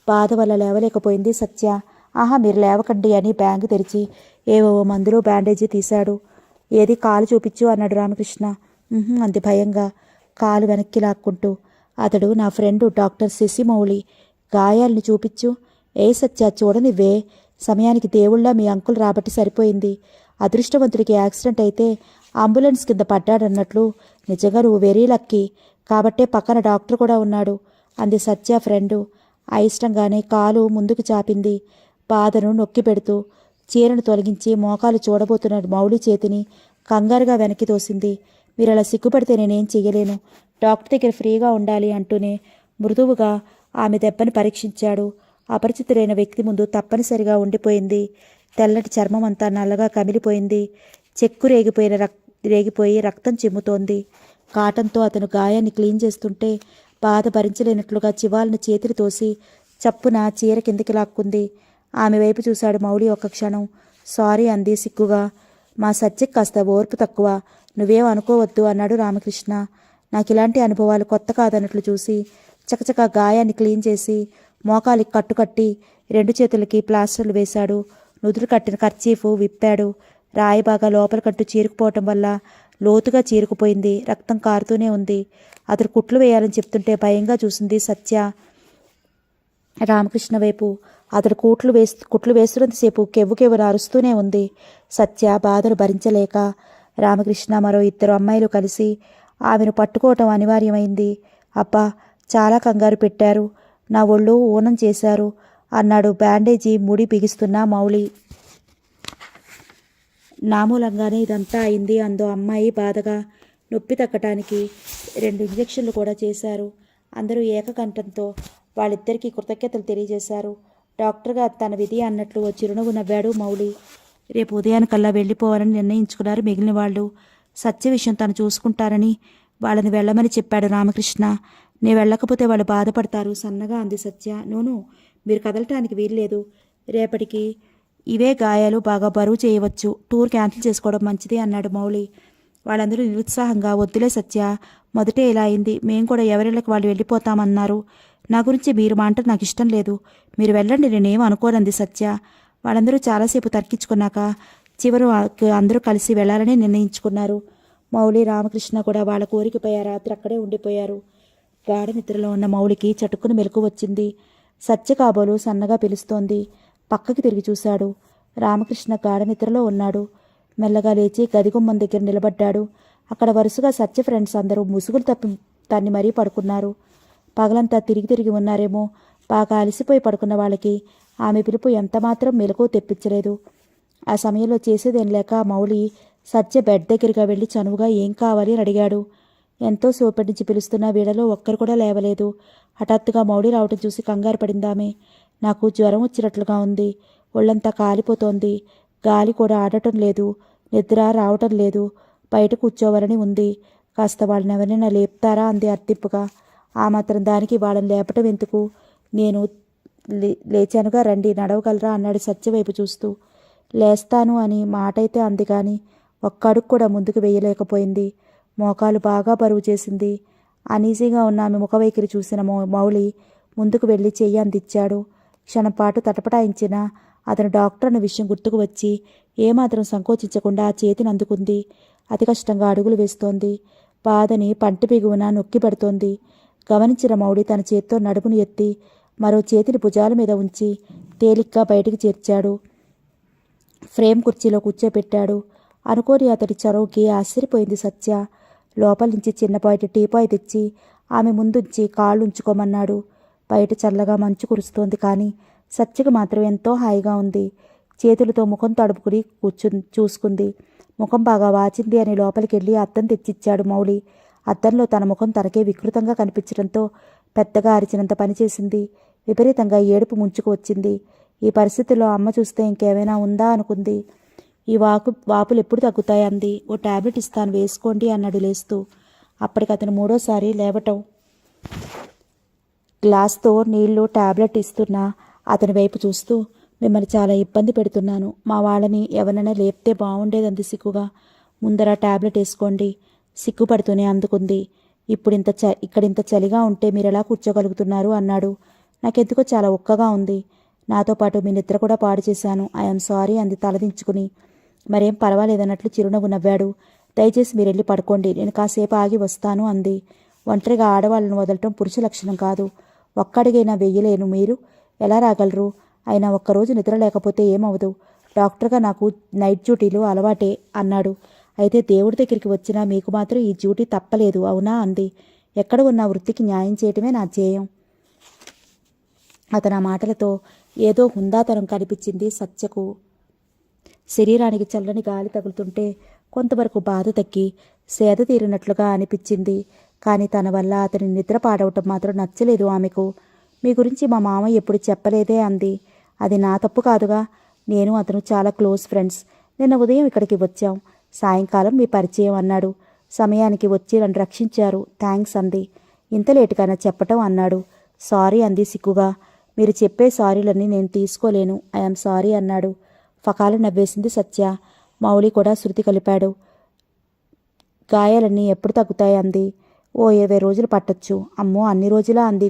బాధ వల్ల లేవలేకపోయింది సత్య. ఆహా, మీరు లేవకండి అని బ్యాంకు తెరిచి ఏవో మందులు బ్యాండేజీ తీశాడు. ఏది కాలు చూపించు అన్నాడు రామకృష్ణ. అంది భయంగా కాలు వెనక్కి లాక్కుంటూ. అతడు నా ఫ్రెండు డాక్టర్ శశిమౌళి. గాయాల్ని చూపించు. ఏ సత్య చూడనివ్వే, సమయానికి దేవుళ్ళ మీ అంకుల్ రాబట్టి సరిపోయింది. అదృష్టవంతుడికి యాక్సిడెంట్ అయితే అంబులెన్స్ కింద పడ్డాడన్నట్లు. నిజంగా నువ్వు వెరీ లక్కీ, కాబట్టే పక్కన డాక్టర్ కూడా ఉన్నాడు అంది సత్య ఫ్రెండు. అయిష్టంగానే కాలు ముందుకు చాపింది. బాధను నొక్కి పెడుతూ చీరను తొలగించి మోకాలు చూడబోతున్న మౌళి చేతిని కంగారుగా వెనక్కి తోసింది. మీరు అలా సిగ్గుపడితే నేనేం చెయ్యలేను, డాక్టర్ దగ్గర ఫ్రీగా ఉండాలి అంటూనే మృదువుగా ఆమె దెబ్బని పరీక్షించాడు. అపరిచితుడైన వ్యక్తి ముందు తప్పనిసరిగా ఉండిపోయింది. తెల్లటి చర్మం అంతా నల్లగా కమిలిపోయింది. చెక్కు రేగిపోయి రక్తం చిమ్ముతోంది. కాటన్తో అతను గాయాన్ని క్లీన్ చేస్తుంటే బాధ భరించలేనట్లుగా చివాలను చేతిని తోసి చప్పున చీర కిందికి లాక్కుంది. ఆమె వైపు చూశాడు మౌళి ఒక్క క్షణం. సారీ అంది సిగ్గుగా. మా సత్యకి కాస్త ఓర్పు తక్కువ, నువ్వేం అనుకోవద్దు అన్నాడు రామకృష్ణ. నాకు ఇలాంటి అనుభవాలు కొత్త కాదన్నట్లు చూసి చకచకా గాయాన్ని క్లీన్ చేసి మోకాలికి కట్టుకట్టి 2 చేతులకి ప్లాస్టర్లు వేశాడు. నుదురు కట్టిన కర్చీఫ్ విప్పాడు. రాయి బాగా లోపల కట్టు చీరుకుపోవటం వల్ల లోతుగా చీరుకుపోయింది. రక్తం కారుతూనే ఉంది. అతడు కుట్లు వేయాలని చెప్తుంటే భయంగా చూసింది సత్య రామకృష్ణ వైపు. అతడు కుట్లు వేస్తున్నంతసేపు కెవ్వుకెవ్వున అరుస్తూనే ఉంది. సత్య బాధను భరించలేక రామకృష్ణ మరో 2 అమ్మాయిలు కలిసి ఆమెను పట్టుకోవటం అనివార్యమైంది. అబ్బా, చాలా కంగారు పెట్టారు, నా ఒళ్ళు ఊనం చేశారు అన్నాడు బ్యాండేజీ ముడి బిగిస్తున్న మౌళి. నా మూలంగానే ఇదంతా అయింది అందో అమ్మాయి బాధగా. నొప్పి తగ్గటానికి 2 ఇంజెక్షన్లు కూడా చేశారు. అందరూ ఏకకంఠంతో వాళ్ళిద్దరికీ కృతజ్ఞతలు తెలియజేశారు. డాక్టర్గా తన విధి అన్నట్లు ఓ చిరునవ్వు నవ్వాడు మౌళి. రేపు ఉదయానికల్లా వెళ్ళిపోవాలని నిర్ణయించుకున్నారు మిగిలిన వాళ్ళు. సత్య విషయం తను చూసుకుంటారని వాళ్ళని వెళ్ళమని చెప్పాడు రామకృష్ణ. నేను వెళ్ళకపోతే వాళ్ళు బాధపడతారు సన్నగా అంది సత్య. నోను, మీరు కదలటానికి వీల్లేదు. రేపటికి ఇవే గాయాలు బాగా బరువు చేయవచ్చు. టూర్ క్యాన్సిల్ చేసుకోవడం మంచిది అన్నాడు మౌళి. వాళ్ళందరూ నిరుత్సాహంగా వద్దులే సత్య, మొదటే ఇలా అయింది, మేము కూడా ఎవరిళ్ళకి వాళ్ళు వెళ్ళిపోతామన్నారు. నా గురించి మీరు మాట నాకు ఇష్టం లేదు, మీరు వెళ్ళండి, నేనేం అనుకోనంది సత్య. వాళ్ళందరూ చాలాసేపు తర్కించుకున్నాక చివరు అందరూ కలిసి వెళ్ళాలని నిర్ణయించుకున్నారు. మౌలి రామకృష్ణ కూడా వాళ్ళ కోరికపై ఆ రాత్రి అక్కడే ఉండిపోయారు. గాఢ నిద్రలో ఉన్న మౌలికి చటుక్కున మెలకు వచ్చింది. సత్య కాబోలు సన్నగా పిలుస్తోంది. పక్కకి తిరిగి చూశాడు. రామకృష్ణ గాఢ నిద్రలో ఉన్నాడు. మెల్లగా లేచి గదిగుమ్మం దగ్గర నిలబడ్డాడు. అక్కడ వరుసగా సత్య ఫ్రెండ్స్ అందరూ ముసుగులు తన్ని మరీ పడుకున్నారు. పగలంతా తిరిగి తిరిగి ఉన్నారేమో. బాగా అలసిపోయి పడుకున్న వాళ్ళకి ఆమె పిలుపు ఎంతమాత్రం మెలకు తెప్పించలేదు. ఆ సమయంలో చేసేదేం లేక మౌలి సత్య బెడ్ దగ్గరగా వెళ్ళి చనువుగా ఏం కావాలి అని అడిగాడు. ఎంతో సేపటి నుంచి పిలుస్తున్నా వీళ్ళలో ఒక్కరు కూడా లేవలేదు. హఠాత్తుగా మౌలి రావటం చూసి కంగారు పడిందామె. నాకు జ్వరం వచ్చినట్లుగా ఉంది. ఒళ్ళంతా కాలిపోతోంది. గాలి కూడా ఆడటం లేదు. నిద్ర రావటం లేదు. బయట కూర్చోవాలని ఉంది. కాస్త వాళ్ళని ఎవరైనా లేపుతారా అంది అర్తింపుగా. ఆ మాత్రం దానికి వాళ్ళని లేపటం ఎందుకు? నేను లేచానుగా, రండి, నడవగలరా అన్నాడు సత్యవైపు చూస్తూ. లేస్తాను అని మాటైతే అంది కానీ ఒక్క అడుగు కూడా ముందుకు వేయలేకపోయింది. మోకాలు బాగా బరువు చేసింది. అనీజీగా ఉన్న ఆమె ముఖవైఖరి చూసిన మౌలి ముందుకు వెళ్ళి చెయ్యి అందించాడు. క్షణంపాటు తటపటాయించిన అతను డాక్టర్ అన్న విషయం గుర్తుకు వచ్చి ఏమాత్రం సంకోచించకుండా ఆ చేతిని అందుకుంది. అతి కష్టంగా అడుగులు వేస్తోంది. బాధని పంటి బిగువున నొక్కి పెడుతోంది. గమనించిన మౌలి తన చేత్తో నడుమును ఎత్తి మరో చేతిని భుజాల మీద ఉంచి తేలిగ్గా బయటికి చేర్చాడు. ఫ్రేమ్ కుర్చీలో కూర్చోపెట్టాడు. అనుకోని అతడి చొరవకి ఆశ్చర్యపోయింది సత్య. లోపల నుంచి చిన్నపాటి టీపాయ్ తెచ్చి ఆమె ముందుంచి కాళ్ళు ఉంచుకోమన్నాడు. బయట చల్లగా మంచు కురుస్తోంది కానీ సత్యకి మాత్రం ఎంతో హాయిగా ఉంది. చేతులతో ముఖం తడుపుకుని చూసుకుంది. ముఖం బాగా వాచింది అని లోపలికి వెళ్ళి అద్దం తెచ్చిచ్చాడు మౌలి. అద్దంలో తన ముఖం తనకే వికృతంగా కనిపించడంతో పెద్దగా అరిచినంత పనిచేసింది. విపరీతంగా ఏడుపు ముంచుకు వచ్చింది. ఈ పరిస్థితుల్లో అమ్మ చూస్తే ఇంకేమైనా ఉందా అనుకుంది. ఈ వాపులు ఎప్పుడు తగ్గుతాయి అంది. ఓ టాబ్లెట్ ఇస్తాను, వేసుకోండి అన్నాడు లేస్తూ. అప్పటికి అతను మూడోసారి లేవటం. గ్లాస్తో నీళ్లు టాబ్లెట్ ఇస్తున్నా అతని వైపు చూస్తూ, మిమ్మల్ని చాలా ఇబ్బంది పెడుతున్నాను. మా వాళ్ళని ఎవరైనా లేపితే బాగుండేదంది సిగ్గుగా. ముందర టాబ్లెట్ వేసుకోండి. సిగ్గుపడుతూనే అందుకుంది. ఇక్కడింత చలిగా ఉంటే మీరెలా కూర్చోగలుగుతున్నారు అన్నాడు. నాకెందుకో చాలా ఒక్కగా ఉంది. నాతో పాటు మీ నిద్ర కూడా పాడు చేశాను. ఐఎమ్ సారీ అంది తలదించుకుని. మరేం పర్వాలేదన్నట్లు చిరునవ్వు నవ్వాడు. దయచేసి మీరెళ్ళి పడుకోండి, నేను కాసేపు ఆగి వస్తాను అంది. ఒంటరిగా ఆడవాళ్ళను వదలటం పురుష లక్షణం కాదు. ఒక్కడిగైనా వెయ్యలేను, మీరు ఎలా రాగలరు? అయినా ఒక్కరోజు నిద్ర లేకపోతే ఏమవదు. డాక్టర్గా నాకు నైట్ డ్యూటీలు అలవాటే అన్నాడు. అయితే దేవుడి దగ్గరికి వచ్చినా మీకు మాత్రం ఈ డ్యూటీ తప్పలేదు అవునా అంది. ఎక్కడ ఉన్న వృత్తికి న్యాయం చేయటమే నా ధ్యేయం. అతని ఆ మాటలతో ఏదో హుందాతనం కనిపించింది సత్యకు. శరీరానికి చల్లని గాలి తగులుతుంటే కొంతవరకు బాధ తగ్గి సేద తీరినట్లుగా అనిపించింది. కానీ తన వల్ల అతని నిద్ర పాడవటం మాత్రం నచ్చలేదు ఆమెకు. మీ గురించి మా మామయ్య ఎప్పుడు చెప్పలేదే అంది. అది నా తప్పు కాదుగా. నేను అతను చాలా క్లోజ్ ఫ్రెండ్స్. నిన్న ఉదయం ఇక్కడికి వచ్చాం, సాయంకాలం మీ పరిచయం అన్నాడు. సమయానికి వచ్చి నన్ను రక్షించారు, థ్యాంక్స్ అంది. ఇంత లేటుగానే చెప్పటం అన్నాడు. సారీ అంది సిగ్గుగా. మీరు చెప్పే సారీలన్నీ నేను తీసుకోలేను, ఐఎమ్ సారీ అన్నాడు. ఫకాలు నవ్వేసింది సత్య. మౌలి కూడా శృతి కలిపాడు. గాయాలన్నీ ఎప్పుడు తగ్గుతాయి అంది. ఓ 20 రోజులు పట్టొచ్చు. అమ్మో, అన్ని రోజులా అంది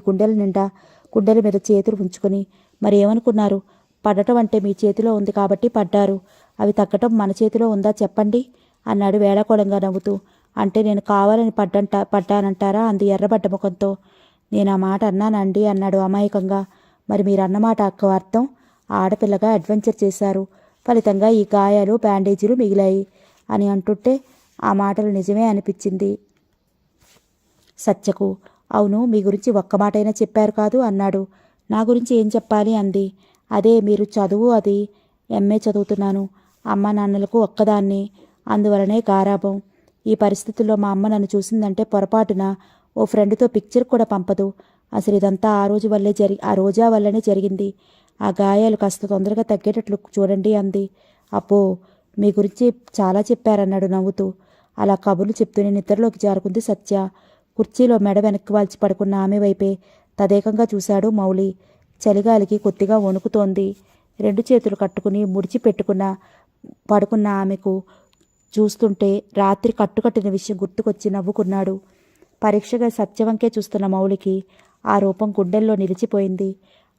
గుండెల మీద చేతులు ఉంచుకొని. మరి ఏమనుకున్నారు? పడటం అంటే మీ చేతిలో ఉంది కాబట్టి పడ్డారు. అవి తగ్గటం మన చేతిలో ఉందా చెప్పండి అన్నాడు వేళాకోళంగా నవ్వుతూ. అంటే నేను కావాలని పడ్డానంటారా అంది ఎర్రబడ్డ ముఖంతో. నేను ఆ మాట అన్నానండి అన్నాడు అమాయకంగా. మరి మీరు అన్నమాట అర్థం? ఆడపిల్లగా అడ్వెంచర్ చేశారు, ఫలితంగా ఈ గాయాలు బ్యాండేజీలు మిగిలాయి అని అంటుంటే ఆ మాటలు నిజమే అనిపించింది సత్యకు. అవును, మీ గురించి ఒక్క మాటైనా చెప్పారు కాదు అన్నాడు. నా గురించి ఏం చెప్పాలి అంది. అదే మీరు చదువు, అది ఎంఏ చదువుతున్నాను. అమ్మ నాన్నలకు ఒక్కదాన్ని, అందువలనే గారాబం. ఈ పరిస్థితుల్లో మా అమ్మ నన్ను చూసిందంటే పొరపాటున ఓ ఫ్రెండ్తో పిక్చర్ కూడా పంపదు. అసలు ఇదంతా ఆ రోజా వల్లనే జరిగింది. ఆ గాయాలు కాస్త తొందరగా తగ్గేటట్లు చూడండి అంది. అబ్బో, మీ గురించి చాలా చెప్పారన్నాడు నవ్వుతూ. అలా కబుర్లు చెప్తూనే నిద్రలోకి జారుకుంది సత్య. కుర్చీలో మెడ వెనక్కి వాల్చి పడుకున్న ఆమె వైపే తదేకంగా చూశాడు మౌలి. చలిగాలికి కొద్దిగా వణుకుతోంది. 2 చేతులు కట్టుకుని ముడిచి పడుకున్న ఆమెకు చూస్తుంటే రాత్రి కట్టుకట్టిన విషయం గుర్తుకొచ్చి నవ్వుకున్నాడు. పరీక్షగా సత్యవంకే చూస్తున్న మౌలికి ఆ రూపం గుండెల్లో నిలిచిపోయింది.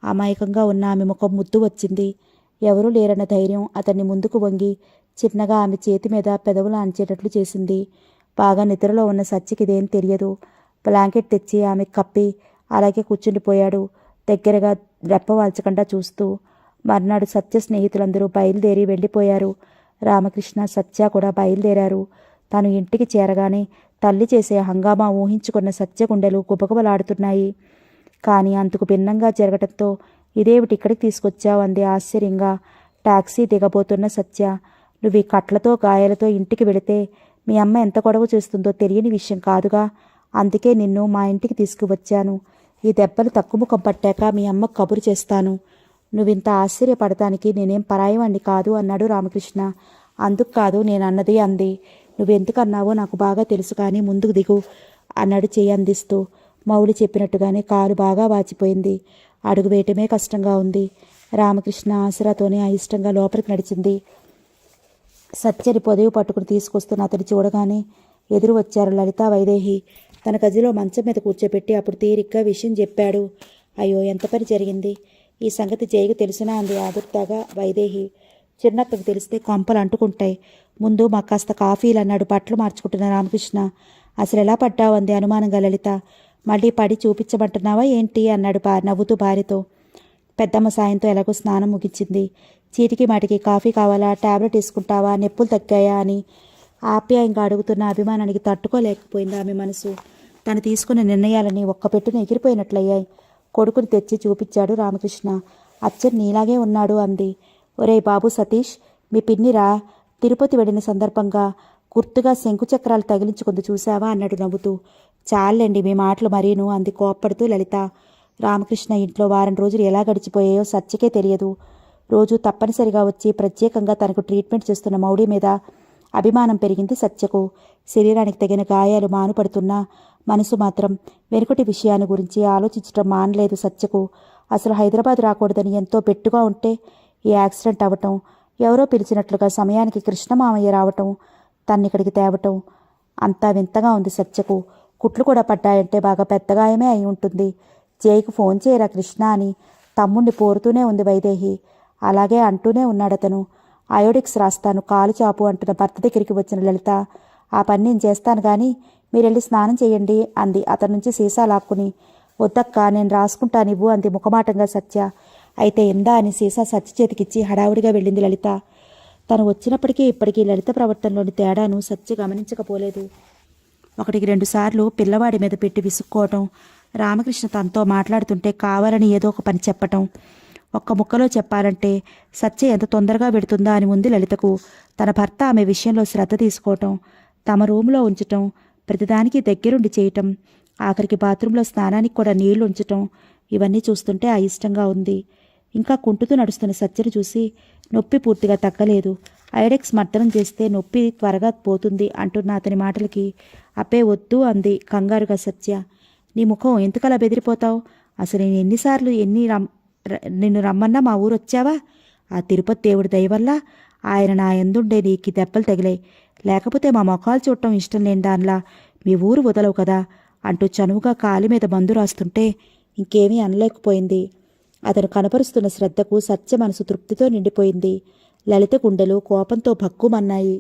అమాయకంగా ఉన్న ఆమె ముఖం ముద్దు వచ్చింది. ఎవరూ లేరన్న ధైర్యం అతన్ని ముందుకు వంగి చిన్నగా ఆమె చేతి మీద పెదవులు ఆంచేటట్లు చేసింది. బాగా నిద్రలో ఉన్న సత్యకిదేం తెలియదు. బ్లాంకెట్ తెచ్చి ఆమె కప్పి అలాగే కూర్చుండిపోయాడు, దగ్గరగా రెప్పవాల్చకుండా చూస్తూ. మర్నాడు సత్య స్నేహితులందరూ బయలుదేరి వెళ్ళిపోయారు. రామకృష్ణ, సత్య కూడా బయలుదేరారు. తను ఇంటికి చేరగానే తల్లి చేసే హంగామా ఊహించుకున్న సత్య గుండెలు గుబగుబలాడుతున్నాయి. కానీ అందుకు భిన్నంగా జరగటంతో ఇదేమిటి ఇక్కడికి తీసుకొచ్చావు అంది ఆశ్చర్యంగా టాక్సీ దిగబోతున్న సత్య. నువ్వు ఈ కట్లతో గాయాలతో ఇంటికి వెళితే మీ అమ్మ ఎంత గొడవ చేస్తుందో తెలియని విషయం కాదుగా. అందుకే నిన్ను మా ఇంటికి తీసుకువచ్చాను. ఈ దెబ్బలు తక్కుముఖం పట్టాక మీ అమ్మకు కబురు చేస్తాను. నువ్వింత ఆశ్చర్యపడటానికి నేనేం పరాయవాణ్ణి కాదు అన్నాడు రామకృష్ణ. అందుకు కాదు నేనన్నది అంది. నువ్వెందుకన్నావో నాకు బాగా తెలుసు, కానీ ముందుకు దిగు అన్నాడు చెయ్యి అందిస్తూ. మౌలి చెప్పినట్టుగానే కాలు బాగా వాచిపోయింది. అడుగు వేయటమే కష్టంగా ఉంది. రామకృష్ణ ఆసరాతోనే అయిష్టంగా లోపలికి నడిచింది. సత్యని పొదవి పట్టుకుని తీసుకొస్తున్న అతని చూడగానే ఎదురు వచ్చారు లలిత, వైదేహి. తన గదిలో మంచం మీద కూర్చోబెట్టి అప్పుడు తీరిగ్గా విషయం చెప్పాడు. అయ్యో, ఎంత పని జరిగింది! ఈ సంగతి జైకు తెలిసినా అంది ఆదుర్దాగా వైదేహి. చిన్నక్కకు తెలిస్తే కొంపలు అంటుకుంటాయి. ముందు మాకు కాస్త కాఫీలు అన్నాడు బట్టలు మార్చుకుంటున్న రామకృష్ణ. అసలు ఎలా పడ్డావు అంది అనుమానంగా లలిత. మళ్ళీ పడి చూపించమంటున్నావా ఏంటి అన్నాడు నవ్వుతూ భార్యతో. పెద్దమ్మ సాయంతో ఎలాగో స్నానం ముగించింది. చీటికి మాటికి కాఫీ కావాలా, టాబ్లెట్ వేసుకుంటావా, నొప్పులు తగ్గాయా అని ఆప్యాయంగా అడుగుతున్న అభిమానానికి తట్టుకోలేకపోయింది ఆమె మనసు. తను తీసుకున్న నిర్ణయాలని ఒక్క పెట్టున ఎగిరిపోయినట్లయ్యాయి. కొడుకుని తెచ్చి చూపించాడు రామకృష్ణ. అచ్చన్ నీలాగే ఉన్నాడు అంది. ఒరే బాబు సతీష్, మీ పిన్నిరా తిరుపతి వెళ్ళిన సందర్భంగా గుర్తుగా శంకుచక్రాలు తగిలించుకుంది చూసావా అన్నాడు నవ్వుతూ. చాలండి మీ మాటలు మరీను అంది కోప్పడుతూ లలిత. రామకృష్ణ ఇంట్లో వారం రోజులు ఎలా గడిచిపోయాయో సత్యకే తెలియదు. రోజు తప్పనిసరిగా వచ్చి ప్రత్యేకంగా తనకు ట్రీట్మెంట్ చేస్తున్న మౌడి మీద అభిమానం పెరిగింది సత్యకు. శరీరానికి తగిన గాయాలు మానుపడుతున్నా మనసు మాత్రం వెనుకటి విషయాన్ని గురించి ఆలోచించడం మానలేదు సత్యకు. అసలు హైదరాబాద్ రాకూడదని ఎంతో పెట్టుగా ఉంటే ఈ యాక్సిడెంట్ అవ్వటం, ఎవరో పిలిచినట్లుగా సమయానికి కృష్ణమామయ్య రావటం, తన్నిక్కడికి తేవటం అంతా వింతగా ఉంది సత్యకు. కుట్లు కూడా పడ్డాయంటే బాగా పెద్దగాయమే అయి ఉంటుంది. జైకి ఫోన్ చేయరా కృష్ణ అని తమ్ముణ్ణి పోరుతూనే ఉంది వైదేహి. అలాగే అంటూనే ఉన్నాడతను. అయోడిక్స్ రాస్తాను, కాలు చాపు అంటున్న భర్త దగ్గరికి వచ్చిన లలిత, ఆ పని నేను చేస్తాను కానీ మీరెళ్ళి స్నానం చేయండి అంది అతని నుంచి సీసా లాక్కుని. వద్దక్క, నేను రాసుకుంటానివ్వు అంది ముఖమాటంగా సత్య. అయితే ఎందా అని సీసా సత్య చేతికిచ్చి హడావుడిగా వెళ్ళింది లలిత. తను వచ్చినప్పటికీ ఇప్పటికీ లలిత ప్రవర్తనలోని తేడాను సత్య గమనించకపోలేదు. 1-2 సార్లు పిల్లవాడి మీద పెట్టి విసుక్కోవటం, రామకృష్ణ తనతో మాట్లాడుతుంటే కావాలని ఏదో ఒక పని చెప్పటం. ఒక్క ముక్కలో చెప్పాలంటే సత్య ఎంత తొందరగా పెడుతుందా అని ఉంది లలితకు. తన భర్త ఆమె విషయంలో శ్రద్ధ తీసుకోవటం, తమ రూములో ఉంచటం, ప్రతిదానికి దగ్గరుండి చేయటం, ఆఖరికి బాత్రూంలో స్నానానికి కూడా నీళ్లు ఉంచటం, ఇవన్నీ చూస్తుంటే అయిష్టంగా ఉంది. ఇంకా కుంటుతూ నడుస్తున్న సత్యను చూసి నొప్పి పూర్తిగా తగ్గలేదు. ఐడెక్స్ మర్దనం చేస్తే నొప్పి త్వరగా పోతుంది అంటున్న అతని మాటలకి అప్పే వద్దు అంది కంగారుగా సత్య. నీ ముఖం ఎందుకలా బెదిరిపోతావు? అసలు నేను ఎన్నిసార్లు నిన్ను రమ్మన్నా మా ఊరు వచ్చావా? ఆ తిరుపతి దేవుడి దయ వల్ల ఆయన నా ఎందుండే నీకు దెబ్బలు తగిలాయి. లేకపోతే మా మొఖాలు చూడటం ఇష్టం లేని దానిలా మీ ఊరు వదలవు కదా అంటూ చనువుగా కాలి మీద మందు రాస్తుంటే ఇంకేమీ అనలేకపోయింది. అతను కనపరుస్తున్న శ్రద్ధకు సత్య మనసు తృప్తితో నిండిపోయింది. లలిత గుండెలు కోపంతో భక్కుమన్నాయి.